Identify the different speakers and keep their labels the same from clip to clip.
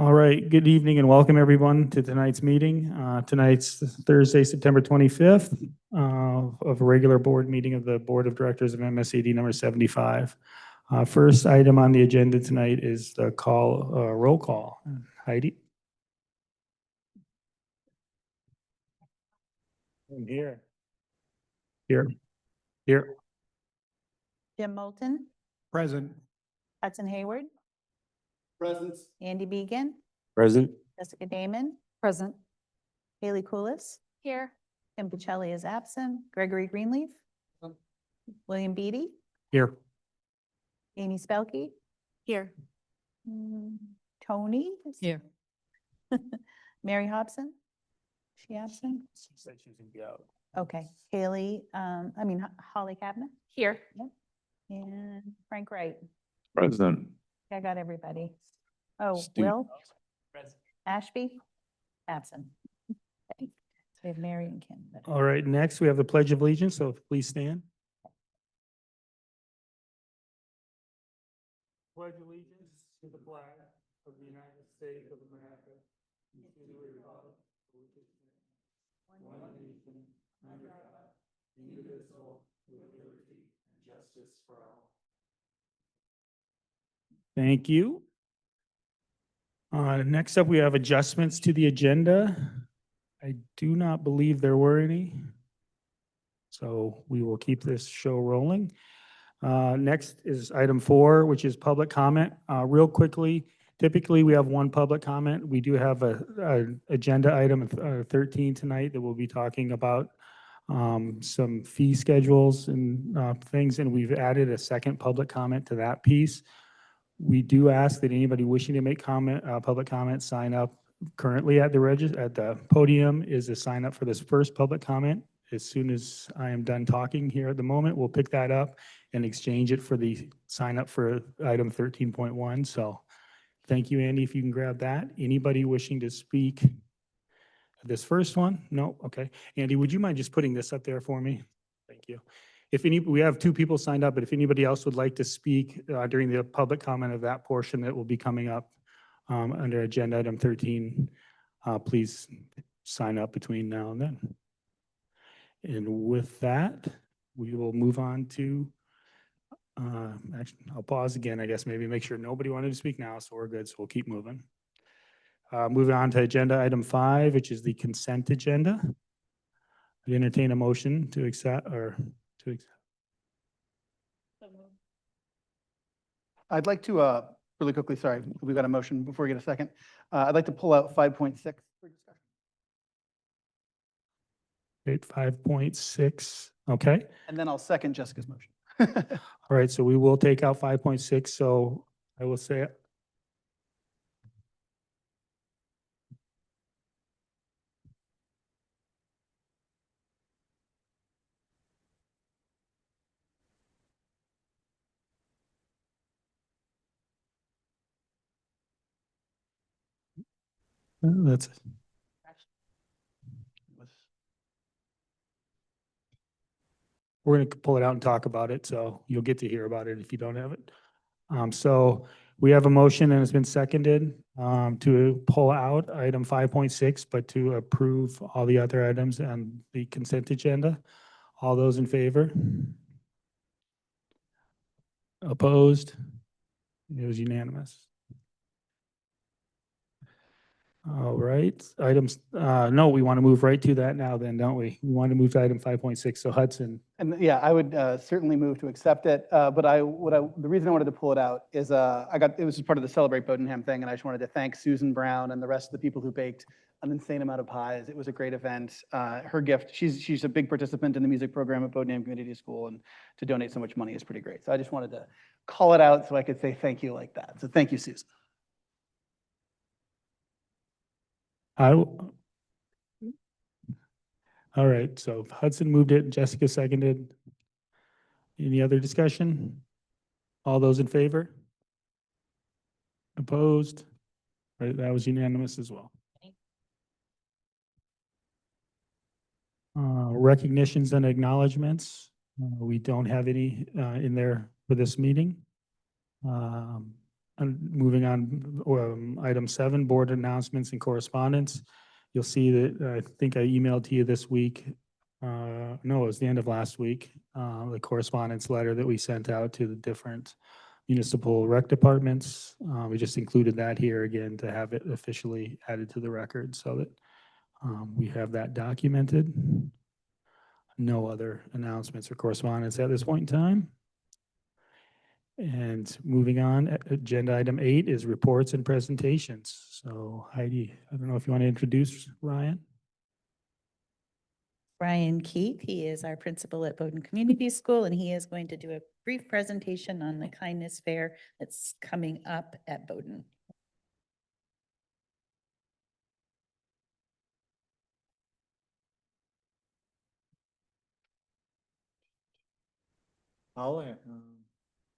Speaker 1: All right, good evening and welcome everyone to tonight's meeting. Tonight's Thursday, September 25th, of a regular board meeting of the Board of Directors of MSAD number 75. First item on the agenda tonight is the roll call. Heidi? I'm here. Here.
Speaker 2: Jim Moulton,
Speaker 3: Present.
Speaker 2: Hudson Hayward,
Speaker 3: Present.
Speaker 2: Andy Began,
Speaker 3: Present.
Speaker 2: Jessica Damon. Present. Haley Coulis. Here. Tim Pacelli is absent. Gregory Greenleaf. William Beatty.
Speaker 1: Here.
Speaker 2: Amy Spelke. Here. Tony. is-
Speaker 4: Here.
Speaker 2: Mary Hobson. She absent?
Speaker 1: She said she's gonna be out.
Speaker 2: Okay. Holly Cabinet. Here. And Frank Wright.
Speaker 3: Present.
Speaker 2: I got everybody. Oh,
Speaker 3: Steve.
Speaker 2: Will Ashby, absent. Okay. So we have Mary and Kim.
Speaker 1: All right, next we have the Pledge of Allegiance, so please stand. Pledge allegiance to the flag of the United States of America, and to the republic for which it stands, one nation, under God, indivisible, with liberty and justice for all. Thank you. Next up, we have adjustments to the agenda. I do not believe there were any. So we will keep this show rolling. Next is item 4, which is public comment. Real quickly, typically we have one public comment. We do have a agenda item 13 tonight that we'll be talking about some fee schedules and things, and we've added a second public comment to that piece. We do ask that anybody wishing to make public comment, sign up. Currently at the podium is a sign up for this first public comment. As soon as I am done talking here at the moment, we'll pick that up and exchange it for the sign up for item 13.1. So thank you, Andy, if you can grab that. Anybody wishing to speak? This first one? No? Okay. Andy, would you mind just putting this up there for me? Thank you. We have 2 people signed up, but if anybody else would like to speak during the public comment of that portion that will be coming up under agenda item 13, please sign up between now and then. And with that, we will move on to, actually, I'll pause again, I guess, maybe make sure nobody wanted to speak now, so we're good, so we'll keep moving. Moving on to agenda item 5, which is the consent agenda. I entertain a motion to accept to accept.
Speaker 5: I'd like to, really quickly, sorry, we've got a motion before we get a second. I'd like to pull out 5.6 for discussion.
Speaker 1: Great, 5.6, okay.
Speaker 5: And then I'll second Jessica's motion.
Speaker 1: All right, so we will take out 5.6, so I will say, that's, we're going to pull it out and talk about it, so you'll get to hear about it if you don't have it. So we have a motion and it's been seconded to pull out item 5.6, but to approve all the other items and the consent agenda. All those in favor? Opposed? It was unanimous. All right, items, no, we want to move right to that now then, don't we? We want to move to item 5.6, so Hudson.
Speaker 5: And yeah, I would certainly move to accept it. But the reason I wanted to pull it out is it was part of the Celebrate Bodenham thing, and I just wanted to thank Susan Brown and the rest of the people who baked an insane amount of pies. It was a great event. Her gift, she's a big participant in the music program at Bodenham Community School, and to donate so much money is pretty great. So I just wanted to call it out so I could say thank you like that. So thank you, Susan.
Speaker 1: All right, so Hudson moved it, Jessica seconded. Any other discussion? All those in favor? Opposed? Right, that was unanimous as well. Recognitions and acknowledgements. We don't have any in there for this meeting. moving on, item 7, board announcements and correspondence. You'll see that, I think I emailed to you this week, no, it was the end of last week, the correspondence letter that we sent out to the different municipal rec departments. We just included that here again to have it officially added to the record so that we have that documented. No other announcements or correspondence at this point in time. And moving on, agenda item 8 is reports and presentations. So Heidi, I don't know if you want to introduce Ryan?
Speaker 2: Brian Keith, he is our principal at Bowdoin Community School, and he is going to do a brief presentation on the kindness fair that's coming up at Bowdoin.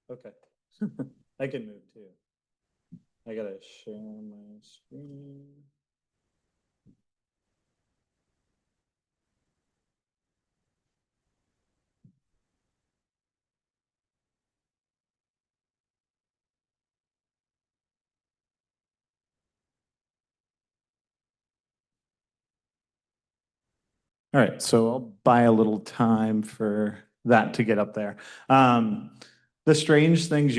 Speaker 4: Okay. I can move too. I gotta share my screen. All right, so I'll buy a little time for that to get up there. The strange things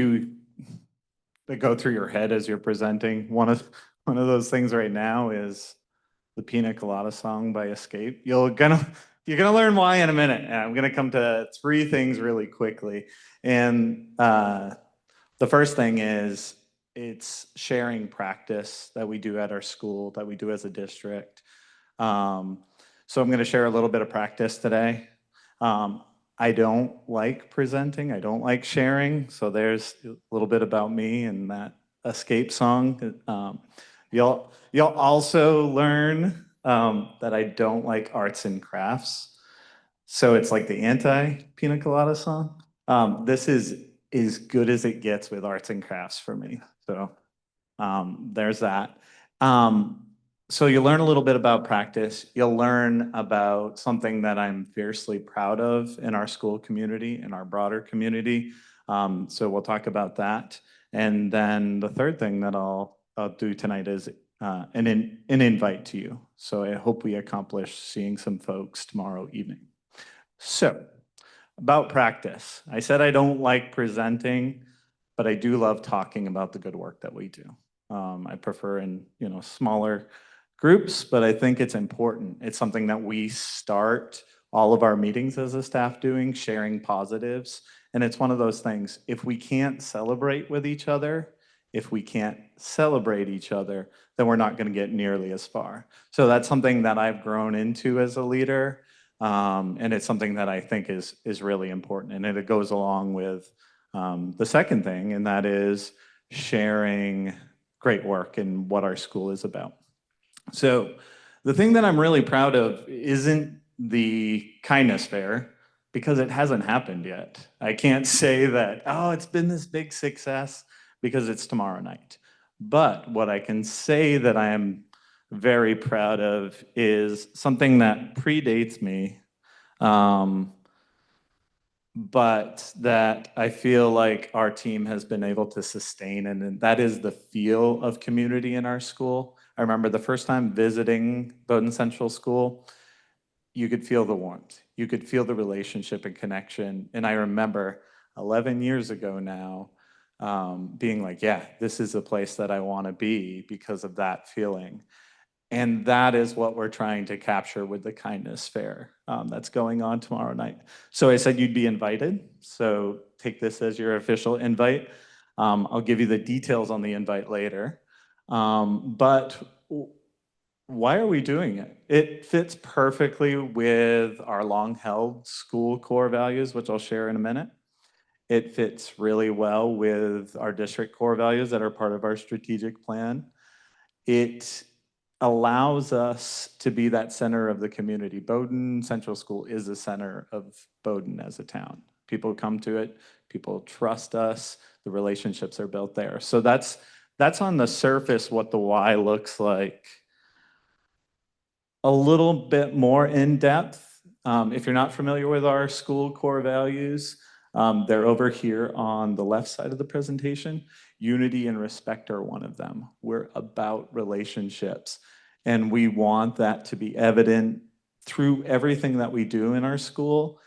Speaker 4: that go through your head as you're presenting, one of those things right now is the Pina Colada song by Escape. You're gonna learn why in a minute. And I'm gonna come to 3 things really quickly. And the first thing is it's sharing practice that we do at our school, that we do as a district. So I'm going to share a little bit of practice today. I don't like presenting. I don't like sharing. So there's a little bit about me and that Escape song. You'll also learn that I don't like arts and crafts. So it's like the anti-Pina Colada song. This is as good as it gets with arts and crafts for me. So there's that. So you'll learn a little bit about practice. You'll learn about something that I'm fiercely proud of in our school community, in our broader community. So we'll talk about that. And then the third thing that I'll do tonight is an invite to you. So I hope we accomplish seeing some folks tomorrow evening. So about practice. I said I don't like presenting, but I do love talking about the good work that we do. I prefer in smaller groups, but I think it's important. It's something that we start all of our meetings as a staff doing, sharing positives. And it's one of those things, if we can't celebrate with each other, if we can't celebrate each other, then we're not going to get nearly as far. So that's something that I've grown into as a leader. And it's something that I think is really important. And it goes along with the second thing, and that is sharing great work and what our school is about. So the thing that I'm really proud of isn't the kindness fair, because it hasn't happened yet. I can't say that, oh, it's been this big success, because it's tomorrow night. But what I can say that I am very proud of is something that predates me, but that I feel like our team has been able to sustain, and that is the feel of community in our school. I remember the first time visiting Bowdoin Central School, you could feel the warmth. You could feel the relationship and connection. And I remember 11 years ago now, being like, yeah, this is a place that I want to be because of that feeling. And that is what we're trying to capture with the kindness fair that's going on tomorrow night. So I said you'd be invited. So take this as your official invite. I'll give you the details on the invite later. But why are we doing it? It fits perfectly with our long-held school core values, which I'll share in a minute. It fits really well with our district core values that are part of our strategic plan. It allows us to be that center of the community. Bowdoin Central School is the center of Bowdoin as a town. People come to it, people trust us, the relationships are built there. So that's on the surface what the why looks like. A little bit more in depth, if you're not familiar with our school core values, they're over here on the left side of the presentation. Unity and respect are one of them. We're about relationships, and we want that to be evident through everything that we do in our school.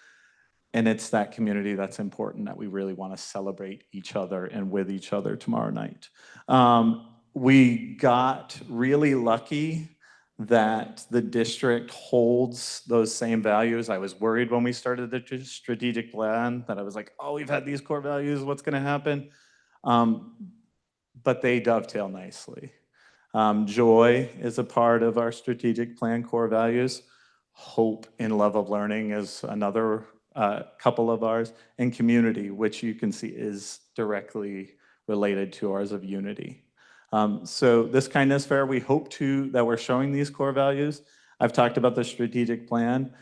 Speaker 4: And it's that community that's important, that we really want to celebrate each other and with each other tomorrow night. We got really lucky that the district holds those same values. I was worried when we started the strategic plan that I was like, oh, we've had these core values, what's going to happen? But they dovetail nicely. Joy is a part of our strategic plan core values. Hope and love of learning is another couple of ours, and community, which you can see is directly related to ours of unity. So this kindness fair, we hope that we're showing these core values. I've talked about the strategic plan.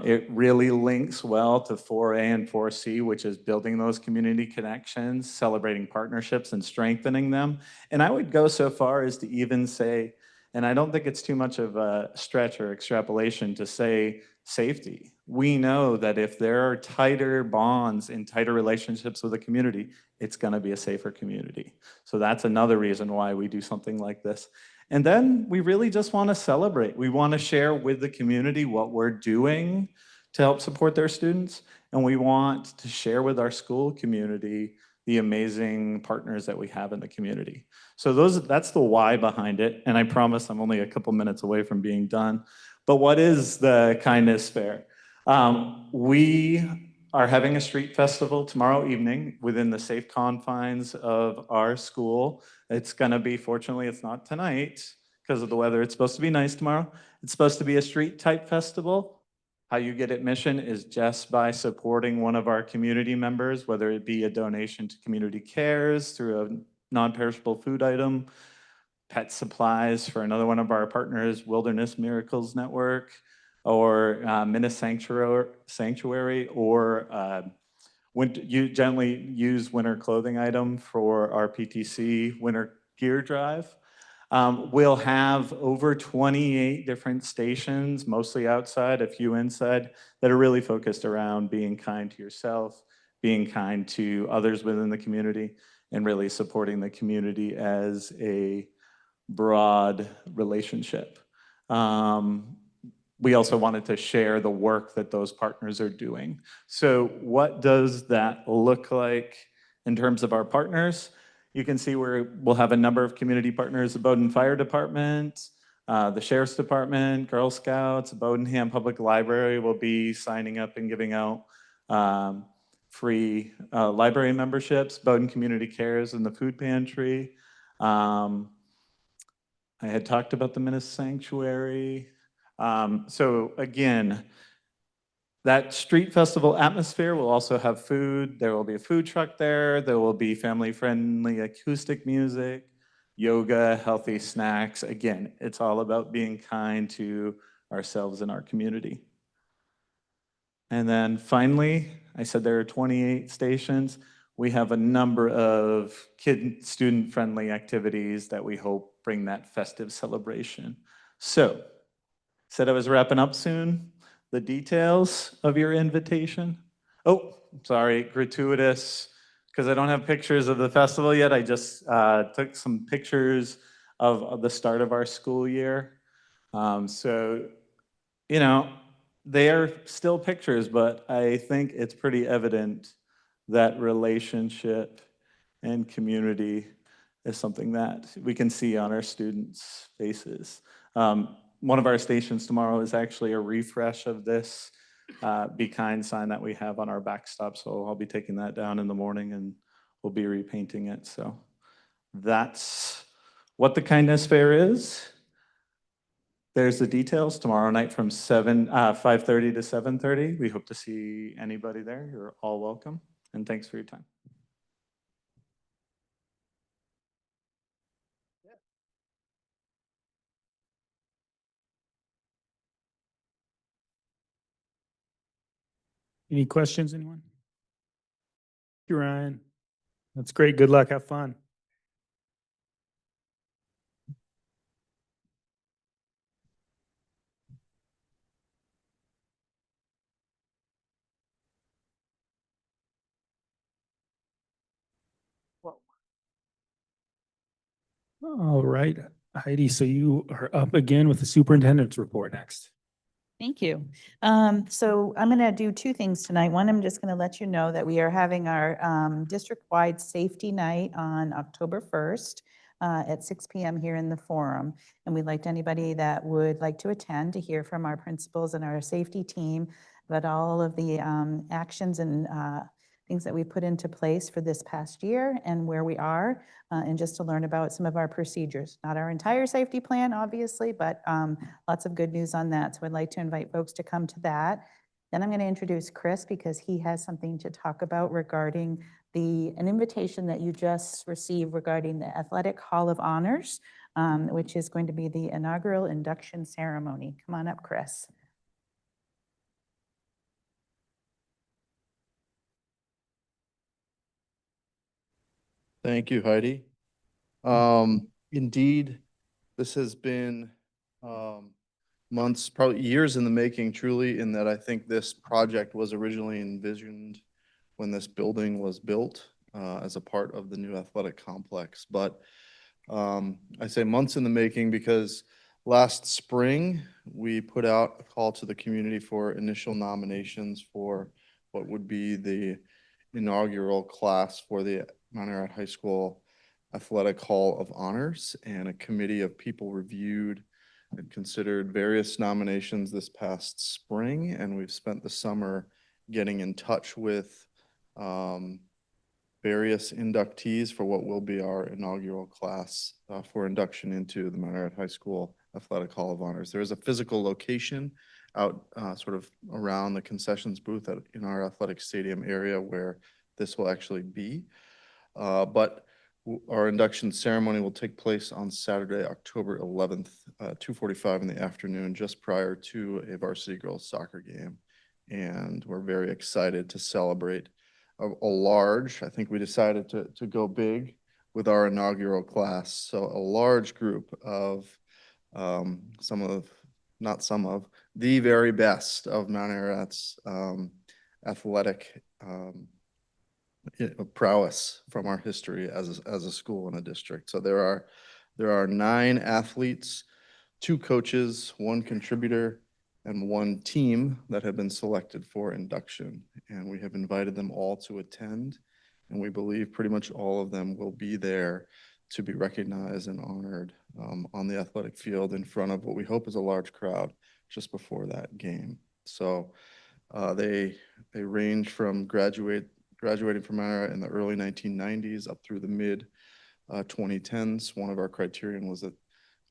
Speaker 4: It really links well to 4A and 4C, which is building those community connections, celebrating partnerships and strengthening them. And I would go so far as to even say, and I don't think it's too much of a stretch or extrapolation to say safety. We know that if there are tighter bonds and tighter relationships with the community, it's going to be a safer community. So that's another reason why we do something like this. And then we really just want to celebrate. We want to share with the community what we're doing to help support their students. And we want to share with our school community the amazing partners that we have in the community. So that's the why behind it. And I promise I'm only a couple minutes away from being done. But what is the kindness fair? We are having a street festival tomorrow evening within the safe confines of our school. It's going to be, fortunately, it's not tonight because of the weather. It's supposed to be nice tomorrow. It's supposed to be a street type festival. How you get admission is just by supporting one of our community members, whether it be a donation to Community Cares through a non-perishable food item, pet supplies for another one of our partners, Wilderness Miracles Network, or Minna Sanctuary, or you generally use winter clothing item for our PTC winter gear drive. We'll have over 28 different stations, mostly outside, a few inside, that are really focused around being kind to yourself, being kind to others within the community, and really supporting the community as a broad relationship. We also wanted to share the work that those partners are doing. So what does that look like in terms of our partners? You can see we'll have a number of community partners, the Bowdoin Fire Department, the Sheriff's Department, Girl Scouts, Bowdoinham Public Library will be signing up and giving out free library memberships, Bowdoin Community Cares and the food pantry. I had talked about the Minna Sanctuary. So again, that street festival atmosphere will also have food. There will be a food truck there. There will be family-friendly acoustic music, yoga, healthy snacks. Again, it's all about being kind to ourselves and our community. And then finally, I said there are 28 stations. We have a number of student-friendly activities that we hope bring that festive celebration. So, said I was wrapping up soon. The details of your invitation. Oh, sorry, gratuitous, because I don't have pictures of the festival yet. I just took some pictures of the start of our school year. So, you know, they are still pictures, but I think it's pretty evident that relationship and community is something that we can see on our students' faces. One of our stations tomorrow is actually a refresh of this Be Kind sign that we have on our backstop. So I'll be taking that down in the morning and we'll be repainting it. So that's what the kindness fair is. There's the details tomorrow night from 5:30 to 7:30. We hope to see anybody there. You're all welcome. And thanks for your time.
Speaker 1: Any questions, anyone? Thank you, Ryan. That's great. Good luck. Have fun. All right, Heidi, so you are up again with the superintendent's report next.
Speaker 2: Thank you. So I'm going to do two things tonight. One, I'm just going to let you know that we are having our district-wide safety night on October 1st at 6 PM here in the Forum. And we'd like anybody that would like to attend to hear from our principals and our safety team about all of the actions and things that we put into place for this past year and where we are, and just to learn about some of our procedures. Not our entire safety plan, obviously, but lots of good news on that. So I'd like to invite folks to come to that. Then I'm going to introduce Chris because he has something to talk about regarding an invitation that you just received regarding the Athletic Hall of Honors, which is going to be the inaugural induction ceremony. Come on up, Chris.
Speaker 6: Thank you, Heidi. Indeed, this has been months, probably years in the making, truly, in that I think this project was originally envisioned when this building was built as a part of the new athletic complex. But I say months in the making because last spring, we put out a call to the community for initial nominations for what would be the inaugural class for the Mount Ararat High School Athletic Hall of Honors, and a committee of people reviewed and considered various nominations this past spring, and we've spent the summer getting in touch with various inductees for what will be our inaugural class for induction into the Mount Ararat High School Athletic Hall of Honors. There is a physical location out sort of around the concessions booth in our athletic stadium area where this will actually be. But our induction ceremony will take place on Saturday, October 11th, 2:45 in the afternoon, just prior to a varsity girls soccer game. And we're very excited to celebrate a large, I think we decided to go big with our inaugural class. So a large group of the very best of Mount Ararat's athletic prowess from our history as a school and a district. So there are 9 athletes, 2 coaches, 1 contributor, and 1 team that have been selected for induction. And we have invited them all to attend. And we believe pretty much all of them will be there to be recognized and honored on the athletic field in front of what we hope is a large crowd just before that game. So they range from graduating from Mount Ararat in the early 1990s up through the mid 2010s. One of our criterion was that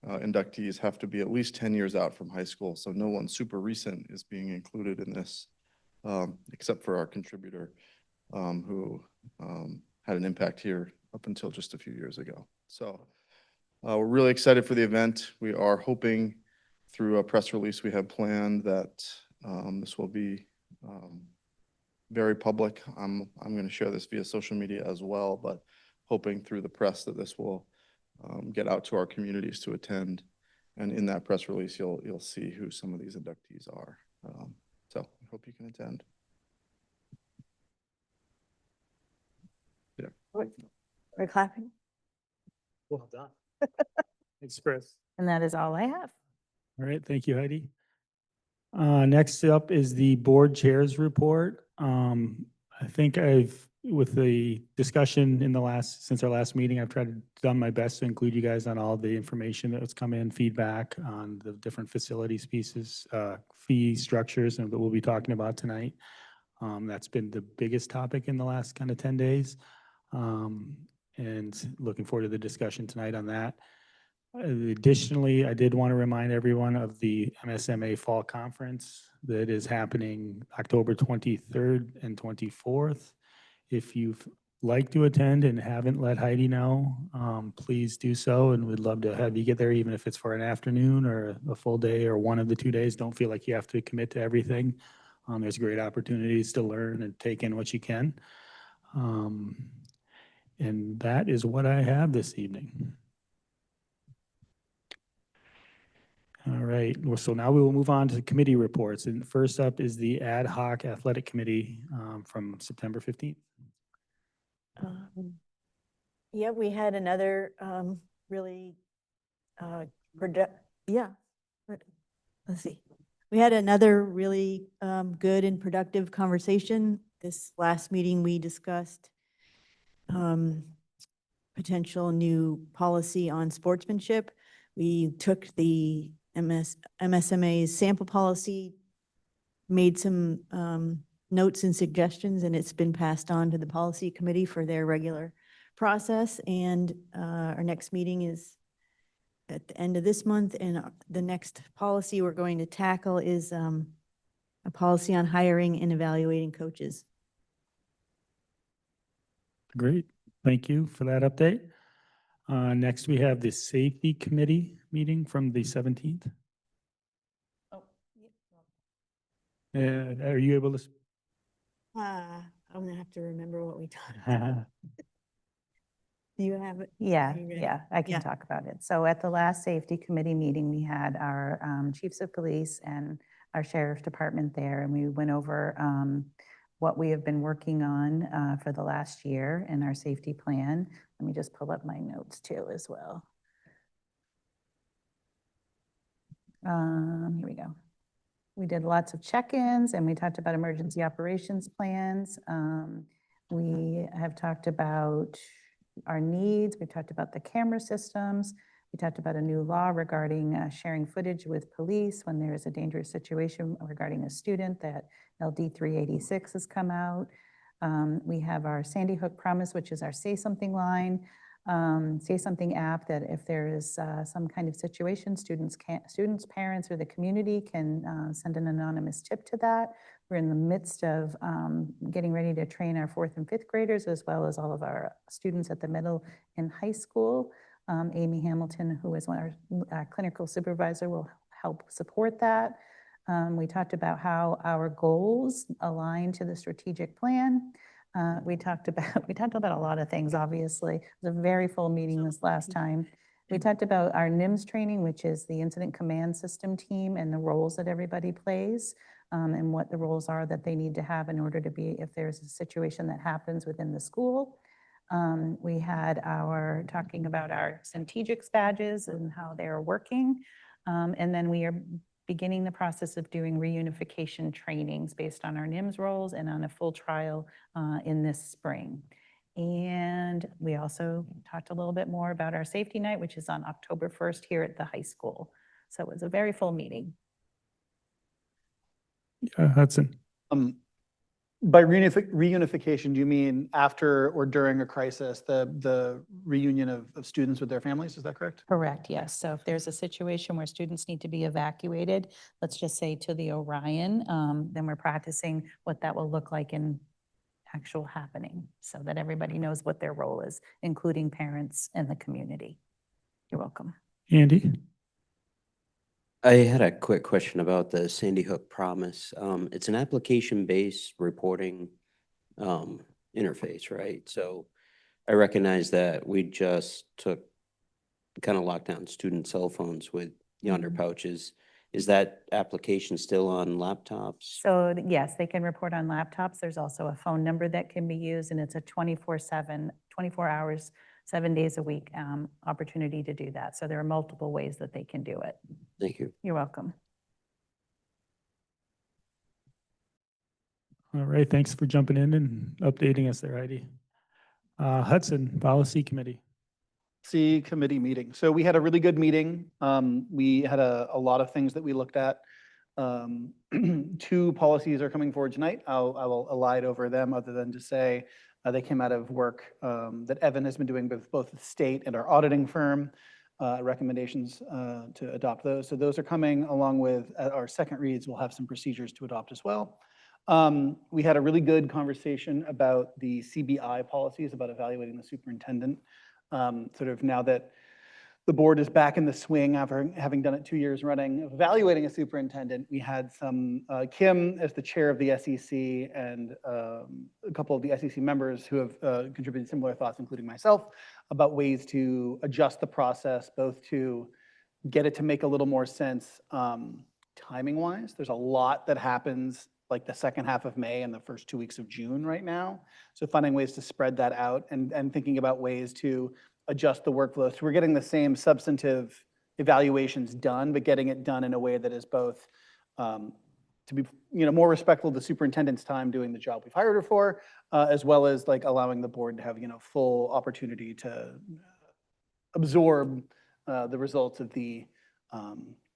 Speaker 6: inductees have to be at least 10 years out from high school. So no one super recent is being included in this, except for our contributor who had an impact here up until just a few years ago. So we're really excited for the event. We are hoping through a press release we have planned that this will be very public. I'm going to share this via social media as well, but hoping through the press that this will get out to our communities to attend. And in that press release, you'll see who some of these inductees are. So I hope you can attend. Yeah.
Speaker 2: We're clapping.
Speaker 1: Well done. Thanks, Chris.
Speaker 2: And that is all I have.
Speaker 1: All right, thank you, Heidi. Next up is the board chairs report. I think with the discussion since our last meeting, I've done my best to include you guys on all the information that's come in, feedback on the different facilities pieces, fee structures, and that we'll be talking about tonight. That's been the biggest topic in the last kind of 10 days. And looking forward to the discussion tonight on that. Additionally, I did want to remind everyone of the MSMA Fall Conference that is happening October 23rd and 24th. If you'd like to attend and haven't let Heidi know, please do so, and we'd love to have you get there, even if it's for an afternoon or a full day or one of the 2 days. Don't feel like you have to commit to everything. There's great opportunities to learn and take in what you can. And that is what I have this evening. All right, well, so now we will move on to committee reports. And first up is the Ad Hoc Athletic Committee from September 15th.
Speaker 7: Yeah, we had another really, yeah. Let's see. We had another really good and productive conversation. This last meeting, we discussed potential new policy on sportsmanship. We took the MSMA's sample policy, made some notes and suggestions, and it's been passed on to the policy committee for their regular process. And our next meeting is at the end of this month, and the next policy we're going to tackle is a policy on hiring and evaluating coaches.
Speaker 1: Great. Thank you for that update. Next, we have the Safety Committee meeting from the 17th. Are you able to?
Speaker 7: I'm gonna have to remember what we talked about. Do you have it?
Speaker 2: Yeah,
Speaker 7: Are you ready?
Speaker 2: yeah, I
Speaker 7: Yeah.
Speaker 2: can talk about it. So at the last safety committee meeting, we had our chiefs of police and our sheriff's department there, and we went over what we have been working on for the last year in our safety plan. Let me just pull up my notes too as well. Here we go. We did lots of check-ins and we talked about emergency operations plans. We have talked about our needs. We talked about the camera systems. We talked about a new law regarding sharing footage with police when there is a dangerous situation regarding a student. That LD 386 has come out. We have our Sandy Hook Promise, which is our Say Something line. Say Something app that if there is some kind of situation, students, parents, or the community can send an anonymous tip to that. We're in the midst of getting ready to train our 4th and 5th graders, as well as all of our students at the middle and high school. Amy Hamilton, who is our clinical supervisor, will help support that. We talked about how our goals align to the strategic plan. We talked about a lot of things, obviously. It was a very full meeting this last time. We talked about our NIMS training, which is the Incident Command System team, and the roles that everybody plays, and what the roles are that they need to have in order to be, if there's a situation that happens within the school. We had talking about our Centegix badges and how they're working. And then we are beginning the process of doing reunification trainings based on our NIMS roles and on a full trial in this spring. And we also talked a little bit more about our safety night, which is on October 1st here at the high school. So it was a very full meeting.
Speaker 1: Hudson.
Speaker 5: By reunification, do you mean after or during a crisis, the reunion of students with their families? Is that correct?
Speaker 2: Correct, yes. So if there's a situation where students need to be evacuated, let's just say to the Orion, then we're practicing what that will look like in actual happening so that everybody knows what their role is, including parents and the community. You're welcome.
Speaker 1: Andy?
Speaker 3: I had a quick question about the Sandy Hook Promise. It's an application-based reporting interface, right? So I recognize that we just kind of locked down student cell phones with Yonder pouches. Is that application still on laptops?
Speaker 2: So yes, they can report on laptops. There's also a phone number that can be used, and it's a 24/7, 24 hours, 7 days a week opportunity to do that. So there are multiple ways that they can do it.
Speaker 3: Thank you.
Speaker 2: You're welcome.
Speaker 1: All right, thanks for jumping in and updating us there, Heidi. Hudson, Policy Committee.
Speaker 5: Committee meeting. So we had a really good meeting. We had a lot of things that we looked at. 2 policies are coming forward tonight. I will elide over them other than to say they came out of work that Evan has been doing with both the state and our auditing firm, recommendations to adopt those. So those are coming along with our second reads. We'll have some procedures to adopt as well. We had a really good conversation about the CBI policies, about evaluating the superintendent. Sort of now that the board is back in the swing after having done it 2 years running, evaluating a superintendent, we had some, Kim as the chair of the SEC and a couple of the SEC members who have contributed similar thoughts, including myself, about ways to adjust the process, both to get it to make a little more sense timing-wise. There's a lot that happens like the second half of May and the first 2 weeks of June right now. So finding ways to spread that out and thinking about ways to adjust the workflow. So we're getting the same substantive evaluations done, but getting it done in a way that is both to be, more respectful of the superintendent's time doing the job we've hired her for, as well as like allowing the board to have, full opportunity to absorb the results of the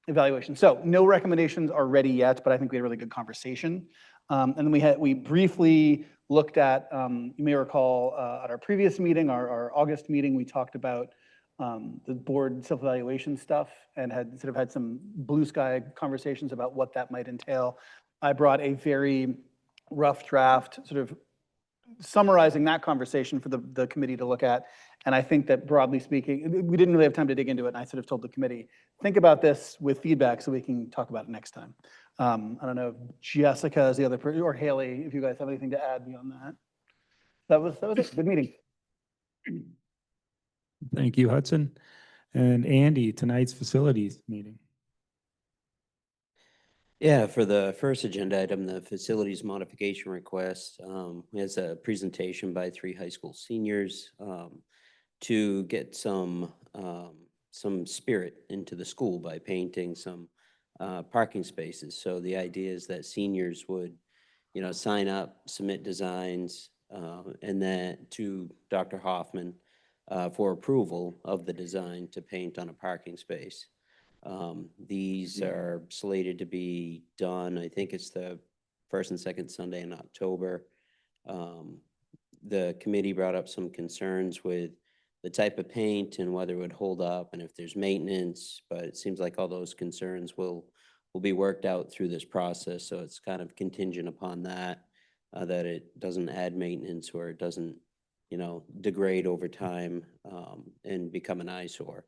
Speaker 5: evaluation. So no recommendations are ready yet, but I think we had a really good conversation. And then we briefly looked at, you may recall at our previous meeting, our August meeting, we talked about the board self-evaluation stuff and had sort of had some blue sky conversations about what that might entail. I brought a very rough draft sort of summarizing that conversation for the committee to look at. And I think that broadly speaking, we didn't really have time to dig into it. And I sort of told the committee, think about this with feedback so we can talk about it next time. I don't know if Jessica is the other person, or Haley, if you guys have anything to add beyond that. That was it. Good meeting.
Speaker 1: Thank you, Hudson. And Andy, tonight's facilities meeting.
Speaker 3: Yeah, for the first agenda item, the facilities modification request, has a presentation by 3 high school seniors to get some spirit into the school by painting some parking spaces. So the idea is that seniors would, sign up, submit designs, and then to Dr. Hoffman for approval of the design to paint on a parking space. These are slated to be done, I think it's the first and second Sunday in October. The committee brought up some concerns with the type of paint and whether it would hold up and if there's maintenance, but it seems like all those concerns will be worked out through this process. So it's kind of contingent upon that, that it doesn't add maintenance or it doesn't, degrade over time and become an eyesore.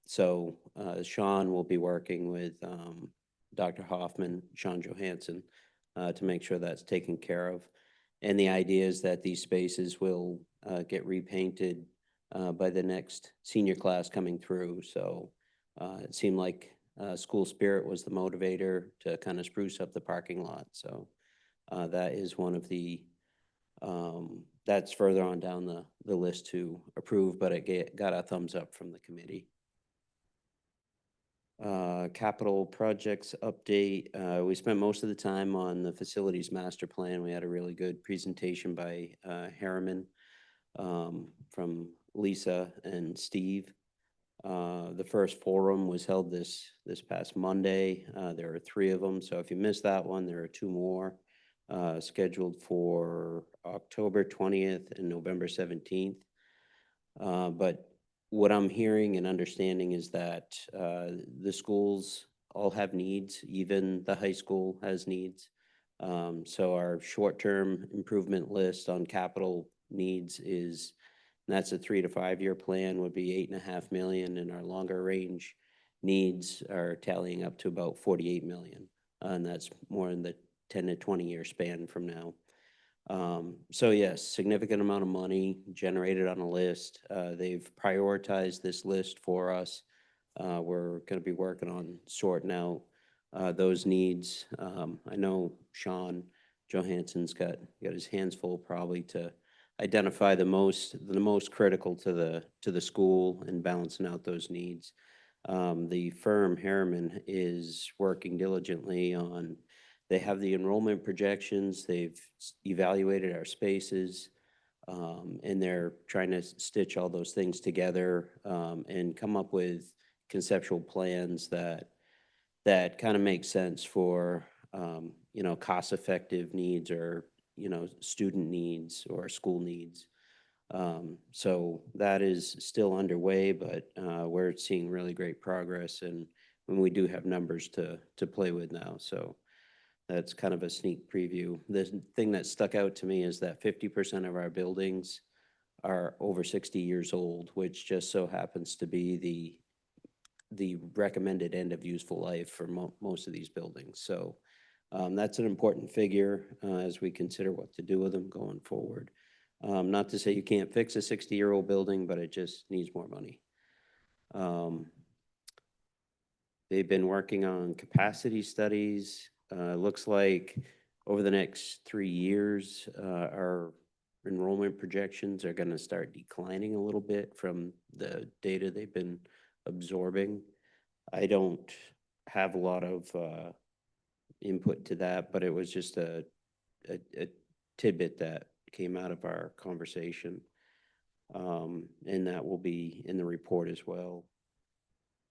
Speaker 3: So Sean will be working with Dr. Hoffman, Sean Johansson, to make sure that's taken care of. And the idea is that these spaces will get repainted by the next senior class coming through. So it seemed like school spirit was the motivator to kind of spruce up the parking lot. So that is one of the, that's further on down the list to approve, but it got a thumbs up from the committee. Capital projects update. We spent most of the time on the facilities master plan. We had a really good presentation by Harriman from Lisa and Steve. The first forum was held this past Monday. There are 3 of them. So if you missed that one, there are 2 more scheduled for October 20th and November 17th. But what I'm hearing and understanding is that the schools all have needs, even the high school has needs. So our short-term improvement list on capital needs is, and that's a 3 to 5 year plan, would be $8.5 million, and our longer range needs are tallying up to about $48 million. And that's more in the 10 to 20 year span from now. So yes, significant amount of money generated on a list. They've prioritized this list for us. We're going to be working on sorting out those needs. I know Sean Johansson's got his hands full probably to identify the most critical to the school and balancing out those needs. The firm Harriman is working diligently on. They have the enrollment projections, they've evaluated our spaces, and they're trying to stitch all those things together and come up with conceptual plans that kind of make sense for, cost-effective needs or, student needs or school needs. So that is still underway, but we're seeing really great progress, and we do have numbers to play with now. So that's kind of a sneak preview. The thing that stuck out to me is that 50% of our buildings are over 60 years old, which just so happens to be the recommended end of useful life for most of these buildings. So that's an important figure as we consider what to do with them going forward. Not to say you can't fix a 60-year-old building, but it just needs more money. They've been working on capacity studies. Looks like over the next 3 years, our enrollment projections are going to start declining a little bit from the data they've been absorbing. I don't have a lot of input to that, but it was just a tidbit that came out of our conversation. And that will be in the report as well.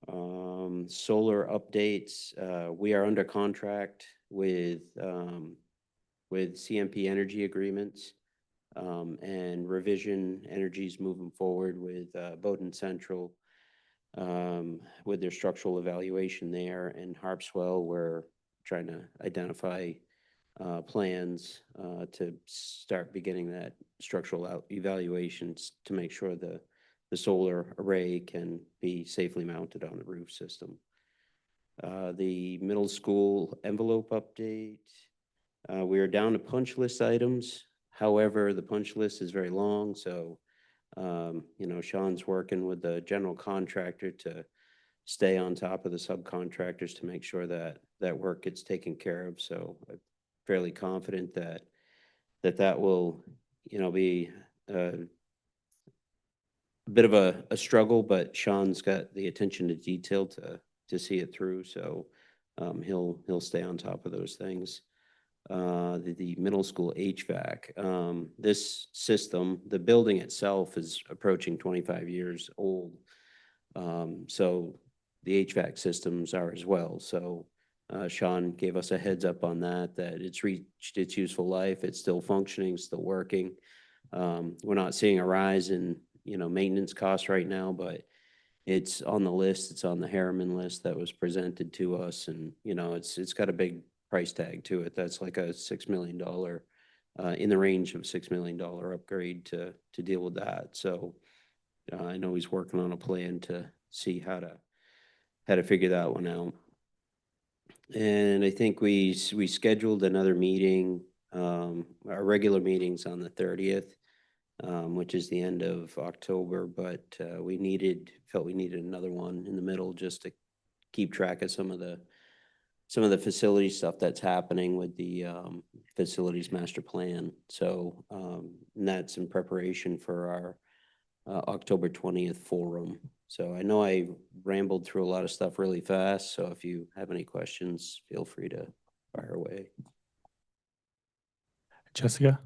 Speaker 3: Solar updates, we are under contract with CMP Energy agreements, and Revision Energy's moving forward with Bowdoin Central with their structural evaluation there, and Harpswell, we're trying to identify plans to start beginning that structural evaluations to make sure the solar array can be safely mounted on the roof system. The middle school envelope update, we are down to punch list items. However, the punch list is very long, so you know, Sean's working with the general contractor to stay on top of the subcontractors to make sure that that work gets taken care of. So I'm fairly confident that that will, you know, be a bit of a struggle, but Sean's got the attention to detail to see it through. So he'll stay on top of those things. The middle school HVAC, this system, the building itself is approaching 25 years old. So the HVAC systems are as well. So Sean gave us a heads up on that it's reached its useful life. It's still functioning, still working. We're not seeing a rise in, you know, maintenance costs right now, but it's on the list. It's on the Harriman list that was presented to us, and you know, it's got a big price tag to it. That's like a $6 million, in the range of $6 million upgrade to deal with that. So I know he's working on a plan to see how to figure that one out. And I think we scheduled another meeting, our regular meetings on the 30th. Which is the end of October, but we felt we needed another one in the middle just to keep track of some of the facility stuff that's happening with the facilities master plan. So and that's in preparation for our October 20th forum. So I know I rambled through a lot of stuff really fast, so if you have any questions, feel free to fire away.
Speaker 1: Jessica?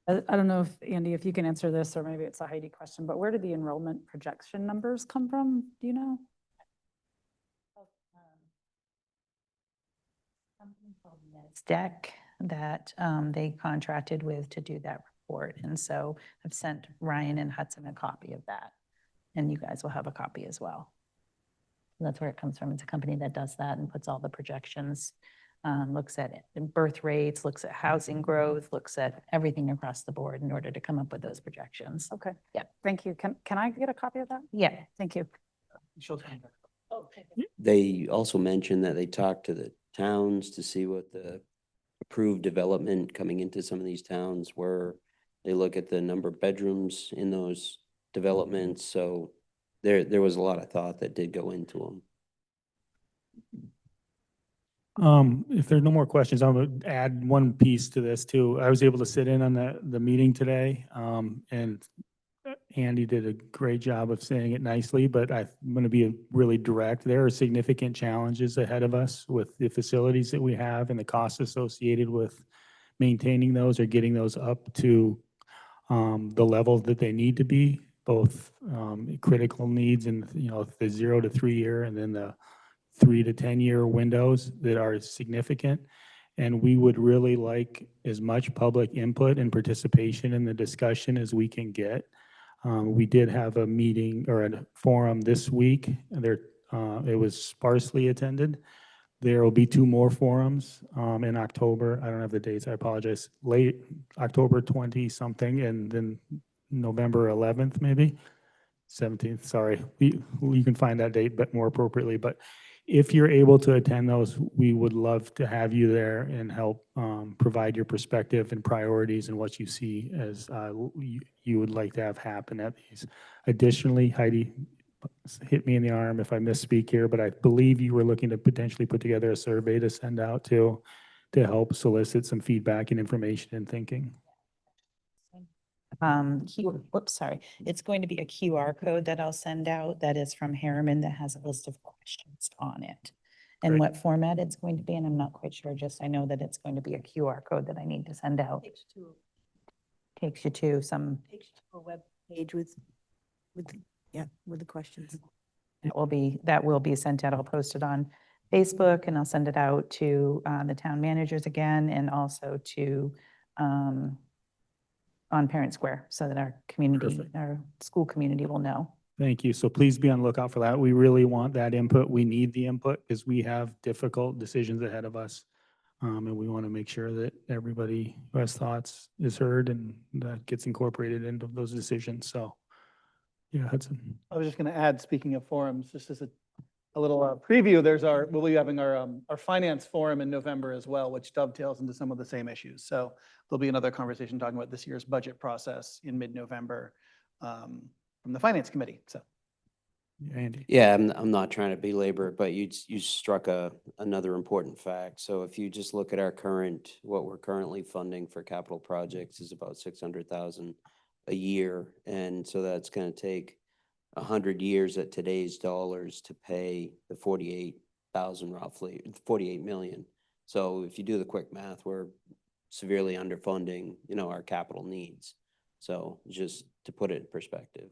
Speaker 8: I don't know if, Andy, if you can answer this, or maybe it's a Heidi question, but where did the enrollment projection numbers come from? Do you know?
Speaker 2: Deck that they contracted with to do that report. And so I've sent Ryan and Hudson a copy of that. And you guys will have a copy as well. That's where it comes from. It's a company that does that and puts all the projections, looks at it, birth rates, looks at housing growth, looks at everything across the board in order to come up with those projections.
Speaker 8: Okay.
Speaker 2: Yeah.
Speaker 8: Thank you. Can I get a copy of that?
Speaker 2: Yeah.
Speaker 8: Thank you.
Speaker 3: They also mentioned that they talked to the towns to see what the approved development coming into some of these towns were. They look at the number of bedrooms in those developments. So there was a lot of thought that did go into them.
Speaker 1: If there's no more questions, I'm going to add one piece to this too. I was able to sit in on the meeting today, and Andy did a great job of saying it nicely, but I'm going to be really direct. There are significant challenges ahead of us with the facilities that we have and the costs associated with maintaining those or getting those up to the level that they need to be, both critical needs and, you know, the 0 to 3 year and then the 3 to 10 year windows that are significant. And we would really like as much public input and participation in the discussion as we can get. We did have a meeting or a forum this week. It was sparsely attended. There will be 2 more forums in October. I don't have the dates, I apologize. Late October 20 something, and then November 11th maybe, 17th, sorry. You can find that date but more appropriately. But if you're able to attend those, we would love to have you there and help provide your perspective and priorities and what you see as you would like to have happen at these. Additionally, Heidi, hit me in the arm if I misspeak here, but I believe you were looking to potentially put together a survey to send out to help solicit some feedback and information and thinking.
Speaker 2: It's going to be a QR code that I'll send out that is from Harriman that has a list of questions on it. And
Speaker 1: Great.
Speaker 2: what format it's going to be, and I'm not quite sure, just I know that it's going to be a QR code that I need to send out. Takes you to some,
Speaker 7: Takes you to a web page with, with the questions.
Speaker 2: that will be sent out. I'll post it on Facebook and I'll send it out to the town managers again and also to on Parent Square so that our community,
Speaker 1: Perfect.
Speaker 2: our school community will know.
Speaker 1: Thank you. So please be on the lookout for that. We really want that input. We need the input because we have difficult decisions ahead of us. And we want to make sure that everybody who has thoughts is heard and that gets incorporated into those decisions. So, yeah, Hudson.
Speaker 5: I was just going to add, speaking of forums, just as a little preview, we'll be having our finance forum in November as well, which dovetails into some of the same issues. So there'll be another conversation talking about this year's budget process in mid-November from the Finance Committee, so.
Speaker 1: Andy.
Speaker 3: Yeah, I'm not trying to belabor it, but you struck another important fact. So if you just look at what we're currently funding for capital projects is about 600,000 a year. And so that's going to take 100 years at today's dollars to pay the 48,000 roughly, 48 million. So if you do the quick math, we're severely underfunding, our capital needs. So just to put it in perspective.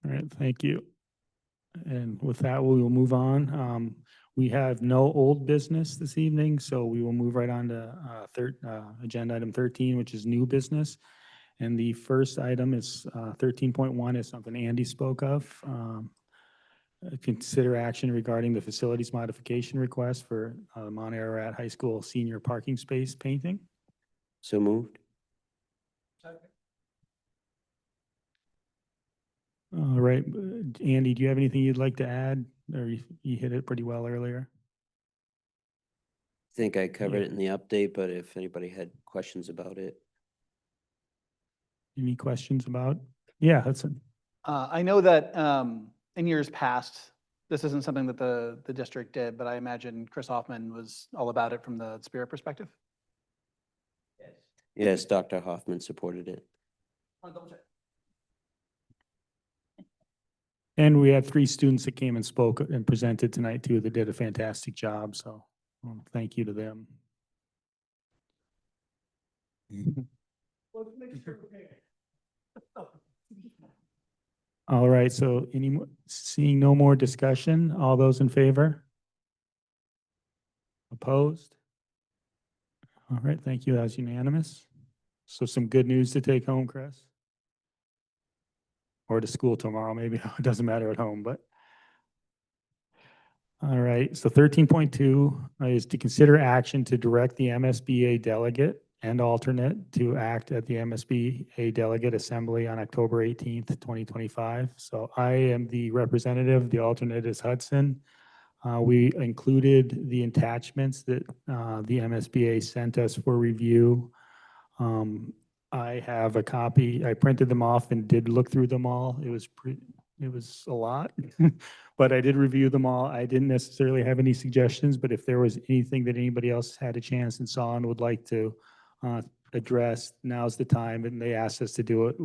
Speaker 1: All right, thank you. And with that, we will move on. We have no old business this evening, so we will move right on to agenda item 13, which is new business. And the first item is 13.1 is something Andy spoke of. Consider action regarding the facilities modification request for Mount Ararat High School senior parking space painting.
Speaker 3: So moved.
Speaker 1: All right, Andy, do you have anything you'd like to add? Or you hit it pretty well earlier?
Speaker 3: I think I covered
Speaker 1: Yeah.
Speaker 3: it in the update, but if anybody had questions about it.
Speaker 1: Any questions about? Yeah, Hudson.
Speaker 5: I know that in years past, this isn't something that the district did, but I imagine Chris Hoffman was all about it from the Spirit perspective.
Speaker 3: Yes, Dr. Hoffman supported it.
Speaker 1: And we had 3 students that came and spoke and presented tonight too, that did a fantastic job. So thank you to them. All right, so seeing no more discussion, all those in favor? Opposed? All right, thank you. That was unanimous. So some good news to take home, Chris? Or to school tomorrow, maybe. It doesn't matter at home, but. All right, so 13.2 is to consider action to direct the MSBA delegate and alternate to act at the MSBA delegate assembly on October 18th, 2025. So I am the representative, the alternate is Hudson. We included the attachments that the MSBA sent us for review. I have a copy, I printed them off and did look through them all. It was a lot, but I did review them all. I didn't necessarily have any suggestions, but if there was anything that anybody else had a chance and saw and would like to address, now's the time. And they asked us to do it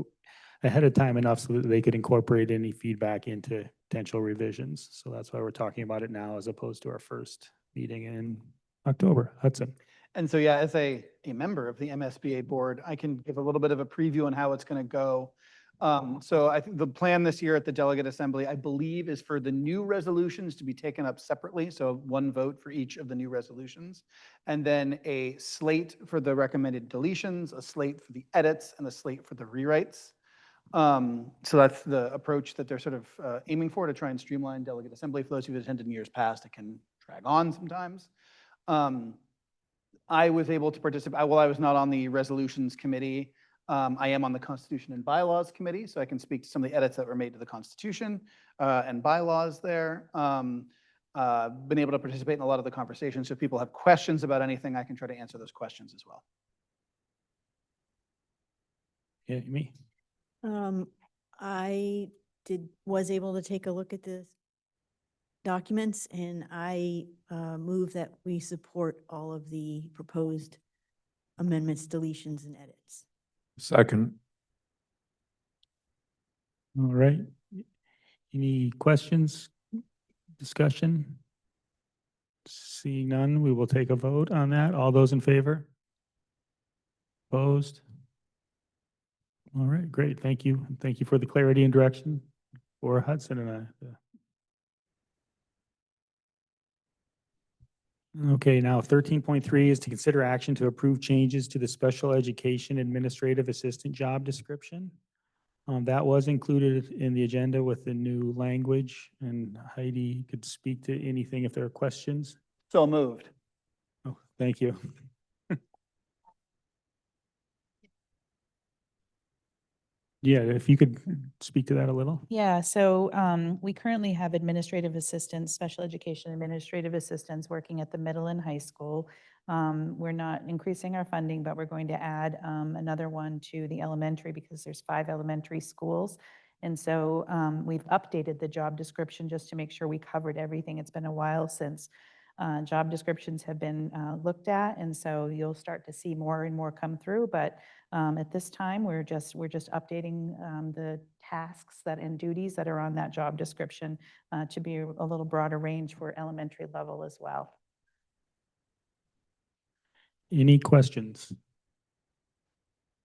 Speaker 1: ahead of time enough so that they could incorporate any feedback into potential revisions. So that's why we're talking about it now as opposed to our first meeting in October. Hudson.
Speaker 5: And so, yeah, as a member of the MSBA board, I can give a little bit of a preview on how it's going to go. So I think the plan this year at the delegate assembly, I believe, is for the new resolutions to be taken up separately. So one vote for each of the new resolutions, and then a slate for the recommended deletions, a slate for the edits, and a slate for the rewrites. So that's the approach that they're sort of aiming for, to try and streamline delegate assembly. For those who've attended in years past, it can drag on sometimes. I was able to participate, well, I was not on the resolutions committee. I am on the Constitution and Bylaws Committee, so I can speak to some of the edits that were made to the Constitution and bylaws there. Been able to participate in a lot of the conversations. So if people have questions about anything, I can try to answer those questions as well.
Speaker 1: Yeah, me.
Speaker 7: I was able to take a look at the documents, and I move that we support all of the proposed amendments, deletions, and edits.
Speaker 9: Second.
Speaker 1: All right. Any questions, discussion? Seeing none, we will take a vote on that. All those in favor? Opposed? All right, great. Thank you. Thank you for the clarity and direction for Hudson and I. Okay, now 13.3 is to consider action to approve changes to the special education administrative assistant job description. That was included in the agenda with the new language, and Heidi could speak to anything if there are questions.
Speaker 5: So moved.
Speaker 1: Oh, thank you. Yeah, if you could speak to that a little.
Speaker 2: Yeah, so we currently have administrative assistants, special education administrative assistants working at the middle and high school. We're not increasing our funding, but we're going to add another one to the elementary because there's 5 elementary schools. And so we've updated the job description just to make sure we covered everything. It's been a while since job descriptions have been looked at, and so you'll start to see more and more come through. But at this time, we're just updating the tasks and duties that are on that job description to be a little broader range for elementary level as well.
Speaker 1: Any questions?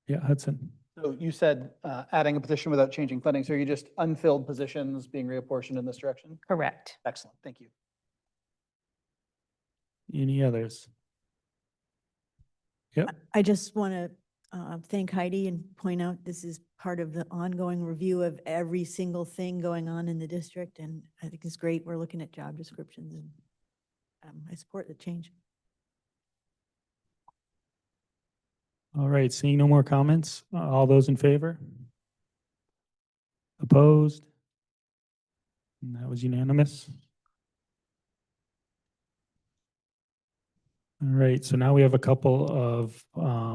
Speaker 1: Yeah, Hudson.
Speaker 5: So you said adding a position without changing funding. So are you just unfilled positions being reapportioned in this direction?
Speaker 2: Correct.
Speaker 5: Excellent. Thank you.
Speaker 1: Any others? Yep.
Speaker 7: I just want to thank Heidi and point out this is part of the ongoing review of every single thing going on in the district. And I think it's great. We're looking at job descriptions and I support the change.
Speaker 1: All right, seeing no more comments, all those in favor? Opposed? And that was unanimous. All right, so now we have a couple of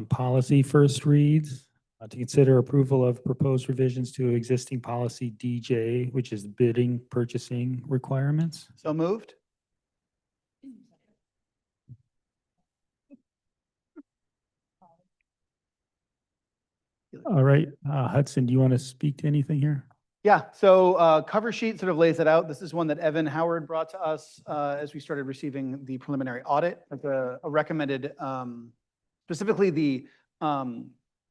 Speaker 1: policy first reads. To consider approval of proposed revisions to existing policy DJ, which is bidding purchasing requirements.
Speaker 5: So moved.
Speaker 1: All right, Hudson, do you want to speak to anything here?
Speaker 5: Yeah, so cover sheet sort of lays it out. This is one that Evan Howard brought to us as we started receiving the preliminary audit. A recommended, specifically the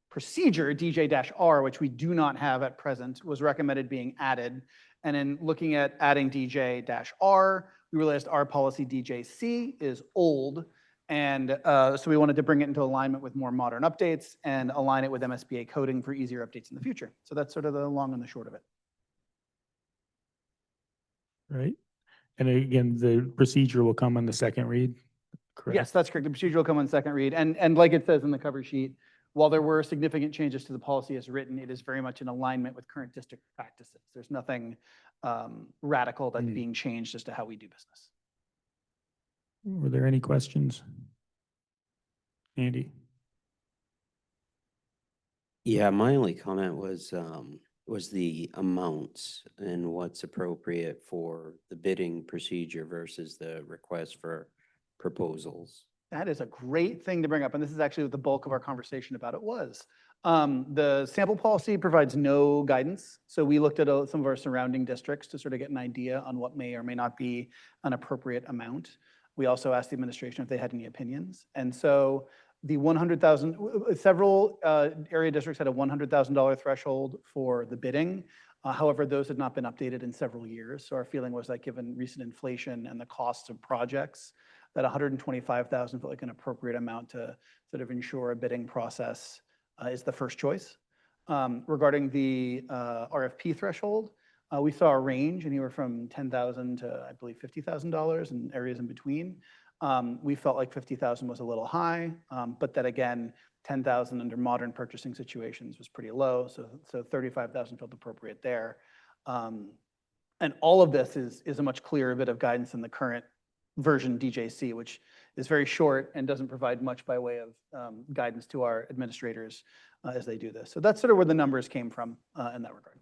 Speaker 5: procedure DJ-R, which we do not have at present, was recommended being added. And in looking at adding DJ-R, we realized our policy DJC is old. And so we wanted to bring it into alignment with more modern updates and align it with MSBA coding for easier updates in the future. So that's sort of the long and the short of it.
Speaker 1: Right, and again, the procedure will come on the second read, correct?
Speaker 5: Yes, that's correct. The procedure will come on second read. And like it says in the cover sheet, while there were significant changes to the policy as written, it is very much in alignment with current district practices. There's nothing radical that's being changed as to how we do business.
Speaker 1: Were there any questions? Andy?
Speaker 3: Yeah, my only comment was the amounts and what's appropriate for the bidding procedure versus the request for proposals.
Speaker 5: That is a great thing to bring up, and this is actually what the bulk of our conversation about it was. The sample policy provides no guidance, so we looked at some of our surrounding districts to sort of get an idea on what may or may not be an appropriate amount. We also asked the administration if they had any opinions, and so the 100,000, several area districts had a $100,000 threshold for the bidding. However, those had not been updated in several years, so our feeling was that given recent inflation and the costs of projects, that 125,000 felt like an appropriate amount to sort of ensure a bidding process is the first choice. Regarding the RFP threshold, we saw a range anywhere from $10,000 to, I believe, $50,000 and areas in between. We felt like 50,000 was a little high, but that again, 10,000 under modern purchasing situations was pretty low, so 35,000 felt appropriate there. And all of this is a much clearer bit of guidance than the current version DJC, which is very short and doesn't provide much by way of guidance to our administrators as they do this. So that's sort of where the numbers came from in that regard.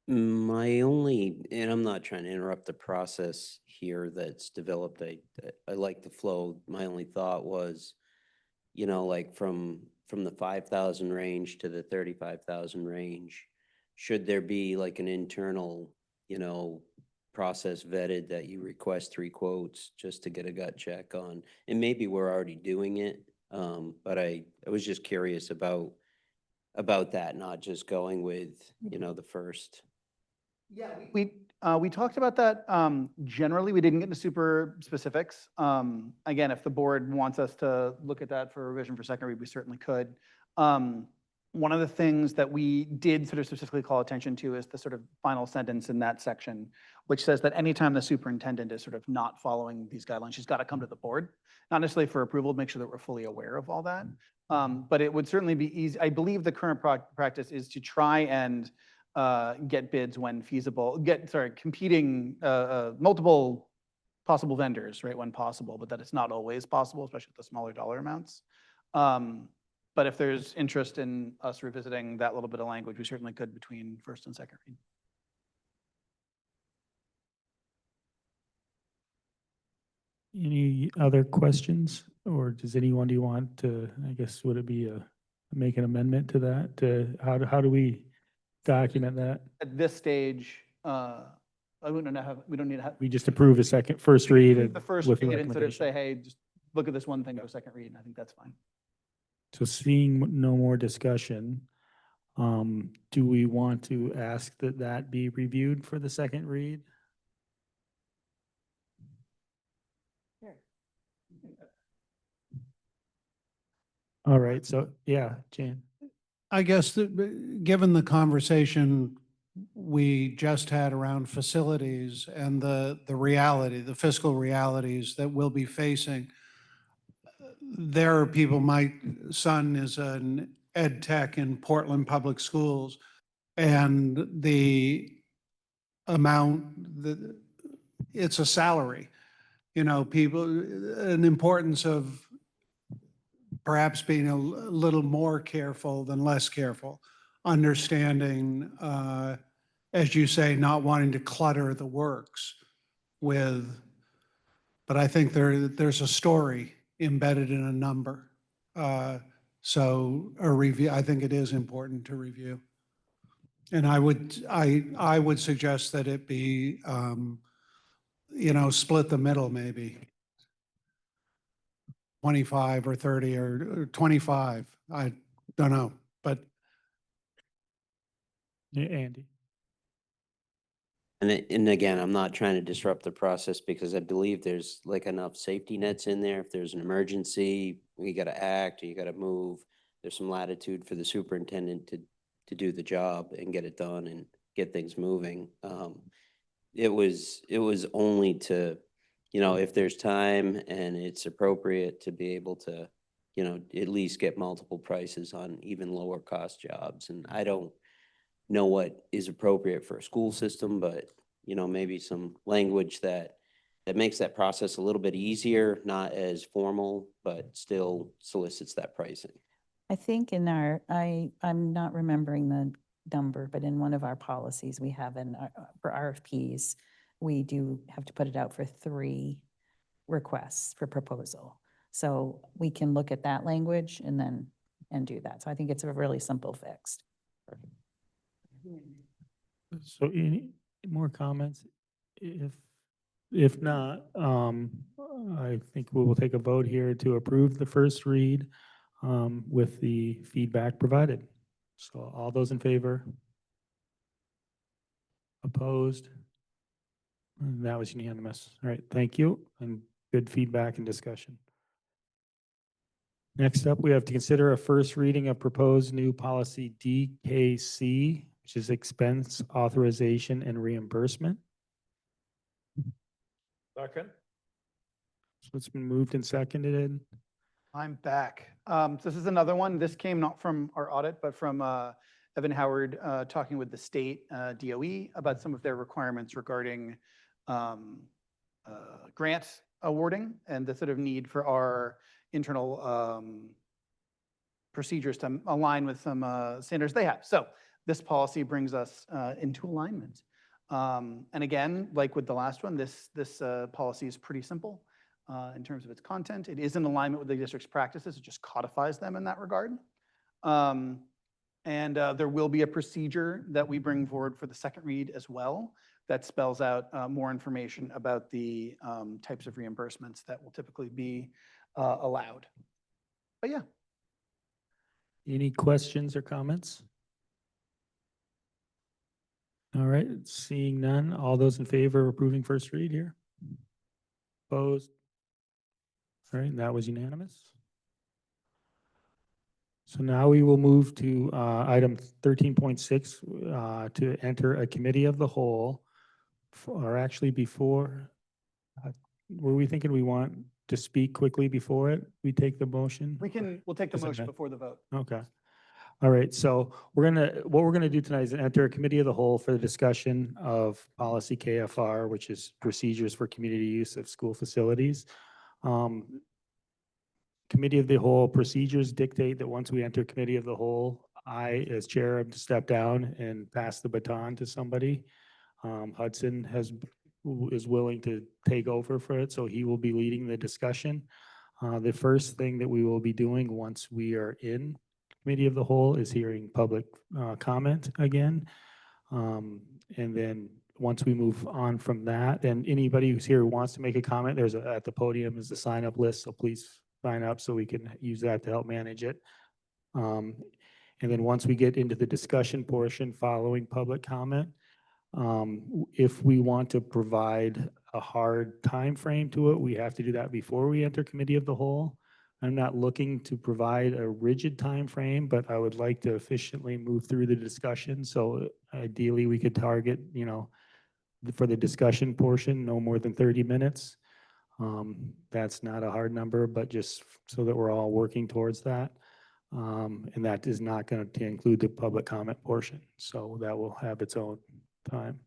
Speaker 3: My only, and I'm not trying to interrupt the process here that's developed, I like the flow. My only thought was you know, like from the 5,000 range to the 35,000 range, should there be like an internal, you know, process vetted that you request 3 quotes just to get a gut check on? And maybe we're already doing it, but I was just curious about that, not just going with, you know, the first.
Speaker 5: Yeah, we talked about that. Generally, we didn't get into super specifics. Again, if the board wants us to look at that for revision for second read, we certainly could. One of the things that we did sort of specifically call attention to is the sort of final sentence in that section, which says that anytime the superintendent is sort of not following these guidelines, she's got to come to the board, not necessarily for approval, make sure that we're fully aware of all that. But it would certainly be easy. I believe the current practice is to try and get bids when feasible, competing, multiple possible vendors, right, when possible, but that it's not always possible, especially with the smaller dollar amounts. But if there's interest in us revisiting that little bit of language, we certainly could between first and second read.
Speaker 1: Any other questions, or do you want to, I guess, would it be make an amendment to that? How do we document that?
Speaker 5: At this stage, we don't need to have.
Speaker 1: We just approve first read
Speaker 5: The first
Speaker 1: with a
Speaker 5: read and sort of
Speaker 1: recommendation.
Speaker 5: say, hey, just look at this one thing, go second read, and I think that's fine.
Speaker 1: So seeing no more discussion, do we want to ask that that be reviewed for the second read? All right, so, yeah, Jan.
Speaker 9: I guess that, given the conversation we just had around facilities and the reality, the fiscal realities that we'll be facing, there are people, my son is an ed tech in Portland Public Schools, and the amount that, it's a salary. You know, people, an importance of perhaps being a little more careful than less careful, understanding, as you say, not wanting to clutter the works with, but I think there's a story embedded in a number. So a review, I think it is important to review. And I would suggest that it be, you know, split the middle maybe. 25 or 30 or 25, I don't know, but
Speaker 1: Yeah, Andy.
Speaker 3: And again, I'm not trying to disrupt the process because I believe there's like enough safety nets in there. If there's an emergency, you got to act, you got to move. There's some latitude for the superintendent to do the job and get it done and get things moving. It was only to, you know, if there's time and it's appropriate to be able to, you know, at least get multiple prices on even lower cost jobs. And I don't know what is appropriate for a school system, but, you know, maybe some language that makes that process a little bit easier, not as formal, but still solicits that pricing.
Speaker 2: I think in I'm not remembering the number, but in one of our policies, we have for RFPs, we do have to put it out for 3 requests for proposal. So we can look at that language and do that. So I think it's a really simple fix.
Speaker 1: So any more comments? If not, I think we will take a vote here to approve the first read with the feedback provided. So all those in favor? Opposed? And that was unanimous. All right, thank you, and good feedback and discussion. Next up, we have to consider a first reading of proposed new policy DKC, which is expense authorization and reimbursement.
Speaker 4: Second.
Speaker 1: So it's been moved and seconded.
Speaker 5: I'm back. So this is another one. This came not from our audit, but from Evan Howard talking with the state DOE about some of their requirements regarding grant awarding and the sort of need for our internal procedures to align with some standards they have. So this policy brings us into alignment. And again, like with the last one, this policy is pretty simple. in terms of its content. It is in alignment with the district's practices. It just codifies them in that regard. And there will be a procedure that we bring forward for the second read as well that spells out more information about the types of reimbursements that will typically be allowed. But yeah.
Speaker 1: Any questions or comments? All right, seeing none, all those in favor of approving first read here? Opposed? All right, that was unanimous. So now we will move to item 13.6 to enter a committee of the whole, or actually before, were we thinking we want to speak quickly before it? We take the motion?
Speaker 5: We'll take the
Speaker 1: Doesn't
Speaker 5: motion
Speaker 1: matter.
Speaker 5: before the vote.
Speaker 1: Okay. All right, so what we're gonna do tonight is enter a committee of the whole for the discussion of policy KFR, which is procedures for community use of school facilities. Committee of the whole procedures dictate that once we enter committee of the whole, I, as chair, am to step down and pass the baton to somebody. Hudson is willing to take over for it, so he will be leading the discussion. The first thing that we will be doing once we are in committee of the whole is hearing public comment again. And then once we move on from that, and anybody who's here who wants to make a comment, there's at the podium is the sign up list, so please sign up so we can use that to help manage it. And then once we get into the discussion portion following public comment, if we want to provide a hard time frame to it, we have to do that before we enter committee of the whole. I'm not looking to provide a rigid time frame, but I would like to efficiently move through the discussion. So ideally, we could target, for the discussion portion, no more than 30 minutes. That's not a hard number, but just so that we're all working towards that. And that is not going to include the public comment portion. So that will have its own time.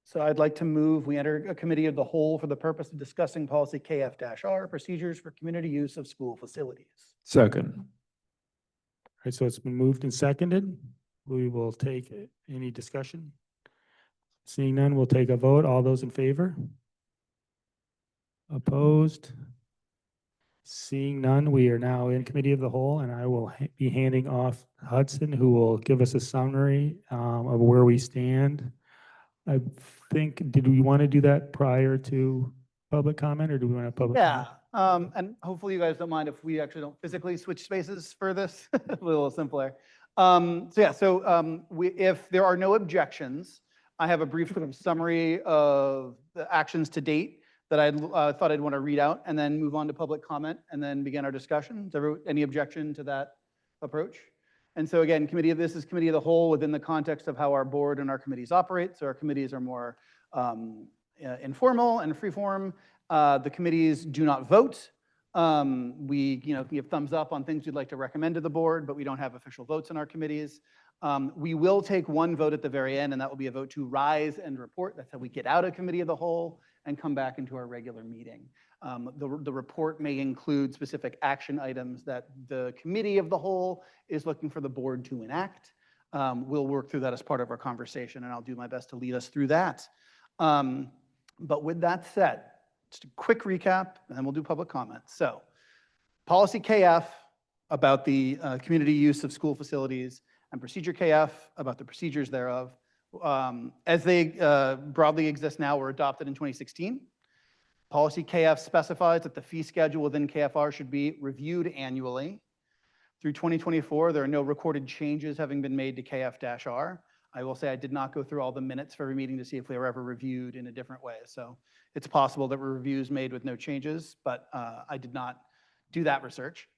Speaker 5: So I'd like to move, we enter a committee of the whole for the purpose of discussing policy KF-R, procedures for community use of school facilities.
Speaker 1: Second. All right, so it's been moved and seconded. We will take any discussion. Seeing none, we'll take a vote. All those in favor? Opposed? Seeing none, we are now in committee of the whole, and I will be handing off Hudson, who will give us a summary of where we stand. I think, did we want to do that prior to public comment, or do we want to have public
Speaker 5: Yeah,
Speaker 1: comment?
Speaker 5: and hopefully you guys don't mind if we actually don't physically switch spaces for this, a little simpler. If there are no objections, I have a brief sort of summary of the actions to date that I thought I'd want to read out and then move on to public comment and then begin our discussion. Is there any objection to that approach? And so again, this is committee of the whole within the context of how our board and our committees operate. So our committees are more informal and free-form. The committees do not vote. We give thumbs up on things we'd like to recommend to the board, but we don't have official votes in our committees. We will take one vote at the very end, and that will be a vote to rise and report. That's how we get out of committee of the whole and come back into our regular meeting. The report may include specific action items that the committee of the whole is looking for the board to enact. We'll work through that as part of our conversation, and I'll do my best to lead us through that. But with that said, just a quick recap, and then we'll do public comments. So, policy KF about the community use of school facilities, and procedure KF about the procedures thereof. As they broadly exist now, were adopted in 2016. Policy KF specifies that the fee schedule within KFR should be reviewed annually. Through 2024, there are no recorded changes having been made to KF-R. I will say I did not go through all the minutes for every meeting to see if they were ever reviewed in a different way. So it's possible that were reviews made with no changes, but I did not do that research.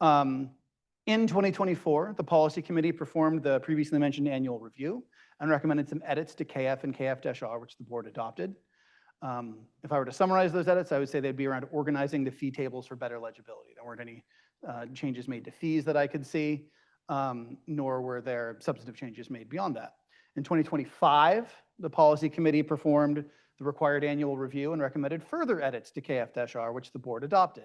Speaker 5: In 2024, the policy committee performed the previously mentioned annual review and recommended some edits to KF and KF-R, which the board adopted. If I were to summarize those edits, I would say they'd be around organizing the fee tables for better legibility. There weren't any changes made to fees that I could see, nor were there substantive changes made beyond that. In 2025, the policy committee performed the required annual review and recommended further edits to KF-R, which the board adopted.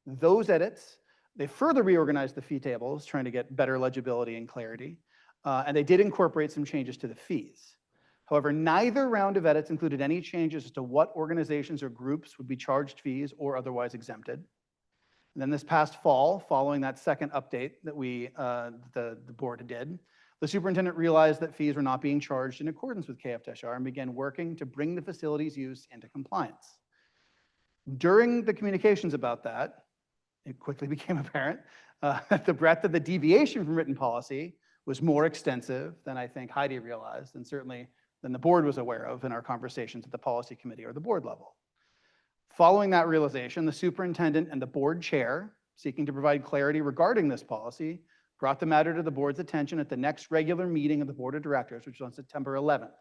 Speaker 5: Those edits, they further reorganized the fee tables, trying to get better legibility and clarity, and they did incorporate some changes to the fees. However, neither round of edits included any changes as to what organizations or groups would be charged fees or otherwise exempted. And then this past fall, following that second update that the board did, the superintendent realized that fees were not being charged in accordance with KF-R and began working to bring the facilities use into compliance. During the communications about that, it quickly became apparent that the breadth of the deviation from written policy was more extensive than I think Heidi realized, and certainly than the board was aware of in our conversations at the policy committee or the board level. Following that realization, the superintendent and the board chair, seeking to provide clarity regarding this policy, brought the matter to the board's attention at the next regular meeting of the board of directors, which was on September 11th.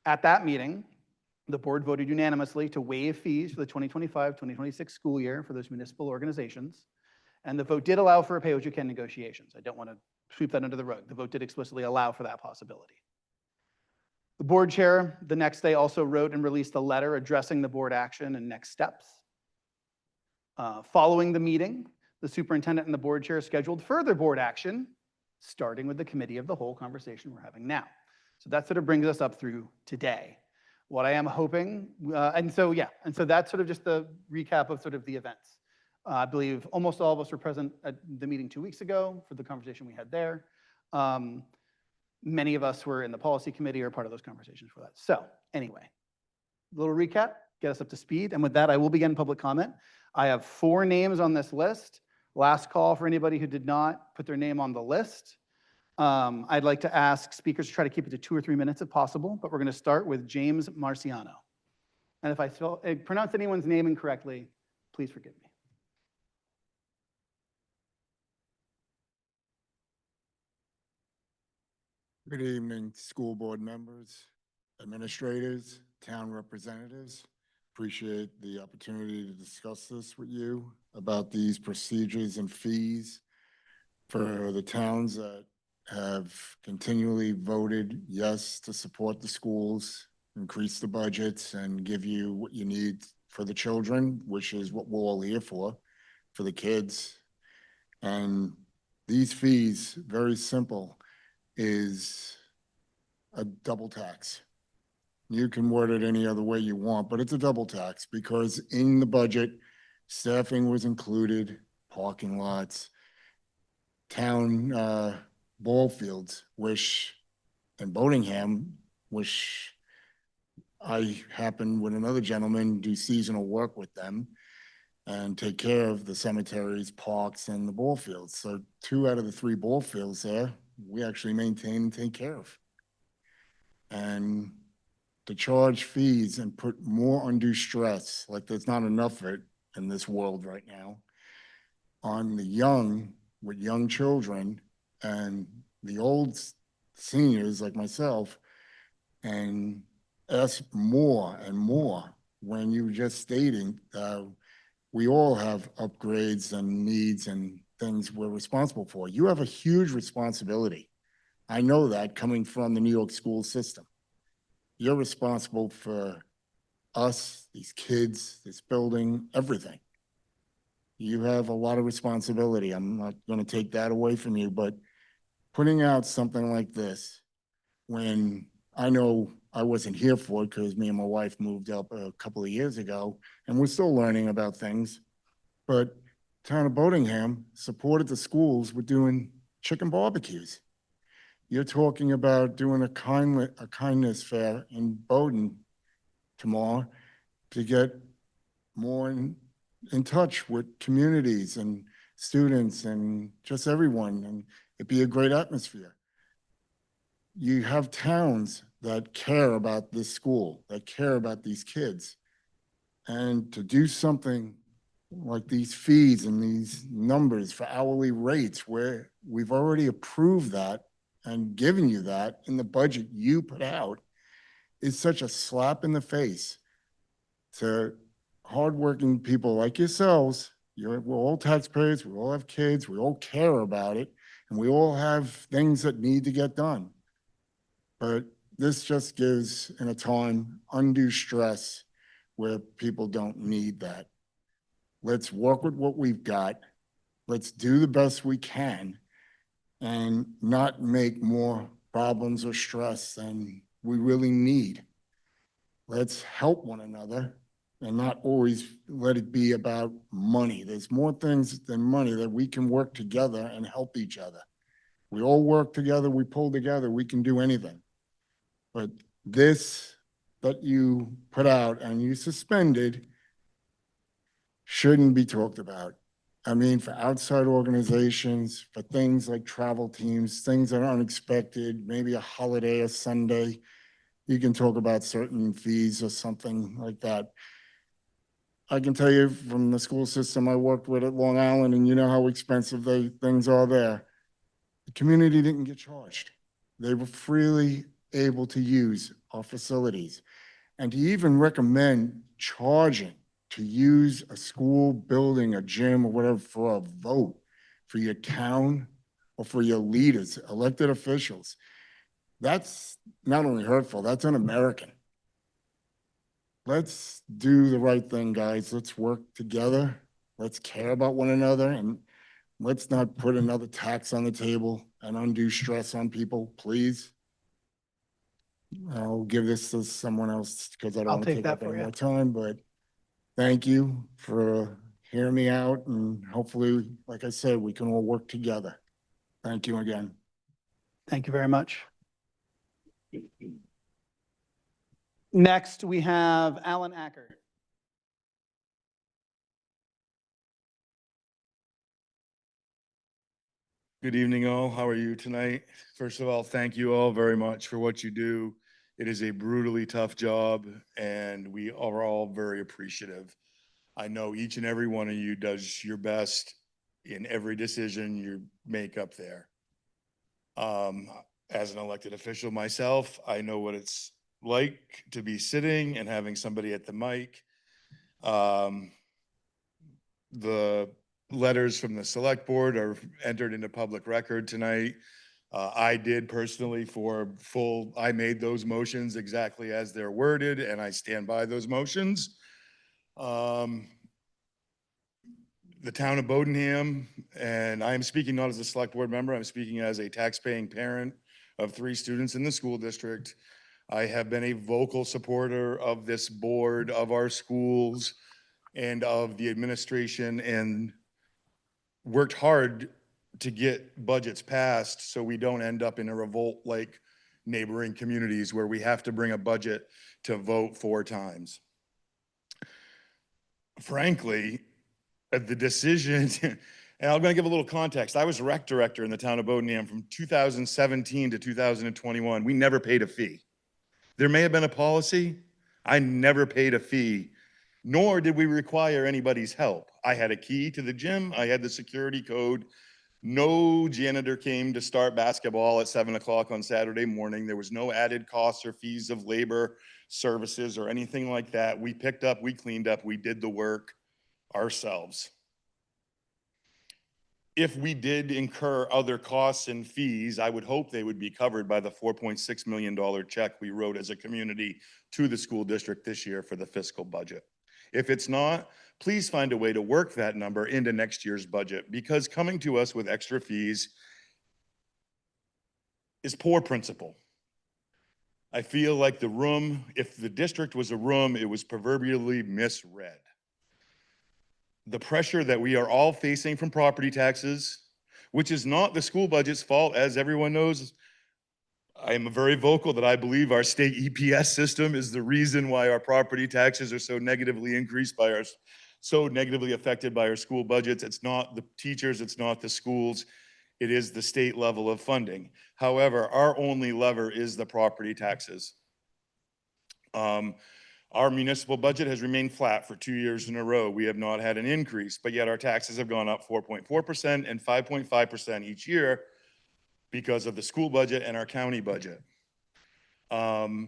Speaker 5: At that meeting, the board voted unanimously to waive fees for the 2025-2026 school year for those municipal organizations. And the vote did allow for a pay what you can negotiations. I don't want to sweep that under the rug. The vote did explicitly allow for that possibility. The board chair the next day also wrote and released a letter addressing the board action and next steps. Following the meeting, the superintendent and the board chair scheduled further board action, starting with the committee of the whole conversation we're having now. So that sort of brings us up through today. What I am hoping, and so that's sort of just the recap of sort of the events. I believe almost all of us were present at the meeting 2 weeks ago for the conversation we had there. Many of us were in the policy committee or part of those conversations for that. So anyway, a little recap, get us up to speed. And with that, I will begin public comment. I have 4 names on this list. Last call for anybody who did not put their name on the list. I'd like to ask speakers to try to keep it to 2 or 3 minutes if possible, but we're going to start with James Marciano. And if I pronounce anyone's name incorrectly, please forgive me.
Speaker 10: Good evening, school board members, administrators, town representatives. Appreciate the opportunity to discuss this with you about these procedures and fees for the towns that have continually voted yes to support the schools, increase the budgets, and give you what you need for the children, which is what we're all here for the kids. And these fees, very simple, is a double tax. You can word it any other way you want, but it's a double tax because in the budget, staffing was included, parking lots, town ball fields, which in Boatingham, which I happen with another gentleman do seasonal work with them and take care of the cemeteries, parks, and the ball fields. So 2 out of the 3 ball fields there, we actually maintain and take care of. And to charge fees and put more undue stress, like there's not enough of it in this world right now, on the young, with young children and the old seniors like myself, and ask more and more when you were just stating we all have upgrades and needs and things we're responsible for. You have a huge responsibility. I know that coming from the New York school system. You're responsible for us, these kids, this building, everything. You have a lot of responsibility. I'm not going to take that away from you, but putting out something like this, when I know I wasn't here for it because me and my wife moved up a couple of years ago, and we're still learning about things, but town of Boatingham supported the schools with doing chicken barbecues. You're talking about doing a kindness fair in Bowdoin tomorrow to get more in touch with communities and students and just everyone, and it'd be a great atmosphere. You have towns that care about this school, that care about these kids, and to do something like these fees and these numbers for hourly rates where we've already approved that and given you that in the budget you put out is such a slap in the face to hardworking people like yourselves. We're all taxpayers, we all have kids, we all care about it, and we all have things that need to get done. But this just gives, in a time, undue stress where people don't need that. Let's work with what we've got. Let's do the best we can and not make more problems or stress than we really need. Let's help one another and not always let it be about money. There's more things than money that we can work together and help each other. We all work together, we pull together, we can do anything. But this that you put out and you suspended shouldn't be talked about. I mean, for outside organizations, for things like travel teams, things that are unexpected, maybe a holiday, a Sunday, you can talk about certain fees or something like that. I can tell you from the school system I worked with at Long Island, and you know how expensive things are there. The community didn't get charged. They were freely able to use our facilities. And to even recommend charging to use a school building, a gym, or whatever for a vote for your town or for your leaders, elected officials, that's not only hurtful, that's un-American. Let's do the right thing, guys. Let's work together. Let's care about one another, and let's not put another tax on the table and undue stress on people, please. I'll give this to someone else because I don't
Speaker 5: I'll
Speaker 10: want to
Speaker 5: take
Speaker 10: take
Speaker 5: that
Speaker 10: up
Speaker 5: for
Speaker 10: any
Speaker 5: you.
Speaker 10: more time, but thank you for hearing me out, and hopefully, like I said, we can all work together. Thank you again.
Speaker 5: Thank you very much. Next, we have Alan Acker.
Speaker 11: Good evening, all. How are you tonight? First of all, thank you all very much for what you do. It is a brutally tough job, and we are all very appreciative. I know each and every one of you does your best in every decision you make up there. As an elected official myself, I know what it's like to be sitting and having somebody at the mic. The letters from the select board are entered into public record tonight. I did personally I made those motions exactly as they're worded, and I stand by those motions. The town of Bodenham, and I am speaking not as a select board member, I'm speaking as a tax-paying parent of 3 students in the school district. I have been a vocal supporter of this board, of our schools, and of the administration, and worked hard to get budgets passed so we don't end up in a revolt like neighboring communities where we have to bring a budget to vote 4 times. Frankly, the decision, and I'm going to give a little context. I was rec director in the town of Bodenham from 2017 to 2021. We never paid a fee. There may have been a policy. I never paid a fee, nor did we require anybody's help. I had a key to the gym. I had the security code. No janitor came to start basketball at 7 o'clock on Saturday morning. There was no added costs or fees of labor, services, or anything like that. We picked up, we cleaned up, we did the work ourselves. If we did incur other costs and fees, I would hope they would be covered by the $4.6 million check we wrote as a community to the school district this year for the fiscal budget. If it's not, please find a way to work that number into next year's budget, because coming to us with extra fees is poor principle. I feel like the room, if the district was a room, it was proverbially misread. The pressure that we are all facing from property taxes, which is not the school budget's fault, as everyone knows. I am very vocal that I believe our state EPS system is the reason why our property taxes are so negatively increased by our, so negatively affected by our school budgets. It's not the teachers, it's not the schools, it is the state level of funding. However, our only lever is the property taxes. Our municipal budget has remained flat for 2 years in a row. We have not had an increase, but yet our taxes have gone up 4.4% and 5.5% each year because of the school budget and our county budget. I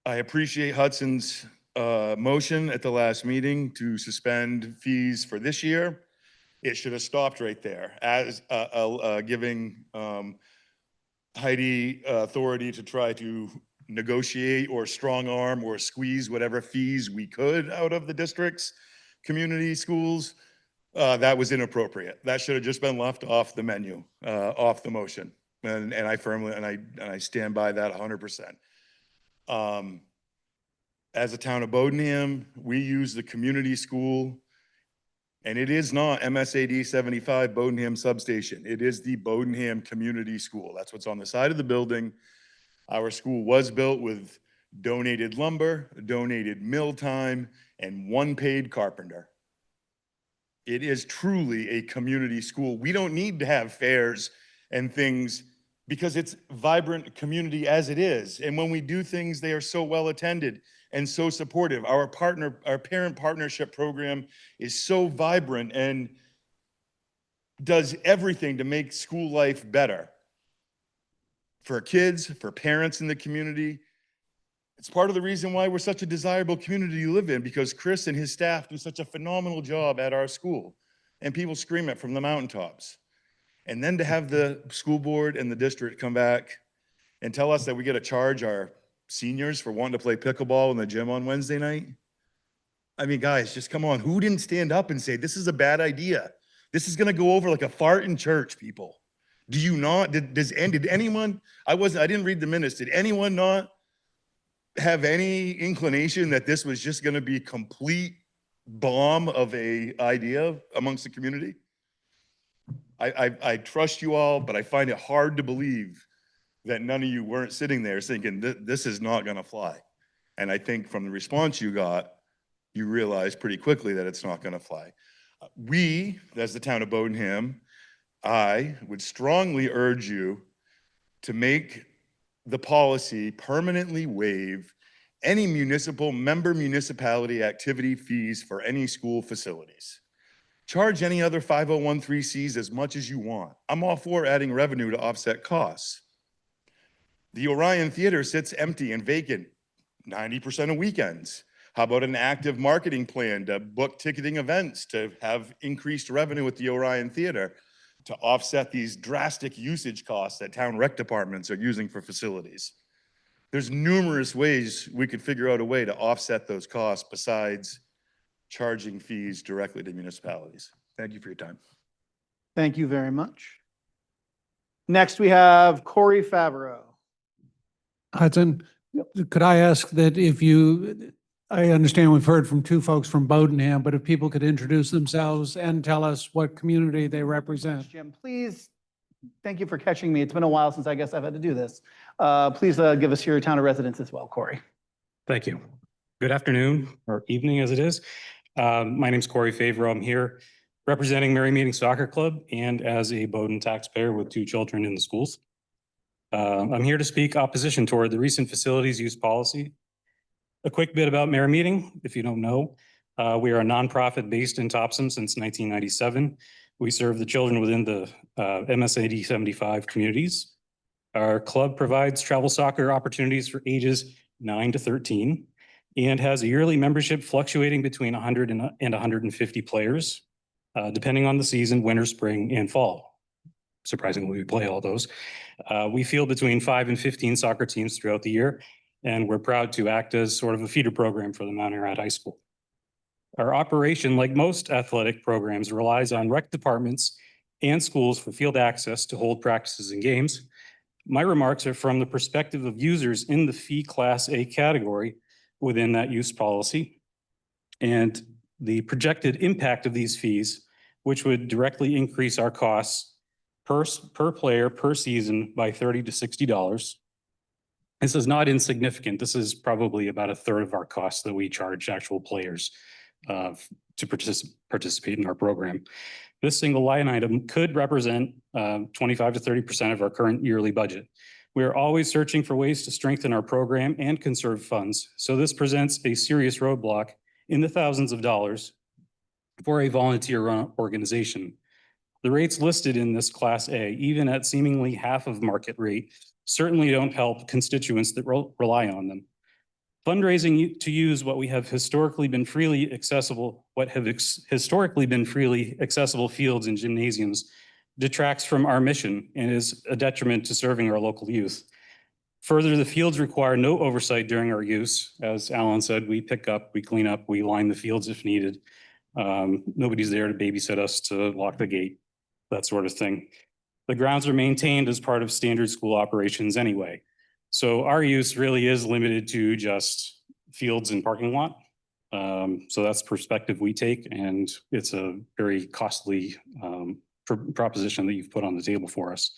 Speaker 11: appreciate Hudson's motion at the last meeting to suspend fees for this year. It should have stopped right there, as giving Heidi authority to try to negotiate or strong arm or squeeze whatever fees we could out of the district's community schools. That was inappropriate. That should have just been left off the menu, off the motion. And I firmly, and I stand by that 100%. As a town of Bodenham, we use the community school, and it is not MSAD 75 Bodenham Substation. It is the Bodenham Community School. That's what's on the side of the building. Our school was built with donated lumber, donated mill time, and one paid carpenter. It is truly a community school. We don't need to have fairs and things because it's vibrant community as it is. And when we do things, they are so well attended and so supportive. Our parent partnership program is so vibrant and does everything to make school life better for kids, for parents in the community. It's part of the reason why we're such a desirable community to live in, because Chris and his staff do such a phenomenal job at our school, and people scream it from the mountaintops. And then to have the school board and the district come back and tell us that we got to charge our seniors for wanting to play pickleball in the gym on Wednesday night. I mean, guys, just come on. Who didn't stand up and say, this is a bad idea? This is going to go over like a fart in church, people. Do you not? Did anyone, I didn't read the minutes. Did anyone not have any inclination that this was just going to be complete bomb of a idea amongst the community? I trust you all, but I find it hard to believe that none of you weren't sitting there thinking this is not going to fly. And I think from the response you got, you realized pretty quickly that it's not going to fly. We, as the town of Bodenham, I would strongly urge you to make the policy permanently waive any member municipality activity fees for any school facilities. Charge any other 501(c)(3)s as much as you want. I'm all for adding revenue to offset costs. The Orion Theater sits empty and vacant 90% of weekends. How about an active marketing plan to book ticketing events to have increased revenue at the Orion Theater to offset these drastic usage costs that town rec departments are using for facilities? There's numerous ways we could figure out a way to offset those costs besides charging fees directly to municipalities. Thank you for your time.
Speaker 5: Thank you very much. Next, we have Corey Favreau.
Speaker 9: Hudson, could I ask that I understand we've heard from two folks from Bodenham, but if people could introduce themselves and tell us what community they represent.
Speaker 5: Jim, please, thank you for catching me. It's been a while since I guess I've had to do this. Please give us your town of residence as well, Corey.
Speaker 12: Thank you. Good afternoon, or evening as it is. My name's Corey Favreau. I'm here representing Merry Meeting Soccer Club and as a Bowden taxpayer with 2 children in the schools. I'm here to speak opposition toward the recent facilities use policy. A quick bit about Merry Meeting, if you don't know. We are a nonprofit based in Topsom since 1997. We serve the children within the MSAD 75 communities. Our club provides travel soccer opportunities for ages 9 to 13 and has a yearly membership fluctuating between 100 and 150 players, depending on the season, winter, spring, and fall. Surprisingly, we play all those. We field between 5 and 15 soccer teams throughout the year, and we're proud to act as sort of a feeder program for the Mount Ararat High School. Our operation, like most athletic programs, relies on rec departments and schools for field access to hold practices and games. My remarks are from the perspective of users in the fee Class A category within that use policy and the projected impact of these fees, which would directly increase our costs per player per season by $30 to $60. This is not insignificant. This is probably about 1/3 of our costs that we charge actual players to participate in our program. This single line item could represent 25 to 30% of our current yearly budget. We are always searching for ways to strengthen our program and conserve funds. So this presents a serious roadblock in the thousands of dollars for a volunteer-run organization. The rates listed in this Class A, even at seemingly half of market rate, certainly don't help constituents that rely on them. Fundraising to use what have historically been freely accessible fields and gymnasiums detracts from our mission and is a detriment to serving our local youth. Further, the fields require no oversight during our use. As Alan said, we pick up, we clean up, we line the fields if needed. Nobody's there to babysit us, to lock the gate, that sort of thing. The grounds are maintained as part of standard school operations anyway. So our use really is limited to just fields and parking lot. So that's the perspective we take, and it's a very costly proposition that you've put on the table for us.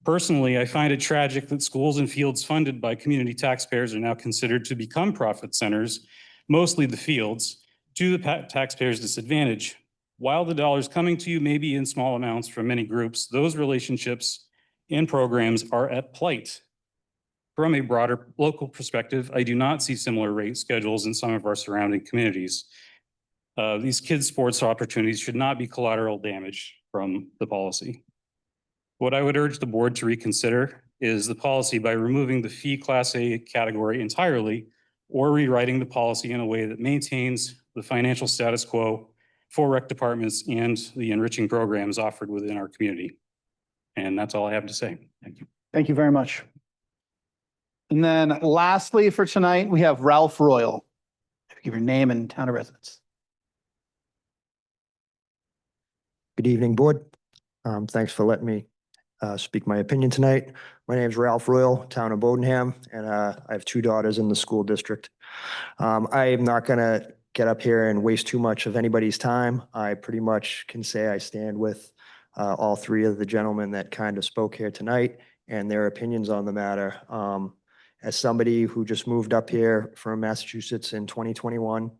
Speaker 12: Personally, I find it tragic that schools and fields funded by community taxpayers are now considered to become profit centers, mostly the fields, to the taxpayers' disadvantage. While the dollars coming to you may be in small amounts from many groups, those relationships and programs are at plight. From a broader local perspective, I do not see similar rate schedules in some of our surrounding communities. These kids' sports opportunities should not be collateral damage from the policy. What I would urge the board to reconsider is the policy by removing the fee Class A category entirely, or rewriting the policy in a way that maintains the financial status quo for rec departments and the enriching programs offered within our community. And that's all I have to say. Thank you.
Speaker 5: Thank you very much. And then lastly for tonight, we have Ralph Royal. Give your name and town of residence.
Speaker 13: Good evening, board. Thanks for letting me speak my opinion tonight. My name is Ralph Royal, town of Bodenham, and I have 2 daughters in the school district. I am not going to get up here and waste too much of anybody's time. I pretty much can say I stand with all 3 of the gentlemen that kind of spoke here tonight and their opinions on the matter. As somebody who just moved up here from Massachusetts in 2021,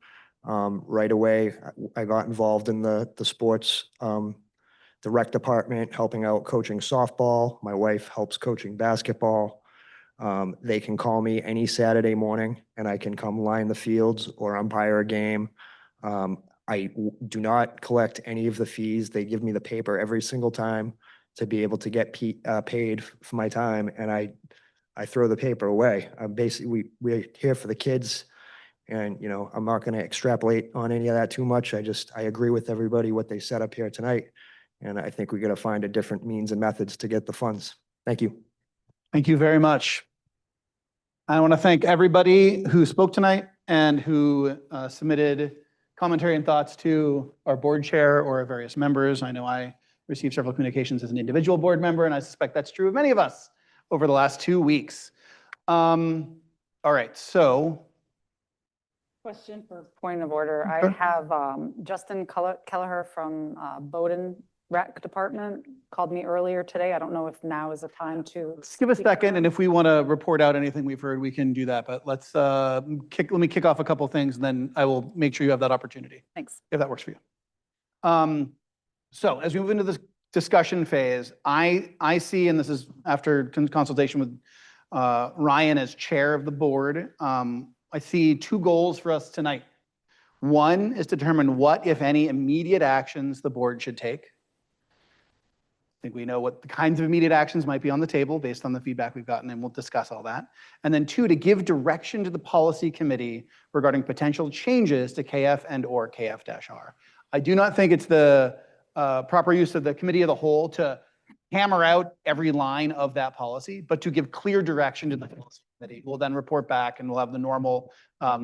Speaker 13: right away, I got involved in the sports, the rec department, helping out coaching softball. My wife helps coaching basketball. They can call me any Saturday morning and I can come line the fields or umpire a game. I do not collect any of the fees. They give me the paper every single time to be able to get paid for my time, and I throw the paper away. Basically, we're here for the kids, and I'm not going to extrapolate on any of that too much. I agree with everybody what they said up here tonight, and I think we got to find a different means and methods to get the funds. Thank you.
Speaker 5: Thank you very much. I want to thank everybody who spoke tonight and who submitted commentary and thoughts to our board chair or our various members. I know I received several communications as an individual board member, and I suspect that's true of many of us over the last 2 weeks. All right, so.
Speaker 8: Question for point of order. I have Justin Kelleher from Bowden Rec Department called me earlier today. I don't know if now is the time to.
Speaker 5: Just give a second, and if we want to report out anything we've heard, we can do that. But let's let me kick off a couple of things, and then I will make sure you have that opportunity.
Speaker 8: Thanks.
Speaker 5: If that works for you. So as we move into this discussion phase, I see, and this is after consultation with Ryan as chair of the board, I see 2 goals for us tonight. One is to determine what, if any, immediate actions the board should take. I think we know what the kinds of immediate actions might be on the table based on the feedback we've gotten, and we'll discuss all that. And then 2, to give direction to the policy committee regarding potential changes to KF and/or KF-R. I do not think it's the proper use of the committee of the whole to hammer out every line of that policy, but to give clear direction to the policy committee. We'll then report back and we'll have the normal,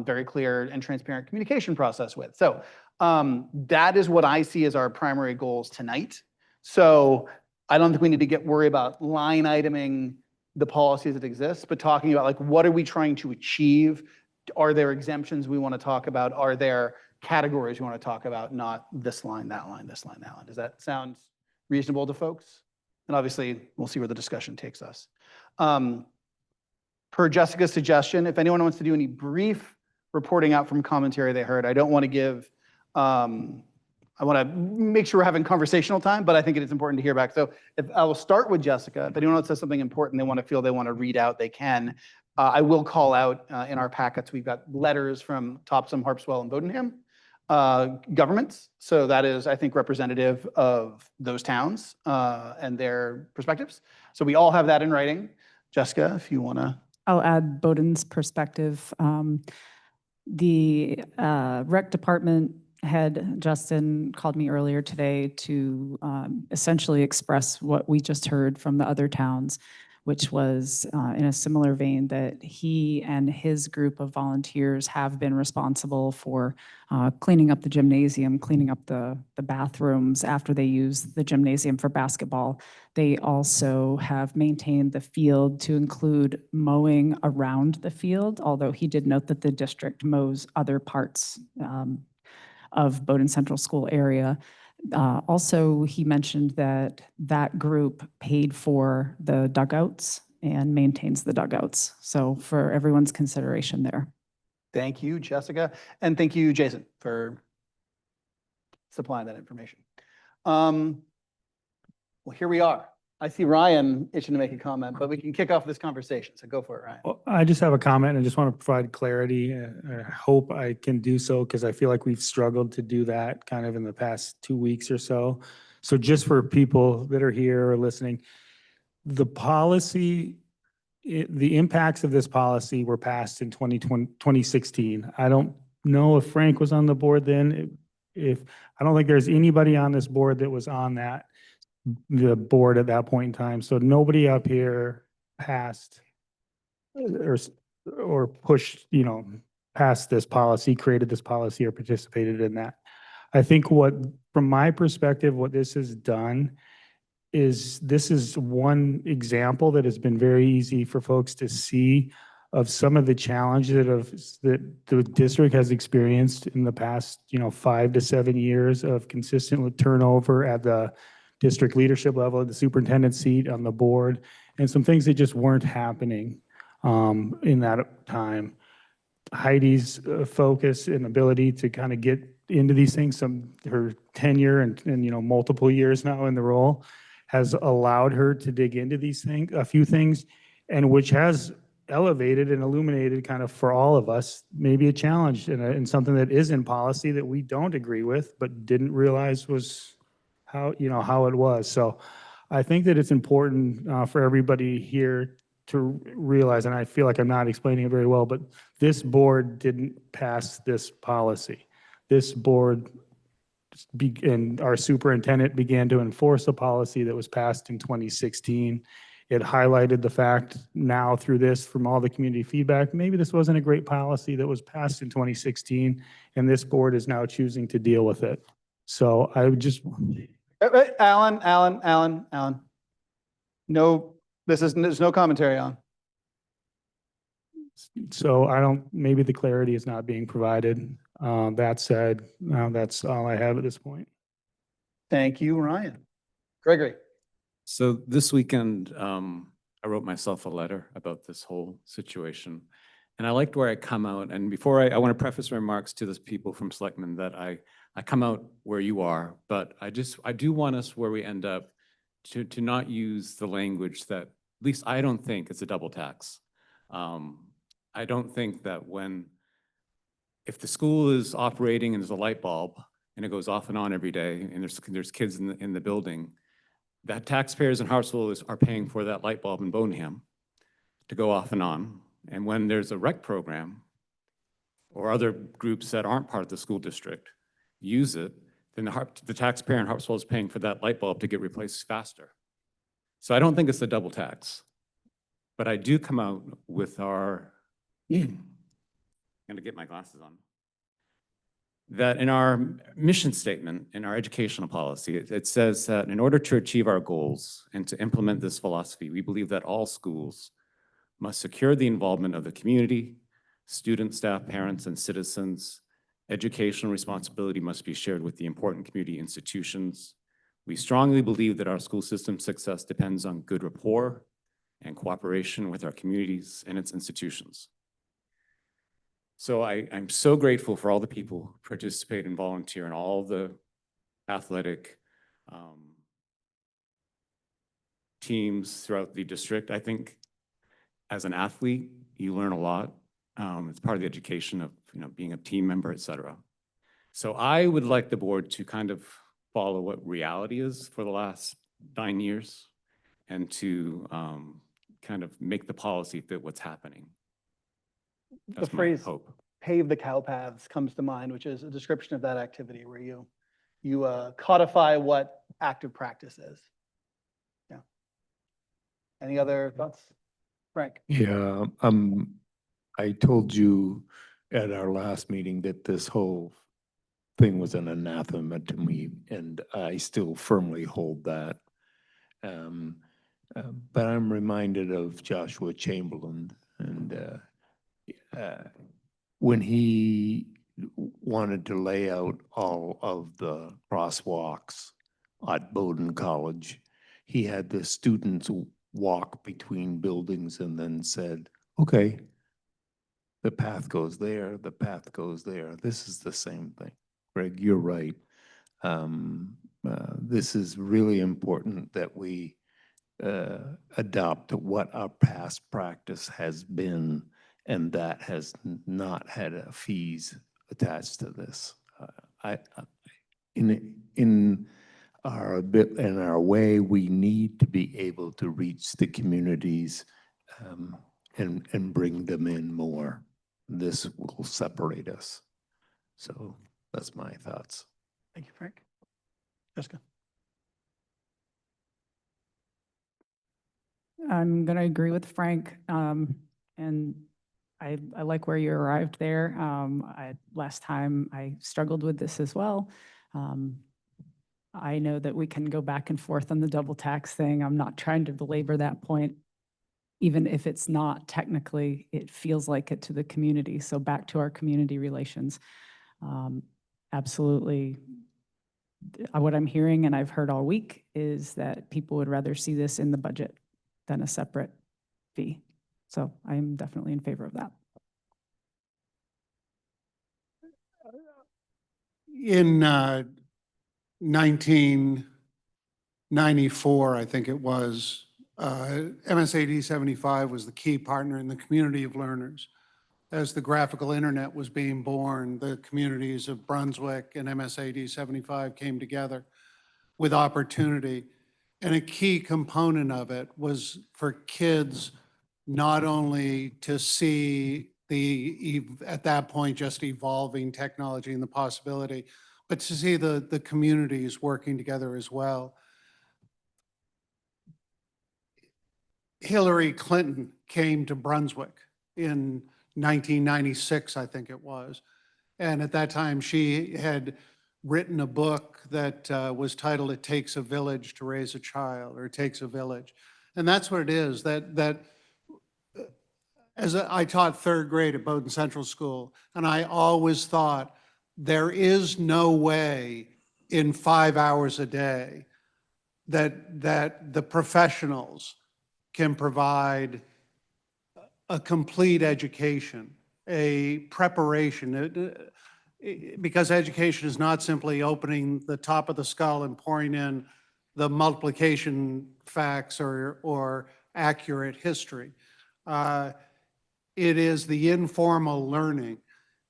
Speaker 5: very clear and transparent communication process with. So that is what I see as our primary goals tonight. So I don't think we need to worry about line iteming the policies that exist, but talking about like, what are we trying to achieve? Are there exemptions we want to talk about? Are there categories we want to talk about? Not this line, that line, this line, that line. Does that sound reasonable to folks? And obviously, we'll see where the discussion takes us. Per Jessica's suggestion, if anyone wants to do any brief reporting out from commentary they heard, I don't want to give, I want to make sure we're having conversational time, but I think it is important to hear back. So I will start with Jessica. If anyone else says something important they want to read out, they can. I will call out in our packets, we've got letters from Topsom, Harpswell, and Bodenham governments. So that is, I think, representative of those towns and their perspectives. So we all have that in writing. Jessica, if you want to.
Speaker 8: I'll add Bowden's perspective. The rec department head, Justin, called me earlier today to essentially express what we just heard from the other towns.
Speaker 14: which was in a similar vein that he and his group of volunteers have been responsible for cleaning up the gymnasium, cleaning up the bathrooms after they use the gymnasium for basketball. They also have maintained the field to include mowing around the field, although he did note that the district mows other parts of Bowdoin Central School area. Also, he mentioned that that group paid for the dugouts and maintains the dugouts. So for everyone's consideration there.
Speaker 5: Thank you, Jessica. And thank you, Jason, for supplying that information. Well, here we are. I see Ryan itching to make a comment, but we can kick off this conversation. So go for it, Ryan.
Speaker 1: Well, I just have a comment and I just want to provide clarity. I hope I can do so because I feel like we've struggled to do that kind of in the past 2 weeks or so. So just for people that are here or listening, the policy, the impacts of this policy were passed in 2016. I don't know if Frank was on the board then. If I don't think there's anybody on this board that was on the board at that point in time. So nobody up here passed or pushed, passed this policy, created this policy or participated in that. I think from my perspective, what this has done is this is one example that has been very easy for folks to see of some of the challenges that the district has experienced in the past, 5 to 7 years of consistent turnover at the district leadership level, the superintendent seat, on the board, and some things that just weren't happening in that time. Heidi's focus and ability to kind of get into these things, her tenure and multiple years now in the role, has allowed her to dig into these things, a few things, and which has elevated and illuminated kind of for all of us, maybe a challenge and something that is in policy that we don't agree with, but didn't realize was how it was. So I think that it's important for everybody here to realize, and I feel like I'm not explaining it very well, but this board didn't pass this policy. This board and our superintendent began to enforce a policy that was passed in 2016. It highlighted the fact now through this, from all the community feedback, maybe this wasn't a great policy that was passed in 2016, and this board is now choosing to deal with it. So I would just.
Speaker 5: Alan. No, there's no commentary on.
Speaker 1: So maybe the clarity is not being provided. That said, that's all I have at this point.
Speaker 5: Thank you, Ryan. Gregory.
Speaker 15: So this weekend, I wrote myself a letter about this whole situation. And I liked where I come out. And before I want to preface my remarks to the people from Selectmen that I come out where you are, but I do want us where we end up to not use the language that, at least I don't think it's a double tax. I don't think that if the school is operating and there's a light bulb and it goes off and on every day and there's kids in the building, that taxpayers in Hartsville are paying for that light bulb in Boneham to go off and on. And when there's a rec program or other groups that aren't part of the school district use it, then the taxpayer in Hartsville is paying for that light bulb to get replaced faster. So I don't think it's a double tax, but I do come out with I'm gonna get my glasses on. That in our mission statement, in our educational policy, it says that in order to achieve our goals and to implement this philosophy, we believe that all schools must secure the involvement of the community, students, staff, parents, and citizens. Educational responsibility must be shared with the important community institutions. We strongly believe that our school system success depends on good rapport and cooperation with our communities and its institutions. So I'm so grateful for all the people who participate and volunteer in all the athletic teams throughout the district. I think as an athlete, you learn a lot. It's part of the education of being a team member, et cetera. So I would like the board to kind of follow what reality is for the last 9 years and to kind of make the policy fit what's happening. That's
Speaker 5: The
Speaker 15: my
Speaker 5: phrase
Speaker 15: hope.
Speaker 5: "pave the cow paths" comes to mind, which is a description of that activity where you codify what active practice is. Yeah. Any other thoughts? Frank?
Speaker 16: Yeah, I told you at our last meeting that this whole thing was an anathema to me, and I still firmly hold that. Um, but I'm reminded of Joshua Chamberlain, and when he wanted to lay out all of the crosswalks at Bowdoin College, he had the students walk between buildings and then said, okay, the path goes there, the path goes there. This is the same thing. Greg, you're right. This is really important that we adopt what our past practice has been, and that has not had fees attached to this. In our bit in our way, we need to be able to reach the communities and bring them in more. This will separate us. So that's my thoughts.
Speaker 5: Thank you, Frank. Jessica?
Speaker 14: I'm going to agree with Frank. And I like where you arrived there. Last time I struggled with this as well. I know that we can go back and forth on the double tax thing. I'm not trying to belabor that point. Even if it's not technically, it feels like it to the community. So back to our community relations. Absolutely. What I'm hearing, and I've heard all week, is that people would rather see this in the budget than a separate fee. So I'm definitely in favor of that.
Speaker 9: In 1994, I think it was, MSAD 75 was the key partner in the community of learners. As the graphical internet was being born, the communities of Brunswick and MSAD 75 came together with opportunity. And a key component of it was for kids not only to see at that point, just evolving technology and the possibility, but to see the communities working together as well. Hillary Clinton came to Brunswick in 1996, I think it was. And at that time, she had written a book that was titled It Takes a Village to Raise a Child, or It Takes a Village. And that's what it is, as I taught third grade at Bowdoin Central School, and I always thought there is no way in 5 hours a day that the professionals can provide a complete education, a preparation, because education is not simply opening the top of the skull and pouring in the multiplication facts or accurate history. It is the informal learning.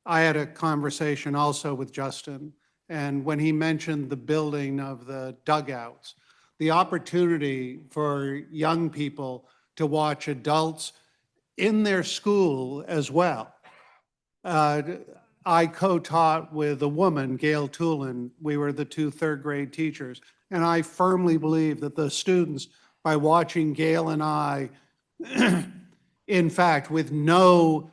Speaker 9: I had a conversation also with Justin, and when he mentioned the building of the dugouts, the opportunity for young people to watch adults in their school as well. I co-taught with a woman, Gail Tulin. We were the two third grade teachers. And I firmly believe that the students, by watching Gail and I, in fact, with no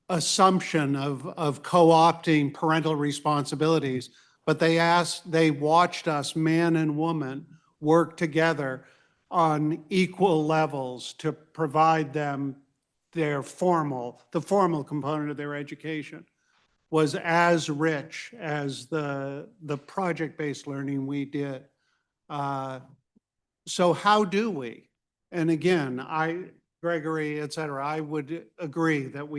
Speaker 9: assumption of co-opting parental responsibilities, but they watched us, man and woman, work together on equal levels to provide them the formal component of their education was as rich as the project-based learning we did. So how do we? And again, Gregory, et cetera, I would agree that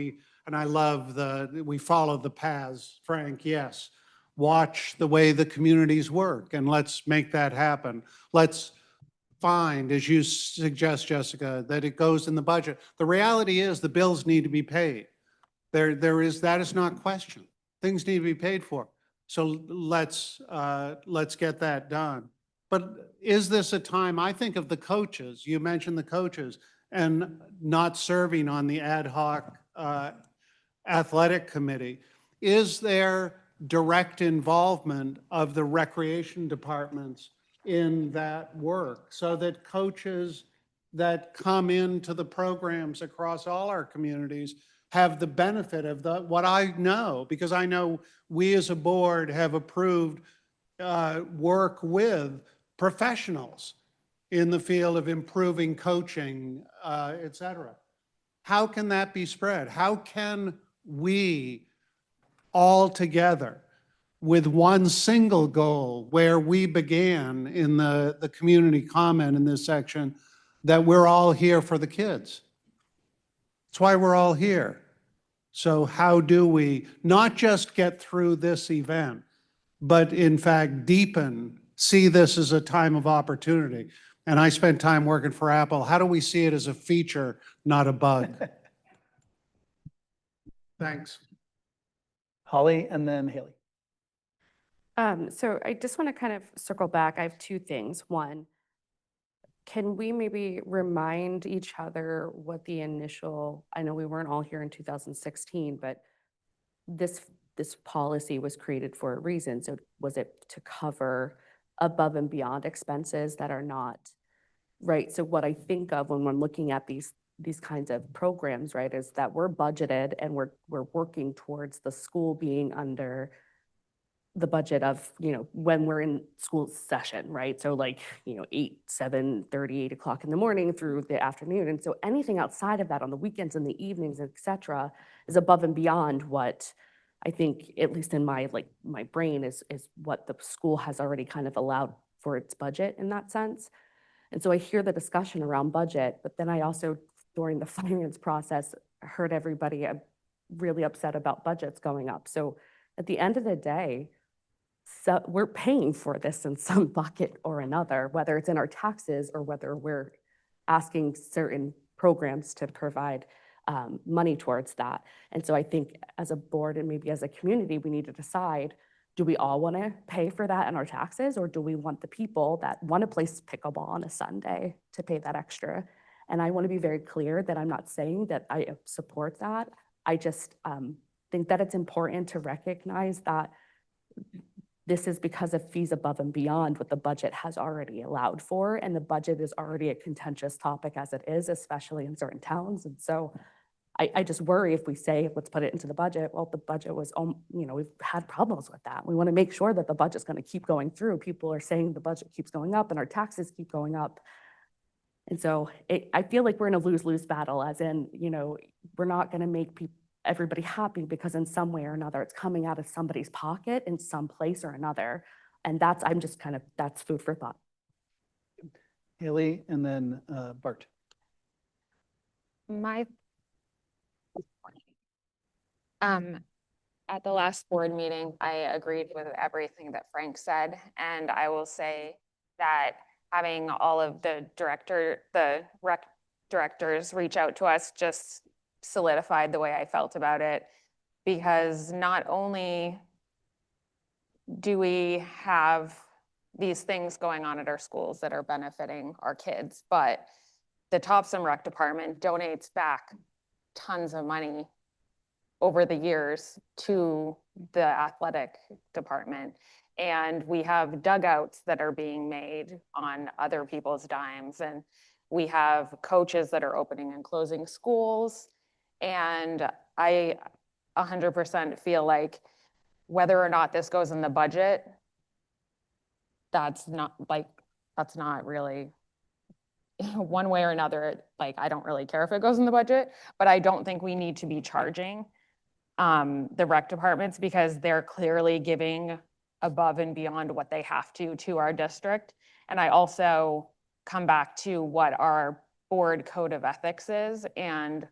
Speaker 9: and I love we follow the paths, Frank, yes. Watch the way the communities work and let's make that happen. Let's find, as you suggest, Jessica, that it goes in the budget. The reality is the bills need to be paid. That is not questioned. Things need to be paid for. So let's get that done. But is this a time, I think of the coaches, you mentioned the coaches, and not serving on the ad hoc athletic committee. Is there direct involvement of the recreation departments in that work so that coaches that come into the programs across all our communities have the benefit of what I know, because I know we as a board have approved work with professionals in the field of improving coaching, et cetera. How can that be spread? How can we all together with one single goal where we began in the community comment in this section, that we're all here for the kids? That's why we're all here. So how do we not just get through this event, but in fact deepen, see this as a time of opportunity? And I spent time working for Apple. How do we see it as a feature, not a bug? Thanks.
Speaker 5: Holly and then Haley.
Speaker 17: So I just want to kind of circle back. I have two things. One, can we maybe remind each other what the initial, I know we weren't all here in 2016, but this policy was created for a reason. So was it to cover above and beyond expenses that are not, right? So what I think of when I'm looking at these kinds of programs, right, is that we're budgeted and we're working towards the school being under the budget of, when we're in school session, right? So like, 8, 7:30, 8 o'clock in the morning through the afternoon. And so anything outside of that on the weekends and the evenings, et cetera, is above and beyond what I think, at least in my brain, is what the school has already kind of allowed for its budget in that sense. And so I hear the discussion around budget, but then I also, during the finance process, heard everybody really upset about budgets going up. So at the end of the day, so we're paying for this in some bucket or another, whether it's in our taxes or whether we're asking certain programs to provide money towards that. And so I think as a board and maybe as a community, we need to decide, do we all want to pay for that in our taxes, or do we want the people that want to play pickleball on a Sunday to pay that extra? And I want to be very clear that I'm not saying that I support that. I just think that it's important to recognize that this is because of fees above and beyond what the budget has already allowed for. And the budget is already a contentious topic as it is, especially in certain towns. And so I just worry if we say, let's put it into the budget. Well, the budget was, we've had problems with that. We want to make sure that the budget's going to keep going through. People are saying the budget keeps going up and our taxes keep going up. And so I feel like we're in a lose-lose battle, as in, we're not going to make everybody happy because in some way or another, it's coming out of somebody's pocket in some place or another. And that's food for thought.
Speaker 5: Haley and then Bart.
Speaker 18: At the last board meeting, I agreed with everything that Frank said. And I will say that having all of the rec directors reach out to us just solidified the way I felt about it, because not only do we have these things going on at our schools that are benefiting our kids, but the Topsom Rec Department donates back tons of money over the years to the athletic department. And we have dugouts that are being made on other people's dimes. And we have coaches that are opening and closing schools. And I 100% feel like whether or not this goes in the budget, that's not really one way or another. I don't really care if it goes in the budget, but I don't think we need to be charging the rec departments, because they're clearly giving above and beyond what they have to our district. And I also come back to what our board code of ethics is. And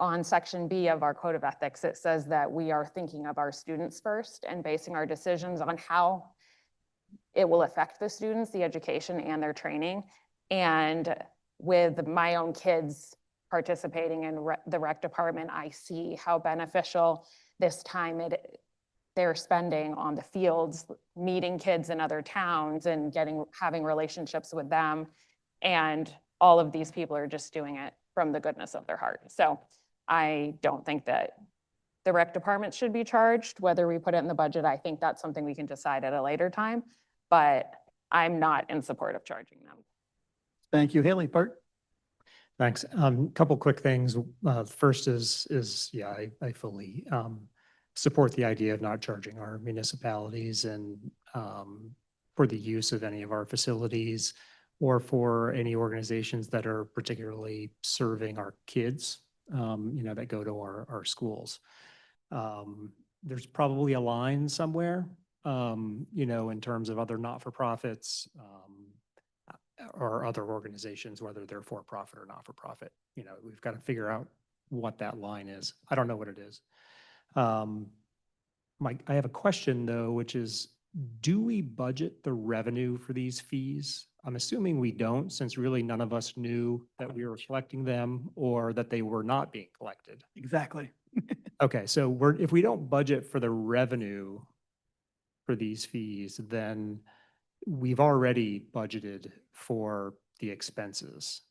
Speaker 18: on section B of our code of ethics, it says that we are thinking of our students first and basing our decisions on how it will affect the students, the education and their training. And with my own kids participating in the rec department, I see how beneficial this time they're spending on the fields, meeting kids in other towns and having relationships with them. And all of these people are just doing it from the goodness of their heart. So I don't think that the rec department should be charged, whether we put it in the budget. I think that's something we can decide at a later time, but I'm not in support of charging them.
Speaker 5: Thank you, Haley. Bart?
Speaker 19: Thanks. Couple quick things. First is, yeah, I fully support the idea of not charging our municipalities and for the use of any of our facilities or for any organizations that are particularly serving our kids, that go to our schools. There's probably a line somewhere, in terms of other not-for-profits, or other organizations, whether they're for-profit or not-for-profit. We've got to figure out what that line is. I don't know what it is. I have a question though, which is, do we budget the revenue for these fees? I'm assuming we don't, since really none of us knew that we were collecting them or that they were not being collected.
Speaker 5: Exactly.
Speaker 19: Okay, so if we don't budget for the revenue for these fees, then we've already budgeted for the expenses.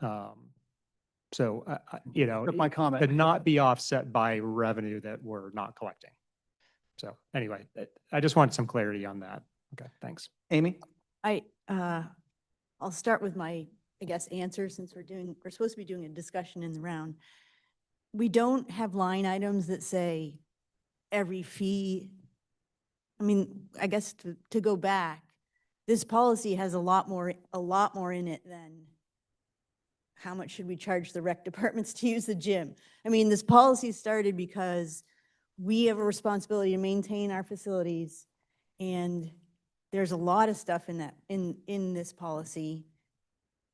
Speaker 19: So,
Speaker 5: Took my comment.
Speaker 19: could not be offset by revenue that we're not collecting. So anyway, I just wanted some clarity on that. Okay, thanks.
Speaker 5: Amy?
Speaker 7: I'll start with my, I guess, answer since we're supposed to be doing a discussion in the round. We don't have line items that say every fee. I mean, I guess to go back, this policy has a lot more in it than how much should we charge the rec departments to use the gym. I mean, this policy started because we have a responsibility to maintain our facilities, and there's a lot of stuff in that, in this policy.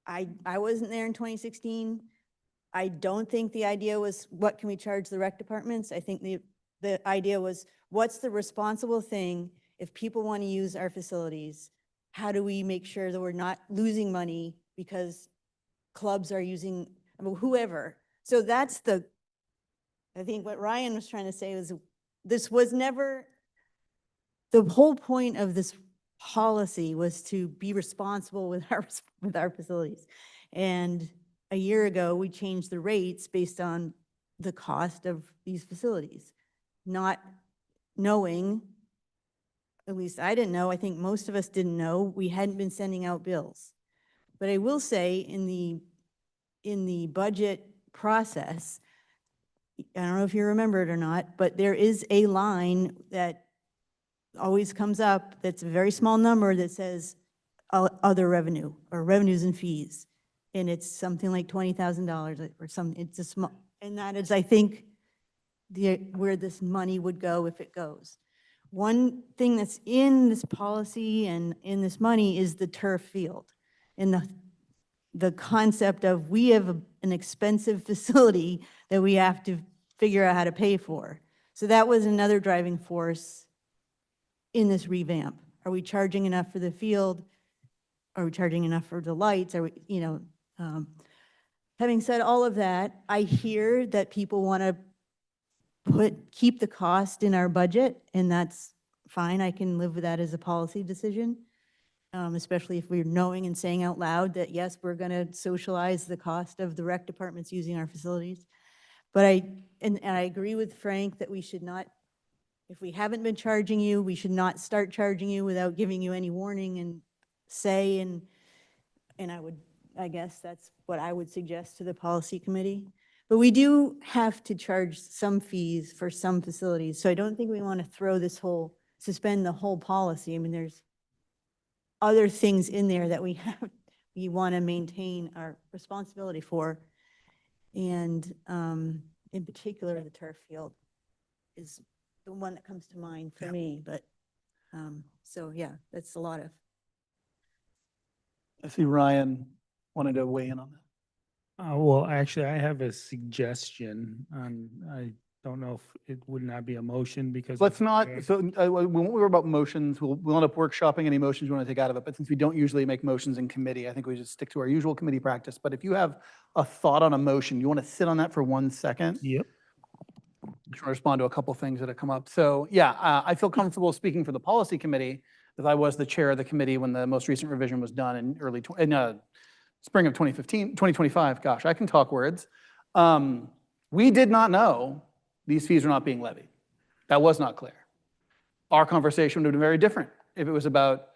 Speaker 7: I wasn't there in 2016. I don't think the idea was, what can we charge the rec departments? I think the idea was, what's the responsible thing if people want to use our facilities? How do we make sure that we're not losing money because clubs are using, whoever. So that's I think what Ryan was trying to say was, this was never, the whole point of this policy was to be responsible with our facilities. And a year ago, we changed the rates based on the cost of these facilities, not knowing, at least I didn't know, I think most of us didn't know, we hadn't been sending out bills. But I will say, in the budget process, I don't know if you remember it or not, but there is a line that always comes up that's a very small number that says other revenue or revenues and fees. And it's something like $20,000 or something. It's a small, and that is, I think, where this money would go if it goes. One thing that's in this policy and in this money is the turf field. And the concept of, we have an expensive facility that we have to figure out how to pay for. So that was another driving force in this revamp. Are we charging enough for the field? Are we charging enough for the lights? Are we, having said all of that, I hear that people want to keep the cost in our budget, and that's fine. I can live with that as a policy decision. Especially if we're knowing and saying out loud that, yes, we're going to socialize the cost of the rec departments using our facilities. But I agree with Frank that we should not, if we haven't been charging you, we should not start charging you without giving you any warning and say, and I guess that's what I would suggest to the policy committee. But we do have to charge some fees for some facilities. So I don't think we want to suspend the whole policy. I mean, there's other things in there that we want to maintain our responsibility for. And in particular, the turf field is the one that comes to mind for me. But so yeah, that's a lot of.
Speaker 5: I see Ryan wanted to weigh in on that.
Speaker 1: Well, actually, I have a suggestion, and I don't know if it would not be a motion because.
Speaker 5: Let's not, so when we were about motions, we'll end up workshopping any motions you want to take out of it. But since we don't usually make motions in committee, I think we just stick to our usual committee practice. But if you have a thought on a motion, you want to sit on that for 1 second?
Speaker 1: Yep.
Speaker 5: Just want to respond to a couple things that have come up. So yeah, I feel comfortable speaking for the policy committee, because I was the chair of the committee when the most recent revision was done in spring of 2025. Gosh, I can talk words. We did not know these fees were not being levied. That was not clear. Our conversation would have been very different if it was about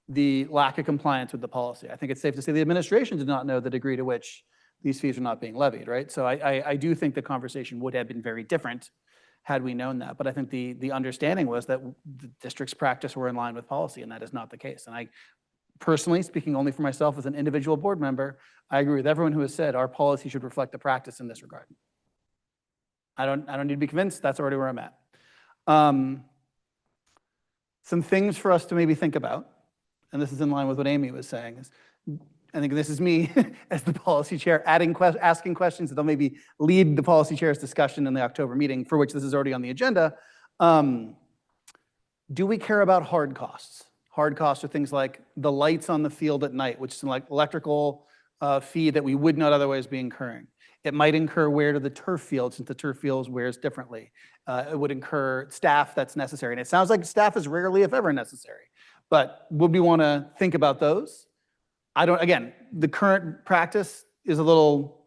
Speaker 5: the lack of compliance with the policy. I think it's safe to say the administration did not know the degree to which these fees are not being levied, right? So I do think the conversation would have been very different had we known that. But I think the understanding was that the district's practice were in line with policy, and that is not the case. And I personally, speaking only for myself as an individual board member, I agree with everyone who has said our policy should reflect the practice in this regard. I don't need to be convinced. That's already where I'm at. Some things for us to maybe think about, and this is in line with what Amy was saying, is I think this is me as the policy chair asking questions that they'll maybe lead the policy chair's discussion in the October meeting, for which this is already on the agenda. Do we care about hard costs? Hard costs are things like the lights on the field at night, which is like electrical fee that we would not otherwise be incurring. It might incur wear to the turf field, since the turf field wears differently. It would incur staff that's necessary. And it sounds like staff is rarely, if ever, necessary. But would we want to think about those? Again, the current practice is a little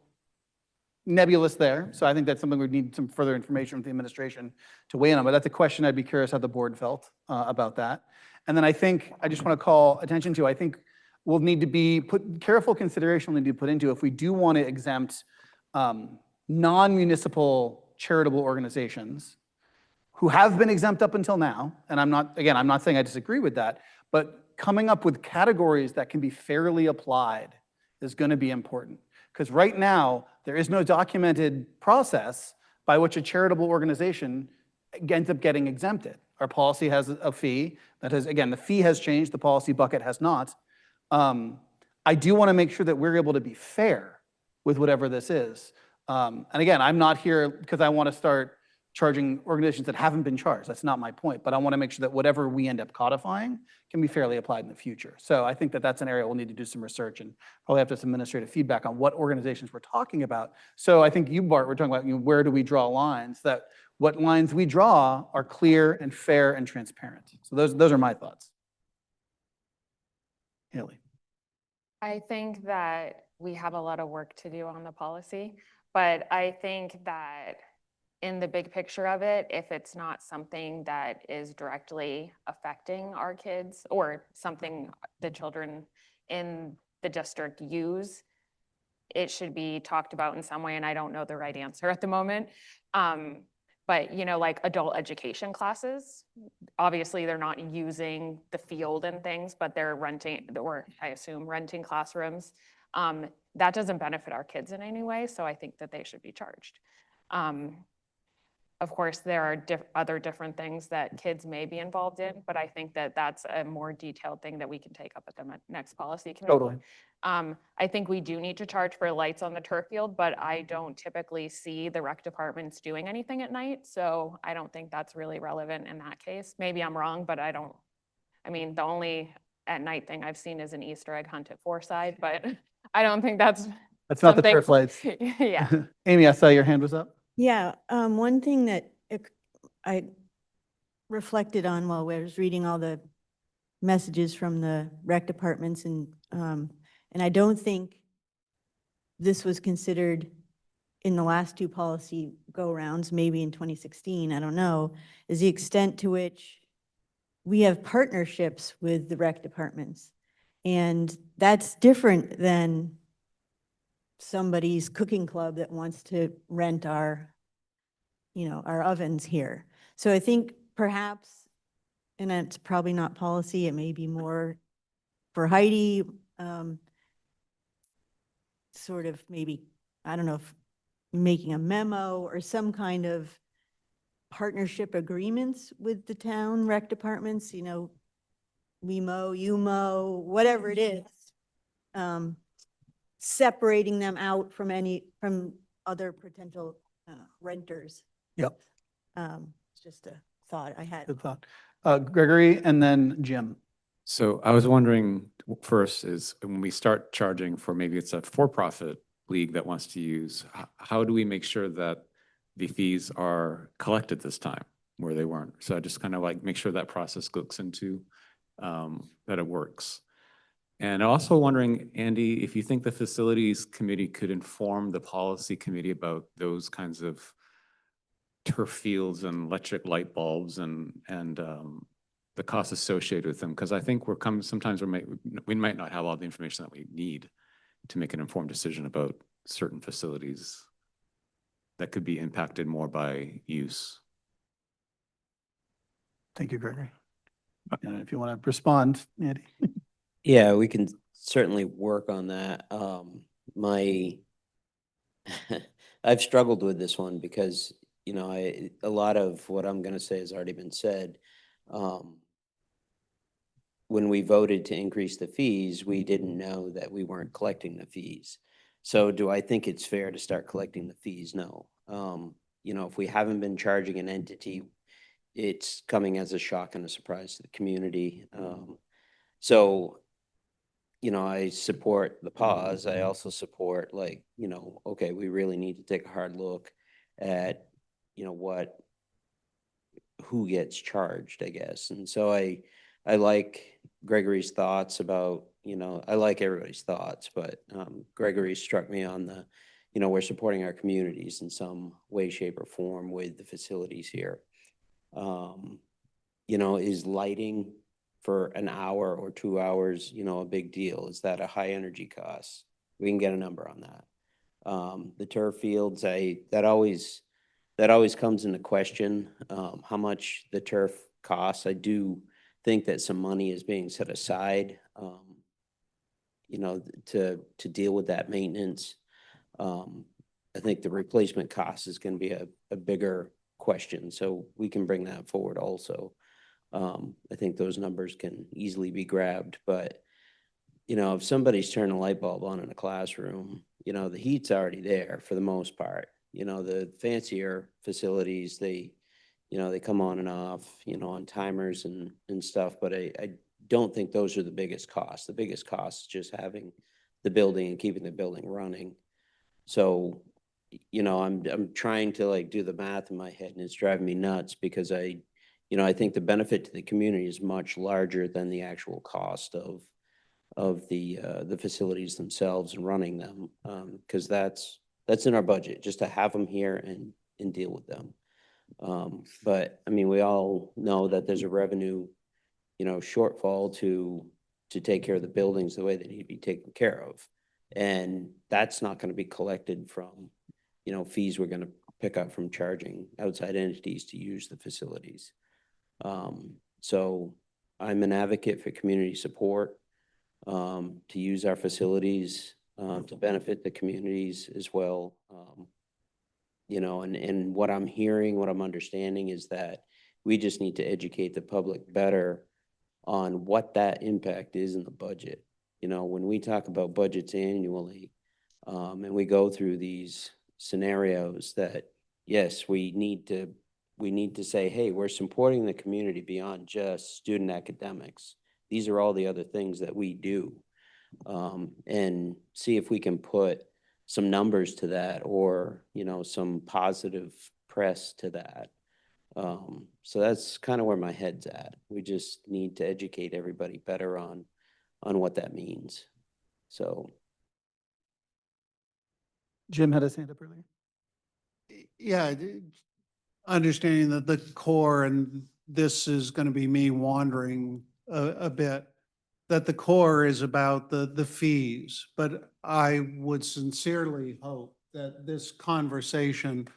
Speaker 5: nebulous there. So I think that's something we need some further information from the administration to weigh in on. But that's a question I'd be curious how the board felt about that. And then I think I just want to call attention to, I think we'll need to be careful consideration will need to be put into if we do want to exempt non-municipal charitable organizations who have been exempt up until now. And I'm not saying I disagree with that, but coming up with categories that can be fairly applied is going to be important. Because right now, there is no documented process by which a charitable organization ends up getting exempted. Our policy has a fee that has, again, the fee has changed, the policy bucket has not. I do want to make sure that we're able to be fair with whatever this is. And again, I'm not here because I want to start charging organizations that haven't been charged. That's not my point. But I want to make sure that whatever we end up codifying can be fairly applied in the future. So I think that that's an area we'll need to do some research and probably have to some administrative feedback on what organizations we're talking about. So I think you, Bart, we're talking about where do we draw lines, that what lines we draw are clear and fair and transparent. So those are my thoughts. Haley.
Speaker 18: I think that we have a lot of work to do on the policy, but I think that in the big picture of it, if it's not something that is directly affecting our kids or something the children in the district use, it should be talked about in some way, and I don't know the right answer at the moment. But like adult education classes, obviously they're not using the field and things, but they're renting, or I assume renting classrooms. That doesn't benefit our kids in any way, so I think that they should be charged. Of course, there are other different things that kids may be involved in, but I think that that's a more detailed thing that we can take up at the next policy committee.
Speaker 5: Totally.
Speaker 18: I think we do need to charge for lights on the turf field, but I don't typically see the rec departments doing anything at night. So I don't think that's really relevant in that case. Maybe I'm wrong, but the only at night thing I've seen is an Easter egg hunt at Forsyth, but I don't think that's
Speaker 5: not the turf lights.
Speaker 18: Yeah.
Speaker 5: Amy, I saw your hand was up.
Speaker 7: Yeah, one thing that I reflected on while I was reading all the messages from the rec departments, and I don't think this was considered in the last two policy go-rounds, maybe in 2016, I don't know, is the extent to which we have partnerships with the rec departments. And that's different than somebody's cooking club that wants to rent our ovens here. So I think perhaps, and it's probably not policy, it may be more for Heidi, sort of maybe, I don't know, if making a memo or some kind of partnership agreements with the town rec departments, we mow, you mow, whatever it is. Separating them out from other potential renters.
Speaker 5: Yep.
Speaker 7: It's just a thought I had.
Speaker 5: Good thought. Gregory and then Jim.
Speaker 15: So I was wondering, first is when we start charging for, maybe it's a for-profit league that wants to use, how do we make sure that the fees are collected this time where they weren't? So I just kind of like make sure that process looks into that it works. And also wondering, Andy, if you think the facilities committee could inform the policy committee about those kinds of turf fields and electric light bulbs and the costs associated with them, because I think sometimes we might not have all the information that we need to make an informed decision about certain facilities that could be impacted more by use.
Speaker 5: Thank you, Gregory. And if you want to respond, Andy.
Speaker 3: Yeah, we can certainly work on that. I've struggled with this one because, you know, a lot of what I'm gonna say has already been said. When we voted to increase the fees, we didn't know that we weren't collecting the fees. So do I think it's fair to start collecting the fees? No. You know, if we haven't been charging an entity, it's coming as a shock and a surprise to the community. So, you know, I support the pause. I also support, like, you know, okay, we really need to take a hard look at, you know, who gets charged, I guess. And so I like Gregory's thoughts about, you know, I like everybody's thoughts, but Gregory struck me on the, you know, we're supporting our communities in some way, shape, or form with the facilities here. You know, is lighting for an hour or 2 hours, you know, a big deal? Is that a high energy cost? We can get a number on that. The turf fields, that always comes into question, how much the turf costs. I do think that some money is being set aside, you know, to deal with that maintenance. I think the replacement cost is going to be a bigger question, so we can bring that forward also. I think those numbers can easily be grabbed, but, you know, if somebody's turning a light bulb on in a classroom, you know, the heat's already there for the most part. You know, the fancier facilities, you know, they come on and off, you know, on timers and stuff, but I don't think those are the biggest costs. The biggest cost is just having the building and keeping the building running. So, you know, I'm trying to, like, do the math in my head, and it's driving me nuts because you know, I think the benefit to the community is much larger than the actual cost of the facilities themselves and running them, because that's in our budget, just to have them here and deal with them. But I mean, we all know that there's a revenue, you know, shortfall to take care of the buildings the way they need to be taken care of. And that's not going to be collected from, you know, fees we're going to pick up from charging outside entities to use the facilities. So I'm an advocate for community support, to use our facilities, to benefit the communities as well. You know, and what I'm hearing, what I'm understanding is that we just need to educate the public better on what that impact is in the budget. You know, when we talk about budgets annually, and we go through these scenarios that, yes, we need to say, hey, we're supporting the community beyond just student academics. These are all the other things that we do, and see if we can put some numbers to that, or, you know, some positive press to that. So that's kind of where my head's at. We just need to educate everybody better on what that means. So.
Speaker 5: Jim had his hand up earlier.
Speaker 9: Yeah, understanding that the core, and this is going to be me wandering a bit, that the core is about the fees, but I would sincerely hope that this conversation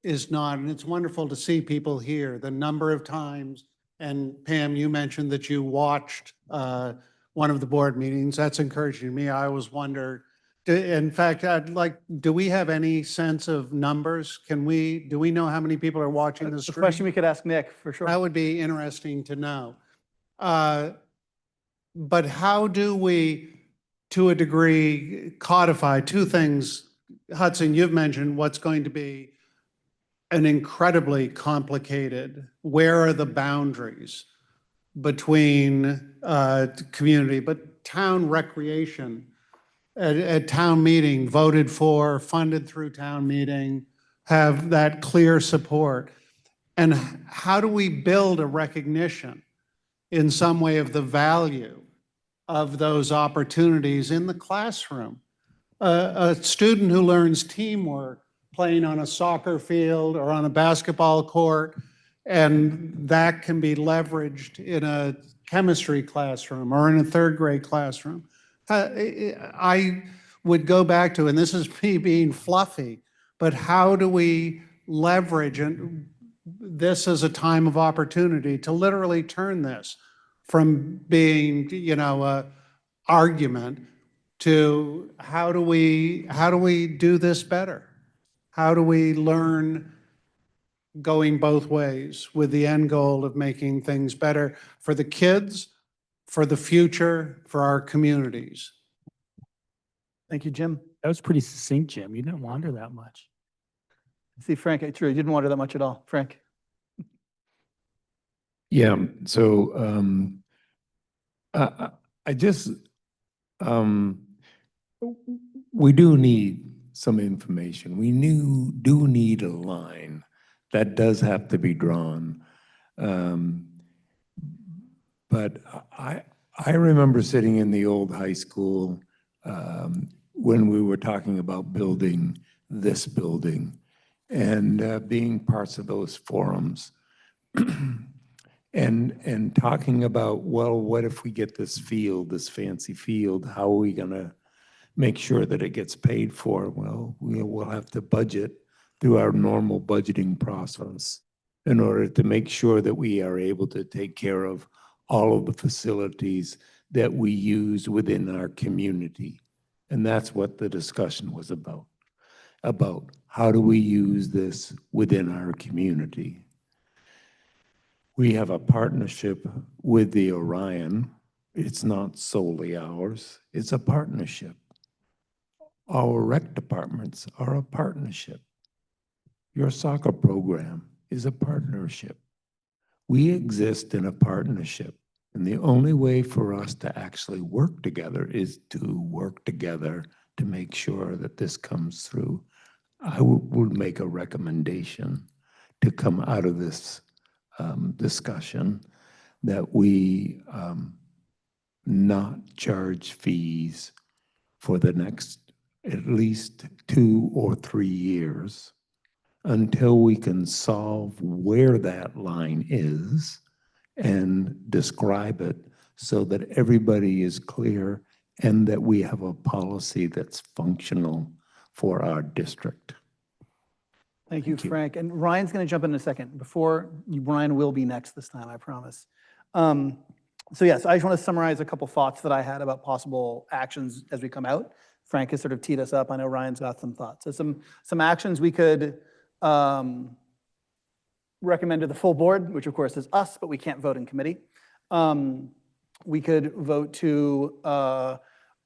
Speaker 9: is not, and it's wonderful to see people here, the number of times, and Pam, you mentioned that you watched one of the board meetings. That's encouraging me. I always wonder, in fact, do we have any sense of numbers? Do we know how many people are watching this?
Speaker 5: It's a question we could ask Nick, for sure.
Speaker 9: That would be interesting to know. But how do we, to a degree, codify two things? Hudson, you've mentioned what's going to be an incredibly complicated, where are the boundaries between community, but town recreation at town meeting, voted for, funded through town meeting, have that clear support. And how do we build a recognition in some way of the value of those opportunities in the classroom? A student who learns teamwork playing on a soccer field or on a basketball court, and that can be leveraged in a chemistry classroom or in a third grade classroom. would go back to, and this is me being fluffy, but how do we leverage this as a time of opportunity to literally turn this from being, a argument to how do we do this better? How do we learn going both ways with the end goal of making things better for the kids, for the future, for our communities?
Speaker 5: Thank you, Jim.
Speaker 1: That was pretty succinct, Jim. You didn't wander that much.
Speaker 5: See, Frank, true, you didn't wander that much at all. Frank?
Speaker 16: Yeah, so I just, we do need some information. We do need a line that does have to be drawn. But I remember sitting in the old high school when we were talking about building this building and being parts of those forums and talking about, well, what if we get this field, this fancy field, how are we gonna make sure that it gets paid for? Well, we'll have to budget through our normal budgeting process in order to make sure that we are able to take care of all of the facilities that we use within our community. And that's what the discussion was about how do we use this within our community. We have a partnership with the Orion. It's not solely ours, it's a partnership. Our rec departments are a partnership. Your soccer program is a partnership. We exist in a partnership. And the only way for us to actually work together is to work together to make sure that this comes through. I would make a recommendation to come out of this discussion that we not charge fees for the next at least 2 or 3 years until we can solve where that line is and describe it so that everybody is clear and that we have a policy that's functional for our district.
Speaker 5: Thank you, Frank. And Ryan's going to jump in a second. Ryan will be next this time, I promise. So yes, I just want to summarize a couple thoughts that I had about possible actions as we come out. Frank has sort of teed us up. I know Ryan's got some thoughts. So some actions we could recommend to the full board, which of course is us, but we can't vote in committee. We could vote to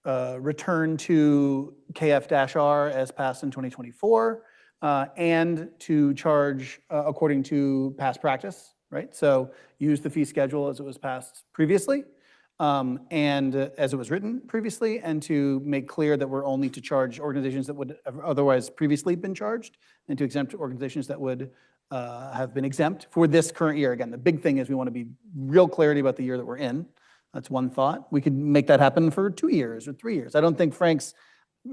Speaker 5: return to KF-R as passed in 2024 and to charge according to past practice, right? So use the fee schedule as it was passed previously and as it was written previously, and to make clear that we're only to charge organizations that would have otherwise previously been charged and to exempt organizations that would have been exempt for this current year. Again, the big thing is we want to be real clarity about the year that we're in. That's one thought. We could make that happen for 2 years or 3 years. I don't think Frank's,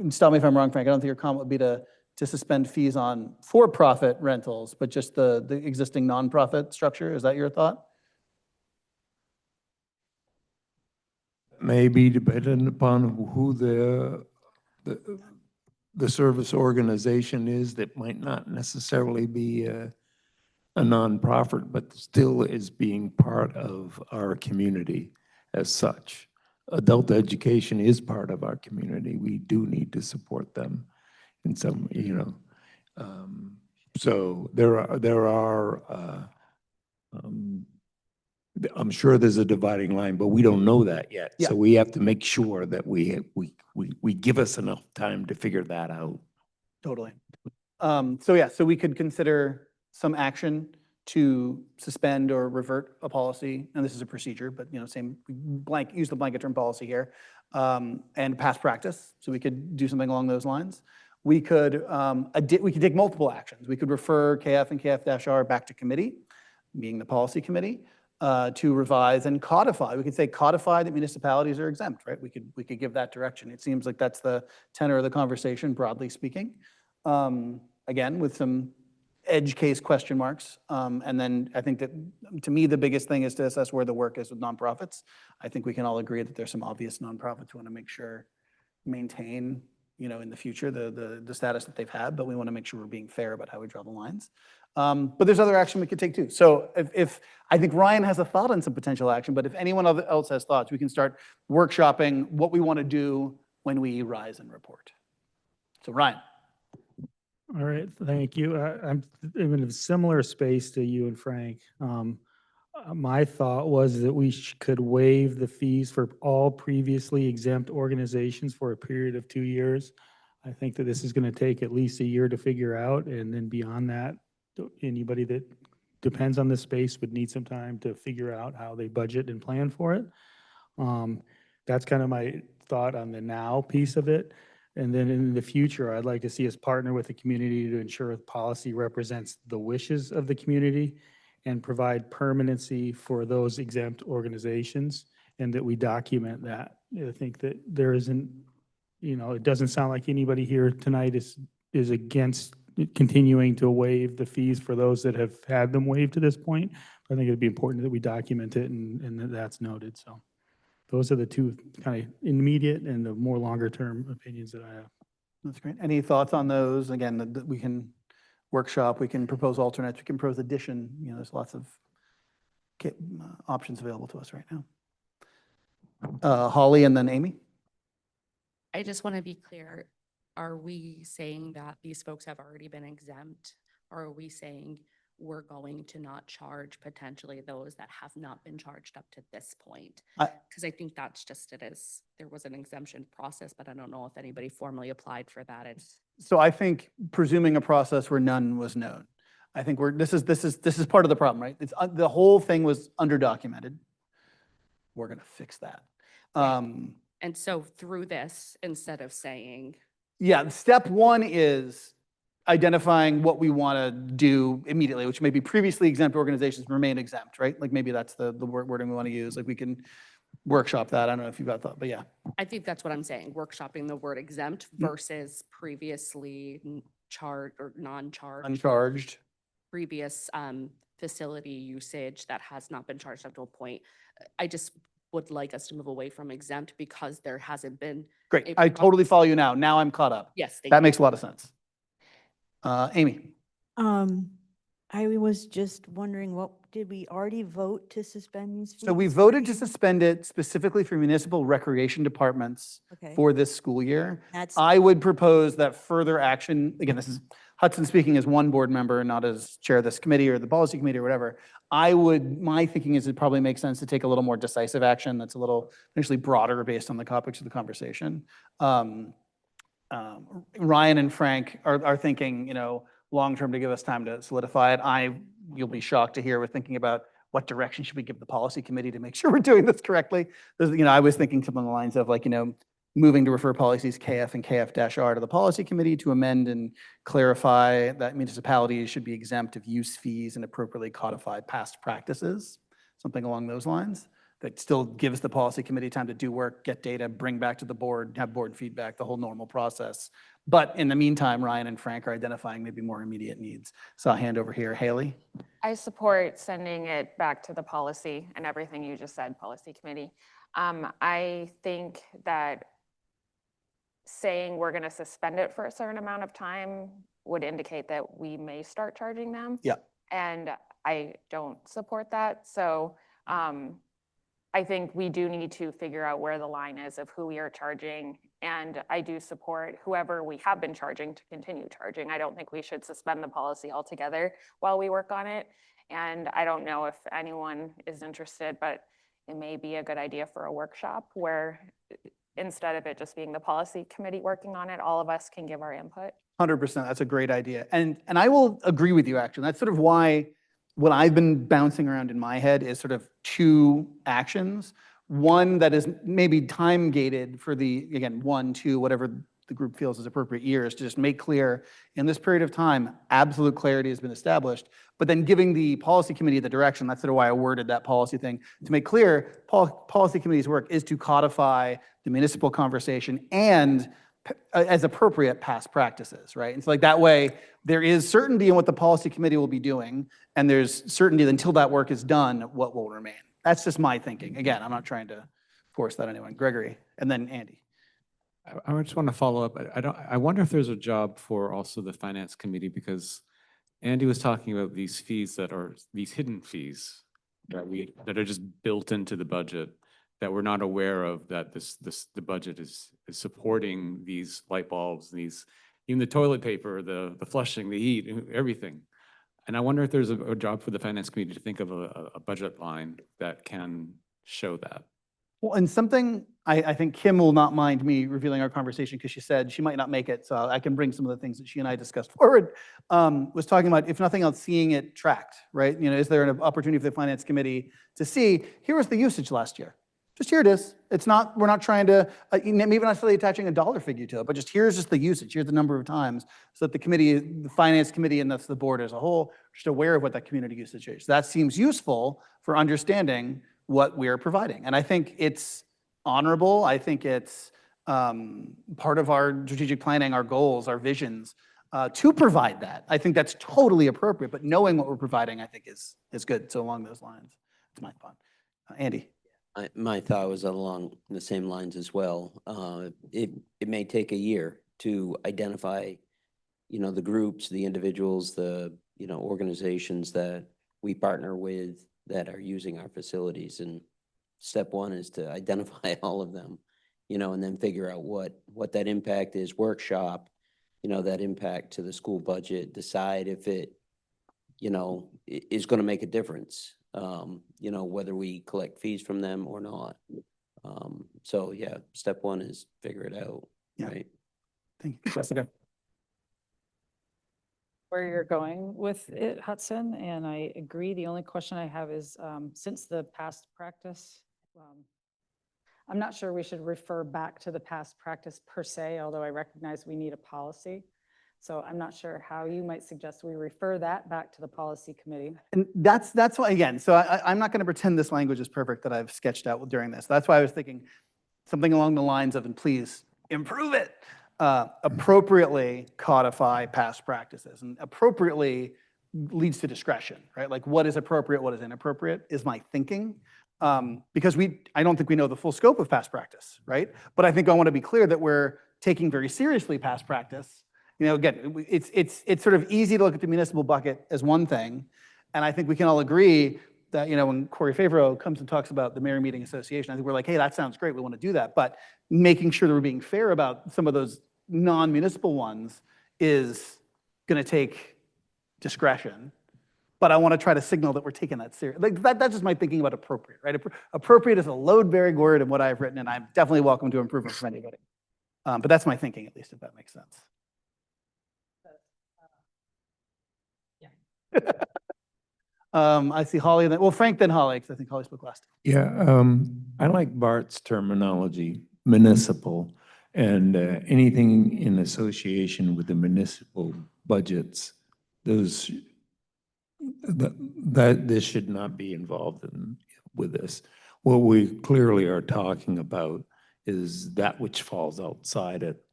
Speaker 5: stop me if I'm wrong, Frank, I don't think your comment would be to suspend fees on for-profit rentals, but just the existing nonprofit structure. Is that your thought?
Speaker 16: Maybe depending upon who the service organization is, that might not necessarily be a nonprofit, but still is being part of our community as such. Adult education is part of our community. We do need to support them in some, so there are I'm sure there's a dividing line, but we don't know that yet.
Speaker 5: Yeah.
Speaker 16: So we have to make sure that we give us enough time to figure that out.
Speaker 5: Totally. So we could consider some action to suspend or revert a policy, and this is a procedure, but same use the blanket term policy here, and past practice. So we could do something along those lines. We could take multiple actions. We could refer KF and KF-R back to committee, being the policy committee, to revise and codify. We could say codify that municipalities are exempt, right? We could give that direction. It seems like that's the tenor of the conversation, broadly speaking. Again, with some edge case question marks. And then I think that, to me, the biggest thing is to assess where the work is with nonprofits. I think we can all agree that there's some obvious nonprofits who want to make sure maintain in the future, the status that they've had, but we want to make sure we're being fair about how we draw the lines. But there's other action we could take too. So if I think Ryan has a thought on some potential action, but if anyone else has thoughts, we can start workshopping what we want to do when we rise and report. So Ryan.
Speaker 1: All right, thank you. I'm in a similar space to you and Frank. My thought was that we could waive the fees for all previously exempt organizations for a period of 2 years. I think that this is going to take at least a year to figure out, and then beyond that, anybody that depends on this space would need some time to figure out how they budget and plan for it. That's kind of my thought on the now piece of it. And then in the future, I'd like to see us partner with the community to ensure the policy represents the wishes of the community and provide permanency for those exempt organizations, and that we document that. I think that there isn't, it doesn't sound like anybody here tonight is against continuing to waive the fees for those that have had them waived to this point. I think it'd be important that we document it and that that's noted. So those are the two kind of immediate and the more longer term opinions that I have.
Speaker 5: That's great. Any thoughts on those? Again, that we can workshop, we can propose alternates, we can propose addition. There's lots of options available to us right now. Holly and then Amy.
Speaker 17: I just want to be clear. Are we saying that these folks have already been exempt? Or are we saying we're going to not charge potentially those that have not been charged up to this point? Because I think that's just it is. There was an exemption process, but I don't know if anybody formally applied for that.
Speaker 5: So I think presuming a process where none was known. I think this is part of the problem, right? It's the whole thing was underdocumented. We're going to fix that.
Speaker 17: And so through this, instead of saying,
Speaker 5: yeah, step one is identifying what we want to do immediately, which may be previously exempt organizations remain exempt, right? Like maybe that's the wording we want to use. Like we can workshop that. I don't know if you've got that, but yeah.
Speaker 17: I think that's what I'm saying, workshopping the word exempt versus previously charged or non-charged.
Speaker 5: Uncharged.
Speaker 17: Previous facility usage that has not been charged up to a point. I just would like us to move away from exempt because there hasn't been.
Speaker 5: Great. I totally follow you now. Now I'm caught up.
Speaker 17: Yes.
Speaker 5: That makes a lot of sense. Amy.
Speaker 7: I was just wondering, did we already vote to suspend these fees?
Speaker 5: So we voted to suspend it specifically for municipal recreation departments for this school year. I would propose that further action, again, this is Hudson speaking as one board member, not as chair of this committee or the policy committee or whatever. My thinking is it probably makes sense to take a little more decisive action that's a little potentially broader based on the topics of the conversation. Ryan and Frank are thinking, long-term to give us time to solidify it. You'll be shocked to hear we're thinking about what direction should we give the policy committee to make sure we're doing this correctly. I was thinking something along the lines of like, moving to refer policies KF and KF-R to the policy committee to amend and clarify that municipalities should be exempt of use fees and appropriately codify past practices, something along those lines. That still gives the policy committee time to do work, get data, bring back to the board, have board feedback, the whole normal process. But in the meantime, Ryan and Frank are identifying maybe more immediate needs. So I'll hand over here. Haley?
Speaker 18: I support sending it back to the policy and everything you just said, policy committee. I think that saying we're going to suspend it for a certain amount of time would indicate that we may start charging them.
Speaker 5: Yeah.
Speaker 18: And I don't support that. So I think we do need to figure out where the line is of who we are charging. And I do support whoever we have been charging to continue charging. I don't think we should suspend the policy altogether while we work on it. And I don't know if anyone is interested, but it may be a good idea for a workshop where instead of it just being the policy committee working on it, all of us can give our input.
Speaker 5: 100%. That's a great idea. And I will agree with you, actually. That's sort of why what I've been bouncing around in my head is sort of two actions. One that is maybe time gated for again, 1, 2, whatever the group feels is appropriate years to just make clear in this period of time, absolute clarity has been established, but then giving the policy committee the direction, that's sort of why I worded that policy thing, to make clear policy committee's work is to codify the municipal conversation and as appropriate past practices, right? And so like that way, there is certainty in what the policy committee will be doing, and there's certainty that until that work is done, what will remain. That's just my thinking. Again, I'm not trying to force that on anyone. Gregory, and then Andy.
Speaker 15: I just want to follow up. I wonder if there's a job for also the finance committee, because Andy was talking about these fees that are, these hidden fees that are just built into the budget, that we're not aware of, that the budget is supporting these light bulbs, these, even the toilet paper, the flushing, the heat, everything. And I wonder if there's a job for the finance committee to think of a budget line that can show that.
Speaker 5: Well, and something, I think Kim will not mind me revealing our conversation, because she said she might not make it, so I can bring some of the things that she and I discussed forward, was talking about, if nothing else, seeing it tracked, right? You know, is there an opportunity for the finance committee to see, here was the usage last year. Just here it is. It's not, we're not trying to, maybe not necessarily attaching a dollar figure to it, but just here's just the usage, here's the number of times, so that the committee, the finance committee, and that's the board as a whole, are just aware of what that community usage is. That seems useful for understanding what we're providing. And I think it's honorable. I think it's part of our strategic planning, our goals, our visions, to provide that. I think that's totally appropriate, but knowing what we're providing, I think is good. So along those lines, it's my thought. Andy?
Speaker 3: My thought was along the same lines as well. It may take a year to identify, the groups, the individuals, the, organizations that we partner with that are using our facilities. And step one is to identify all of them, and then figure out what that impact is, workshop, that impact to the school budget, decide if it, is going to make a difference, whether we collect fees from them or not. So yeah, step one is figure it out, right?
Speaker 5: Thank you. Jessica?
Speaker 14: Where you're going with it, Hudson, and I agree. The only question I have is, since the past practice, I'm not sure we should refer back to the past practice per se, although I recognize we need a policy. So I'm not sure how you might suggest we refer that back to the policy committee.
Speaker 5: And that's why, again, so I'm not going to pretend this language is perfect that I've sketched out during this. That's why I was thinking something along the lines of, and please improve it, appropriately codify past practices, and appropriately leads to discretion, right? Like what is appropriate, what is inappropriate is my thinking. Because I don't think we know the full scope of past practice, right? But I think I want to be clear that we're taking very seriously past practice. Again, it's sort of easy to look at the municipal bucket as one thing, and I think we can all agree that, when Corey Favreau comes and talks about the Mayor Meeting Association, I think we're like, hey, that sounds great, we want to do that, but making sure that we're being fair about some of those non-municipal ones is going to take discretion. But I want to try to signal that we're taking that serious. Like that's just my thinking about appropriate, right? Appropriate is a load-bearing word in what I've written, and I'm definitely welcome to improvement from anybody. But that's my thinking, at least, if that makes sense. I see Holly, well, Frank, then Holly, because I think Holly spoke last.
Speaker 16: Yeah, I like Bart's terminology, municipal, and anything in association with the municipal budgets, those that this should not be involved with this. What we clearly are talking about is that which falls outside it.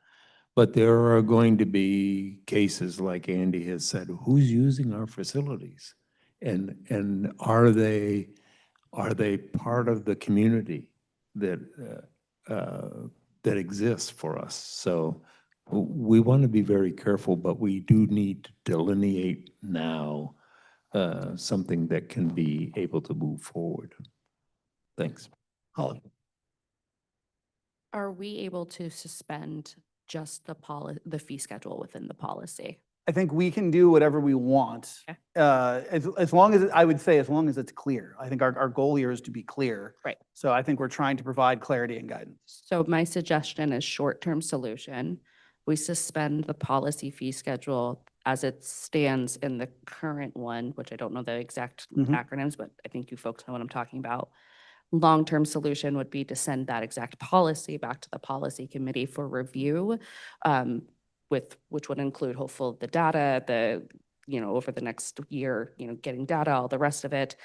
Speaker 16: But there are going to be cases, like Andy has said, who's using our facilities? And are they part of the community that that exists for us? So we want to be very careful, but we do need to delineate now something that can be able to move forward. Thanks.
Speaker 5: Holly?
Speaker 17: Are we able to suspend just the fee schedule within the policy?
Speaker 5: I think we can do whatever we want, as long as, I would say, as long as it's clear. I think our goal here is to be clear.
Speaker 17: Right.
Speaker 5: So I think we're trying to provide clarity and guidance.
Speaker 17: So my suggestion is short-term solution. We suspend the policy fee schedule as it stands in the current one, which I don't know the exact acronyms, but I think you folks know what I'm talking about. Long-term solution would be to send that exact policy back to the policy committee for review, which would include hopefully the data, over the next year, getting data, all the rest of it,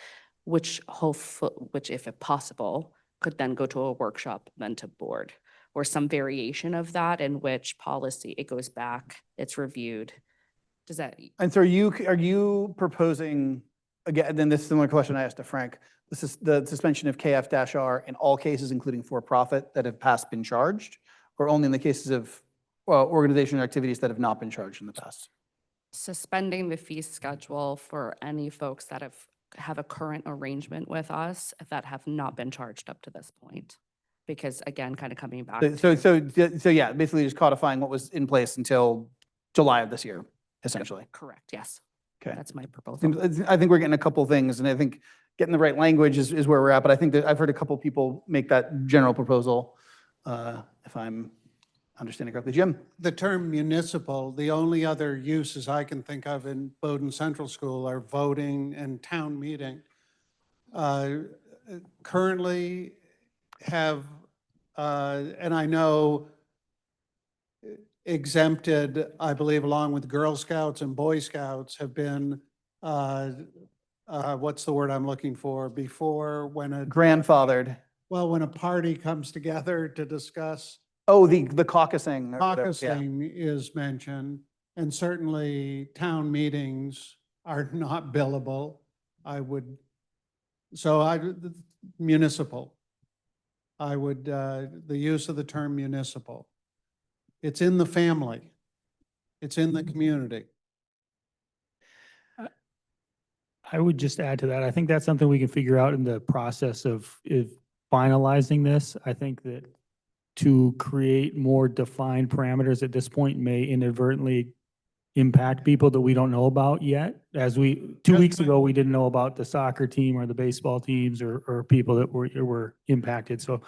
Speaker 17: which if possible, could then go to a workshop, then to board, or some variation of that in which policy, it goes back, it's reviewed. Does that?
Speaker 5: And so are you proposing, again, then this similar question I asked to Frank, this is the suspension of KF-R in all cases, including for-profit that have past been charged? or only in the cases of organization or activities that have not been charged in the past?
Speaker 17: Suspending the fee schedule for any folks that have a current arrangement with us that have not been charged up to this point. Because again, kind of coming back.
Speaker 5: So yeah, basically just codifying what was in place until July of this year, essentially.
Speaker 17: Correct, yes.
Speaker 5: Okay.
Speaker 17: That's my proposal.
Speaker 5: I think we're getting a couple things, and I think getting the right language is where we're at, but I think that I've heard a couple people make that general proposal, if I'm understanding correctly. Jim?
Speaker 9: The term municipal, the only other uses I can think of in Bowdoin Central School are voting and town meeting. Currently have, and I know exempted, I believe, along with Girl Scouts and Boy Scouts have been, what's the word I'm looking for, before when a.
Speaker 5: Grandfathered.
Speaker 9: Well, when a party comes together to discuss.
Speaker 5: Oh, the caucusing.
Speaker 9: Caucusing is mentioned, and certainly town meetings are not billable. Municipal. I would, the use of the term municipal. It's in the family. It's in the community.
Speaker 1: I would just add to that. I think that's something we can figure out in the process of finalizing this. I think that to create more defined parameters at this point may inadvertently impact people that we don't know about yet. As two weeks ago, we didn't know about the soccer team or the baseball teams or people that were impacted. So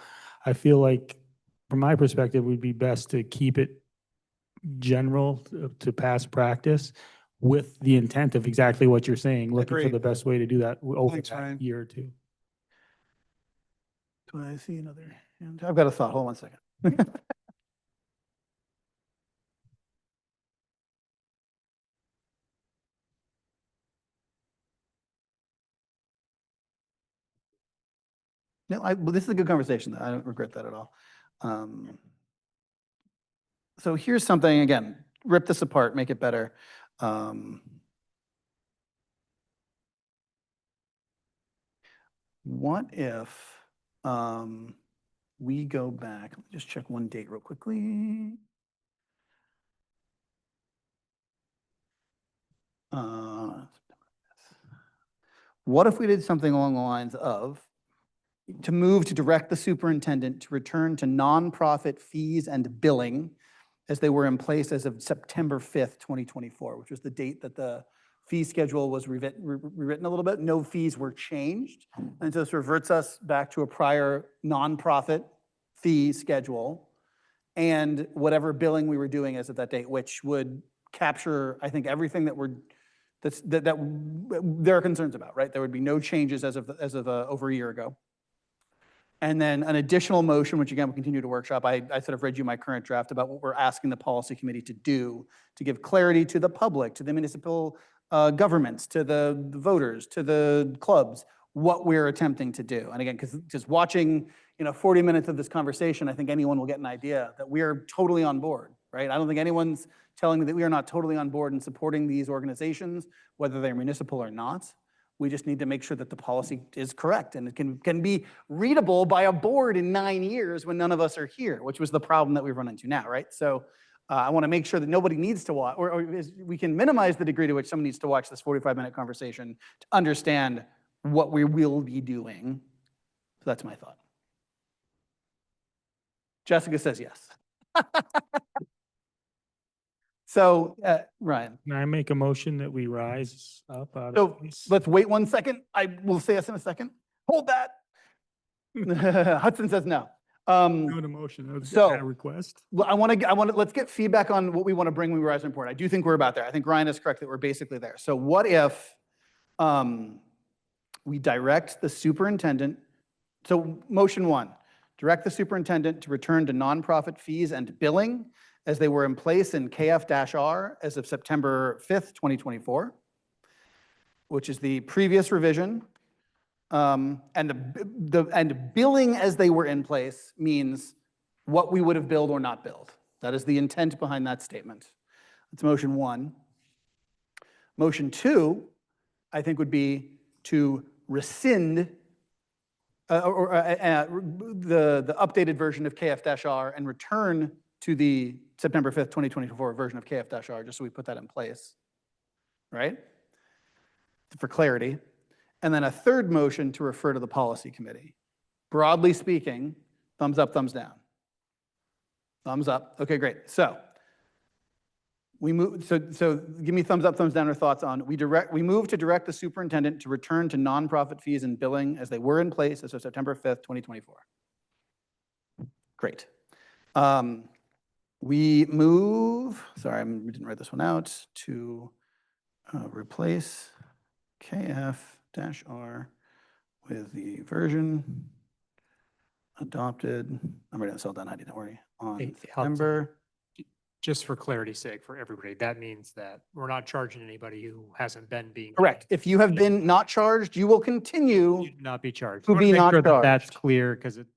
Speaker 1: I feel like, from my perspective, it would be best to keep it general to past practice with the intent of exactly what you're saying, looking for
Speaker 9: Agreed.
Speaker 1: the best way to do that over
Speaker 9: Thanks,
Speaker 1: that
Speaker 9: Ryan.
Speaker 1: year or two.
Speaker 5: Do I see another hand? I've got a thought. Hold on one second. No, well, this is a good conversation. I don't regret that at all. So here's something, again, rip this apart, make it better. What if we go back, let me just check one date real quickly. What if we did something along the lines of, to move to direct the superintendent to return to nonprofit fees and billing as they were in place as of September 5th, 2024, which was the date that the fee schedule was rewritten a little bit. No fees were changed. And so this reverts us back to a prior nonprofit fee schedule and whatever billing we were doing as of that date, which would capture, I think, everything that there are concerns about, right? There would be no changes as of over a year ago. And then an additional motion, which again, we'll continue to workshop. I sort of read you my current draft about what we're asking the policy committee to do to give clarity to the public, to the municipal governments, to the voters, to the clubs, what we're attempting to do. And again, because just watching 40 minutes of this conversation, I think anyone will get an idea that we are totally on board, right? I don't think anyone's telling me that we are not totally on board in supporting these organizations, whether they're municipal or not. We just need to make sure that the policy is correct and it can be readable by a board in 9 years when none of us are here, which was the problem that we've run into now, right? So I want to make sure that nobody needs to watch, or we can minimize the degree to which someone needs to watch this 45-minute conversation to understand what we will be doing. So that's my thought. Jessica says yes. So, Ryan.
Speaker 1: Can I make a motion that we rise up out
Speaker 5: So
Speaker 1: of this?
Speaker 5: let's wait 1 second. I will say yes in a second. Hold that. Hudson says no.
Speaker 1: Not a motion, that was
Speaker 5: so-
Speaker 1: a request.
Speaker 5: Well, I want to, let's get feedback on what we want to bring when we rise and report. I do think we're about there. I think Ryan is correct that we're basically there. So what if we direct the superintendent, so motion 1, direct the superintendent to return to nonprofit fees and billing as they were in place in KF-R as of September 5th, 2024, which is the previous revision. And billing as they were in place means what we would have billed or not billed. That is the intent behind that statement. That's motion 1. Motion 2, I think, would be to rescind the updated version of KF-R and return to the September 5th, 2024 version of KF-R, just so we put that in place, right? For clarity. And then a third motion to refer to the policy committee. Broadly speaking, thumbs up, thumbs down. Thumbs up. Okay, great. So we move. So give me thumbs up, thumbs down, or thoughts on we move to direct the superintendent to return to nonprofit fees and billing as they were in place as of September 5th, 2024. Great. We move. Sorry, I didn't write this one out. To replace KF-R with the version adopted. I'm writing this all down, Heidi, don't worry. On
Speaker 19: Hey,
Speaker 5: September.
Speaker 19: Just for clarity's sake, for everybody, that means that we're not charging anybody who hasn't been being.
Speaker 5: Correct. If you have been not charged, you will continue
Speaker 19: You'd not be charged.
Speaker 5: to
Speaker 19: Wanna
Speaker 5: be
Speaker 19: make
Speaker 5: not
Speaker 19: sure that That's
Speaker 5: charged.
Speaker 19: clear, because it.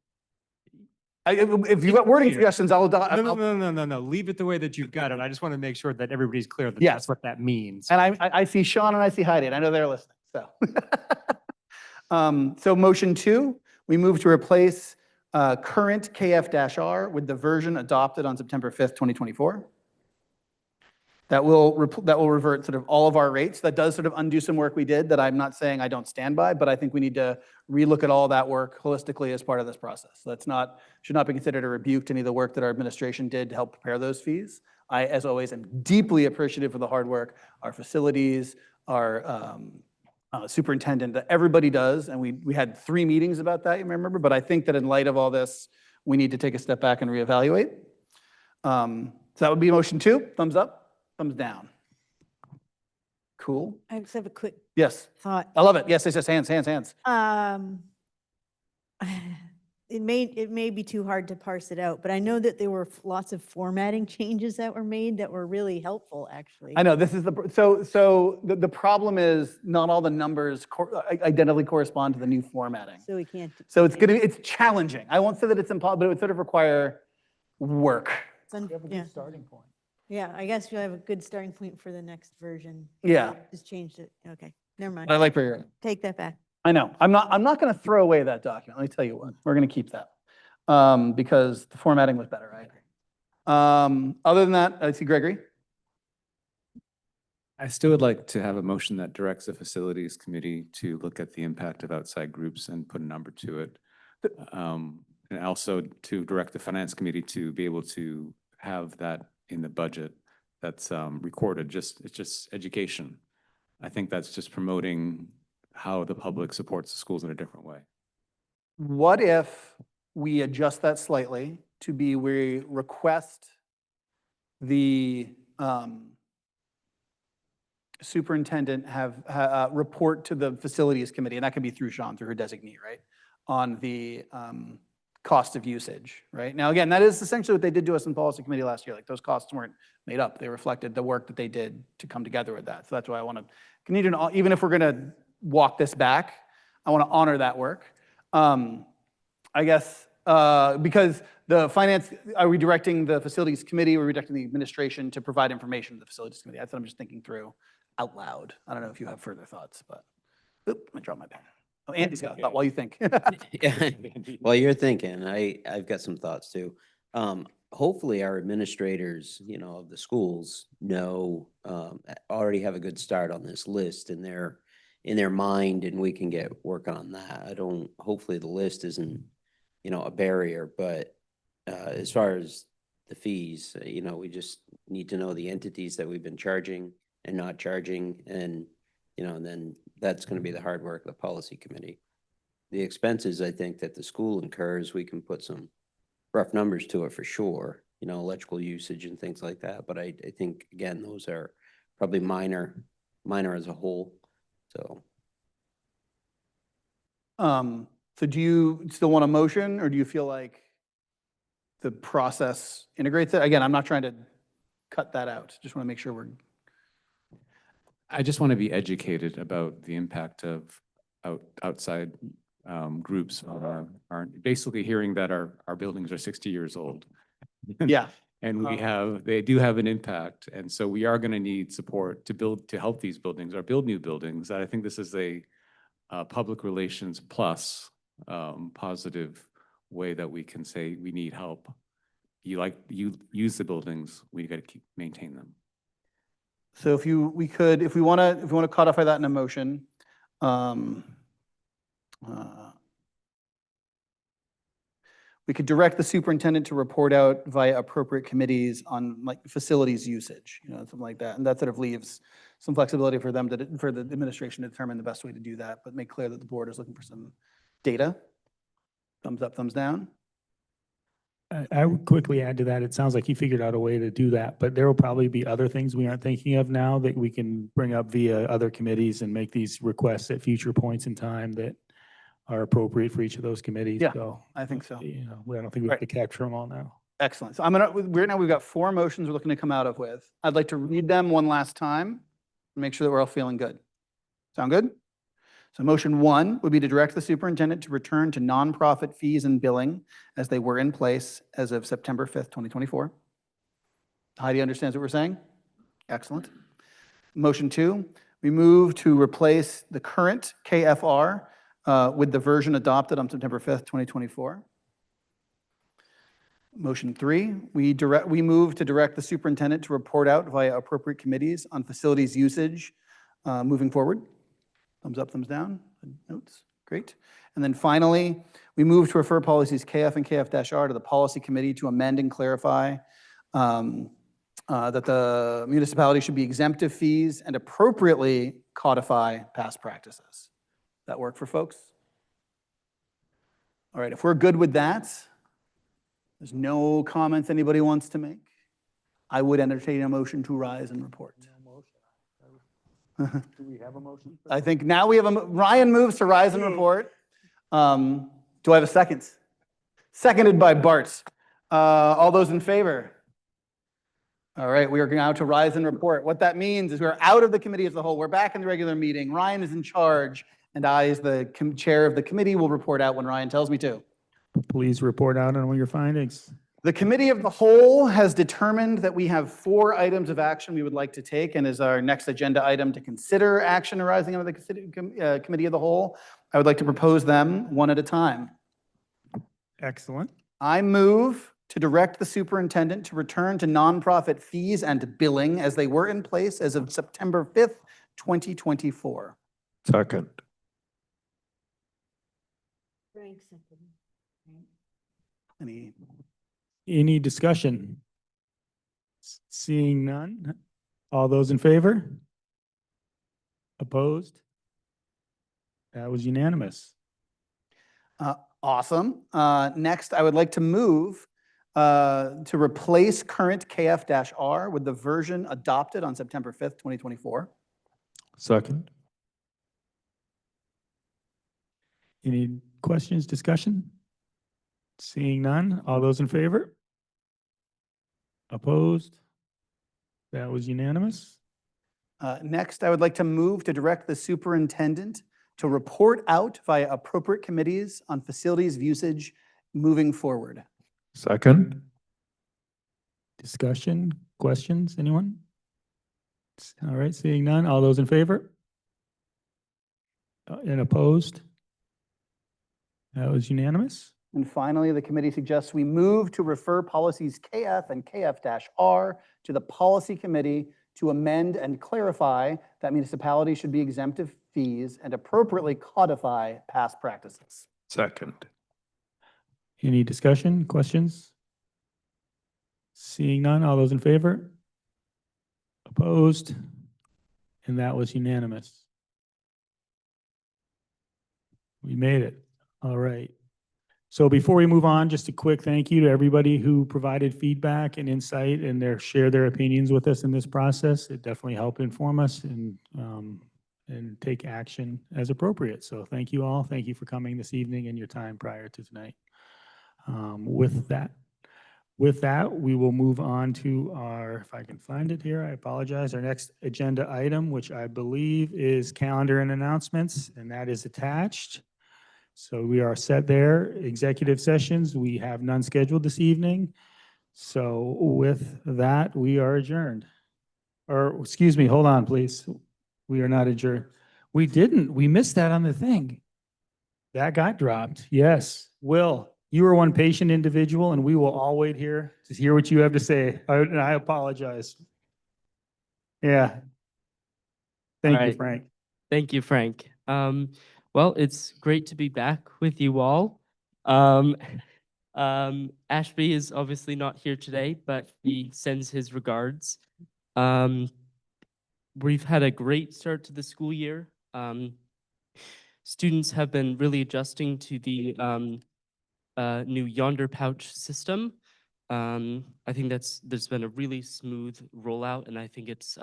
Speaker 5: If you've got wording
Speaker 19: Clear.
Speaker 5: suggestions,
Speaker 19: No, no. Leave it the way that you've got it. I just want to make sure that everybody's clear that
Speaker 5: Yes.
Speaker 19: that's what that means.
Speaker 5: And I see Sean and I see Heidi, and I know they're listening, so. So motion 2, we move to replace current KF-R with the version adopted on September 5th, 2024. That will revert sort of all of our rates. That does sort of undo some work we did that I'm not saying I don't stand by, but I think we need to relook at all that work holistically as part of this process. So should not be considered a rebuke to any of the work that our administration did to help prepare those fees. I, as always, am deeply appreciative of the hard work our facilities, our superintendent, that everybody does, and we had 3 meetings about that, you may remember, but I think that in light of all this, we need to take a step back and reevaluate. So that would be motion 2, thumbs up. Thumbs down. Cool.
Speaker 7: I just have a quick
Speaker 5: Yes.
Speaker 7: thought.
Speaker 5: I love it. Yes, hands.
Speaker 7: It may be too hard to parse it out, but I know that there were lots of formatting changes that were made that were really helpful, actually.
Speaker 5: I know this is the problem is not all the numbers identically correspond to the new formatting.
Speaker 7: So we can't.
Speaker 5: So it's challenging. I won't say that it's impossible, but it would sort of require work.
Speaker 7: Yeah. Starting point. Yeah, I guess you'll have a good starting point for the next version.
Speaker 5: Yeah.
Speaker 7: Just changed it. Okay, never mind.
Speaker 5: I like where you're at.
Speaker 7: Take that back.
Speaker 5: I know. I'm not going to throw away that document. Let me tell you what. We're going to keep that because the formatting was better, right? Other than that, I see Gregory.
Speaker 15: I still would like to have a motion that directs the facilities committee to look at the impact of outside groups and put a number to it. And also to direct the finance committee to be able to have that in the budget that's recorded. It's just education. I think that's just promoting how the public supports the schools in a different way.
Speaker 5: What if we adjust that slightly to be we request the superintendent have report to the facilities committee, and that can be through Sean, through her designee, right? On the cost of usage, right? Now, again, that is essentially what they did to us in policy committee last year. Like those costs weren't made up. They reflected the work that they did to come together with that. So that's why I want to continue to, even if we're going to walk this back, I want to honor that work. I guess because the finance, are we directing the facilities committee or are we directing the administration to provide information to the facilities committee? That's what I'm just thinking through out loud. I don't know if you have further thoughts, but I dropped my pen. Oh, Andy's got a thought while you think.
Speaker 3: Yeah. While you're thinking, I've got some thoughts too. Hopefully our administrators, of the schools know, already have a good start on this list in their mind, and we can get work on that. Hopefully the list isn't, a barrier, but as far as the fees, we just need to know the entities that we've been charging and not charging, and and then that's going to be the hard work of the policy committee. The expenses, I think, that the school incurs, we can put some rough numbers to it for sure, electrical usage and things like that. But I think, again, those are probably minor as a whole, so.
Speaker 5: So do you still want a motion, or do you feel like the process integrates it? Again, I'm not trying to cut that out. Just want to make sure
Speaker 15: I just want to be educated about the impact of outside groups are basically hearing that our buildings are 60 years old.
Speaker 5: Yeah.
Speaker 15: And they do have an impact. And so we are going to need support to help these buildings or build new buildings. I think this is a public relations plus positive way that we can say we need help. You use the buildings, we got to keep maintain them.
Speaker 5: So if we want to codify that in a motion, we could direct the superintendent to report out via appropriate committees on like facilities usage, something like that. And that sort of leaves some flexibility for them for the administration to determine the best way to do that, but make clear that the board is looking for some data. Thumbs up, thumbs down.
Speaker 1: I would quickly add to that. It sounds like he figured out a way to do that, but there will probably be other things we aren't thinking of now that we can bring up via other committees and make these requests at future points in time that are appropriate for each of those committees.
Speaker 5: Yeah,
Speaker 1: So,
Speaker 5: I think so.
Speaker 1: I don't think we have to capture them all now.
Speaker 5: Excellent. So right now we've got 4 motions we're looking to come out of with. I'd like to read them one last time and make sure that we're all feeling good. Sound good? So motion 1 would be to direct the superintendent to return to nonprofit fees and billing as they were in place as of September 5th, 2024. Heidi understands what we're saying? Excellent. Motion 2, we move to replace the current KFR with the version adopted on September 5th, 2024. Motion 3, we move to direct the superintendent to report out via appropriate committees on facilities usage moving forward. Thumbs up, thumbs down, notes, great. And then finally, we move to refer policies KF and KF-R to the policy committee to amend and clarify that the municipality should be exempt of fees and appropriately codify past practices. That work for folks? All right, if we're good with that, there's no comments anybody wants to make, I would entertain a motion to rise and report.
Speaker 1: Do we have a motion?
Speaker 5: I think now we have Ryan moves to rise and report. Do I have a second? Seconded by Bart. All those in favor? All right, we are now to rise and report. What that means is we're out of the committee as a whole. We're back in the regular meeting. Ryan is in charge, and I, as the chair of the committee, will report out when Ryan tells me to.
Speaker 1: Please report out on your findings.
Speaker 5: The committee of the whole has determined that we have 4 items of action we would like to take, and as our next agenda item to consider action arising out of the committee of the whole, I would like to propose them one at a time.
Speaker 1: Excellent.
Speaker 5: I move to direct the superintendent to return to nonprofit fees and billing as they were in place as of September 5th, 2024.
Speaker 16: Second.
Speaker 1: Any discussion? Seeing none. All those in favor? Opposed? That was unanimous.
Speaker 5: Awesome. Next, I would like to move to replace current KF-R with the version adopted on September 5th, 2024.
Speaker 16: Second.
Speaker 1: Any questions, discussion? Seeing none. All those in favor? Opposed? That was unanimous.
Speaker 5: Next, I would like to move to direct the superintendent to report out via appropriate committees on facilities usage moving forward.
Speaker 16: Second.
Speaker 1: Discussion, questions, anyone? All right, seeing none. All those in favor? And opposed? That was unanimous.
Speaker 5: And finally, the committee suggests we move to refer policies KF and KF-R to the policy committee to amend and clarify that municipalities should be exempt of fees and appropriately codify past practices.
Speaker 16: Second.
Speaker 1: Any discussion, questions? Seeing none, all those in favor? Opposed? And that was unanimous. We made it. All right. So before we move on, just a quick thank you to everybody who provided feedback and insight and shared their opinions with us in this process. It definitely helped inform us and take action as appropriate. So thank you all. Thank you for coming this evening and your time prior to tonight. With that, we will move on to our, if I can find it here, I apologize, our next agenda item, which I believe is calendar and announcements, and that is attached. So we are set there. Executive sessions, we have none scheduled this evening. So with that, we are adjourned. Or, excuse me, hold on, please. We are not adjourned. We didn't. We missed that on the thing. That got dropped. Yes. Will, you are one patient individual and we will all wait here to hear what you have to say. And I apologize. Yeah. Thank you,
Speaker 20: right.
Speaker 1: Frank.
Speaker 20: Thank you, Frank. Well, it's great to be back with you all. Um, Ashby is obviously not here today, but he sends his regards. We've had a great start to the school year. Students have been really adjusting to the new Yonder Pouch system. I think there's been a really smooth rollout, and I think it's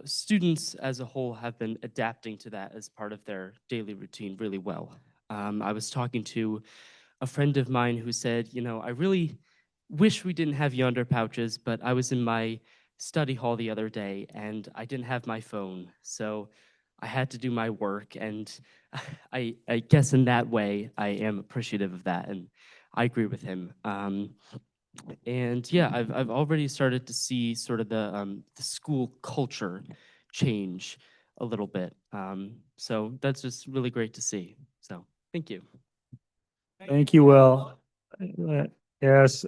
Speaker 20: students as a whole have been adapting to that as part of their daily routine really well. I was talking to a friend of mine who said, you know, I really wish we didn't have Yonder pouches, but I was in my study hall the other day and I didn't have my phone. So I had to do my work. And I guess in that way, I am appreciative of that. And I agree with him. And yeah, I've already started to see sort of the school culture change a little bit. So that's just really great to see. So thank you.
Speaker 1: Thank you, Will. Yes,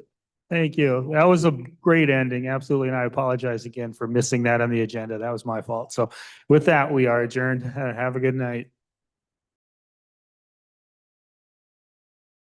Speaker 1: thank you. That was a great ending, absolutely. And I apologize again for missing that on the agenda. That was my fault. So with that, we are adjourned. Have a good night.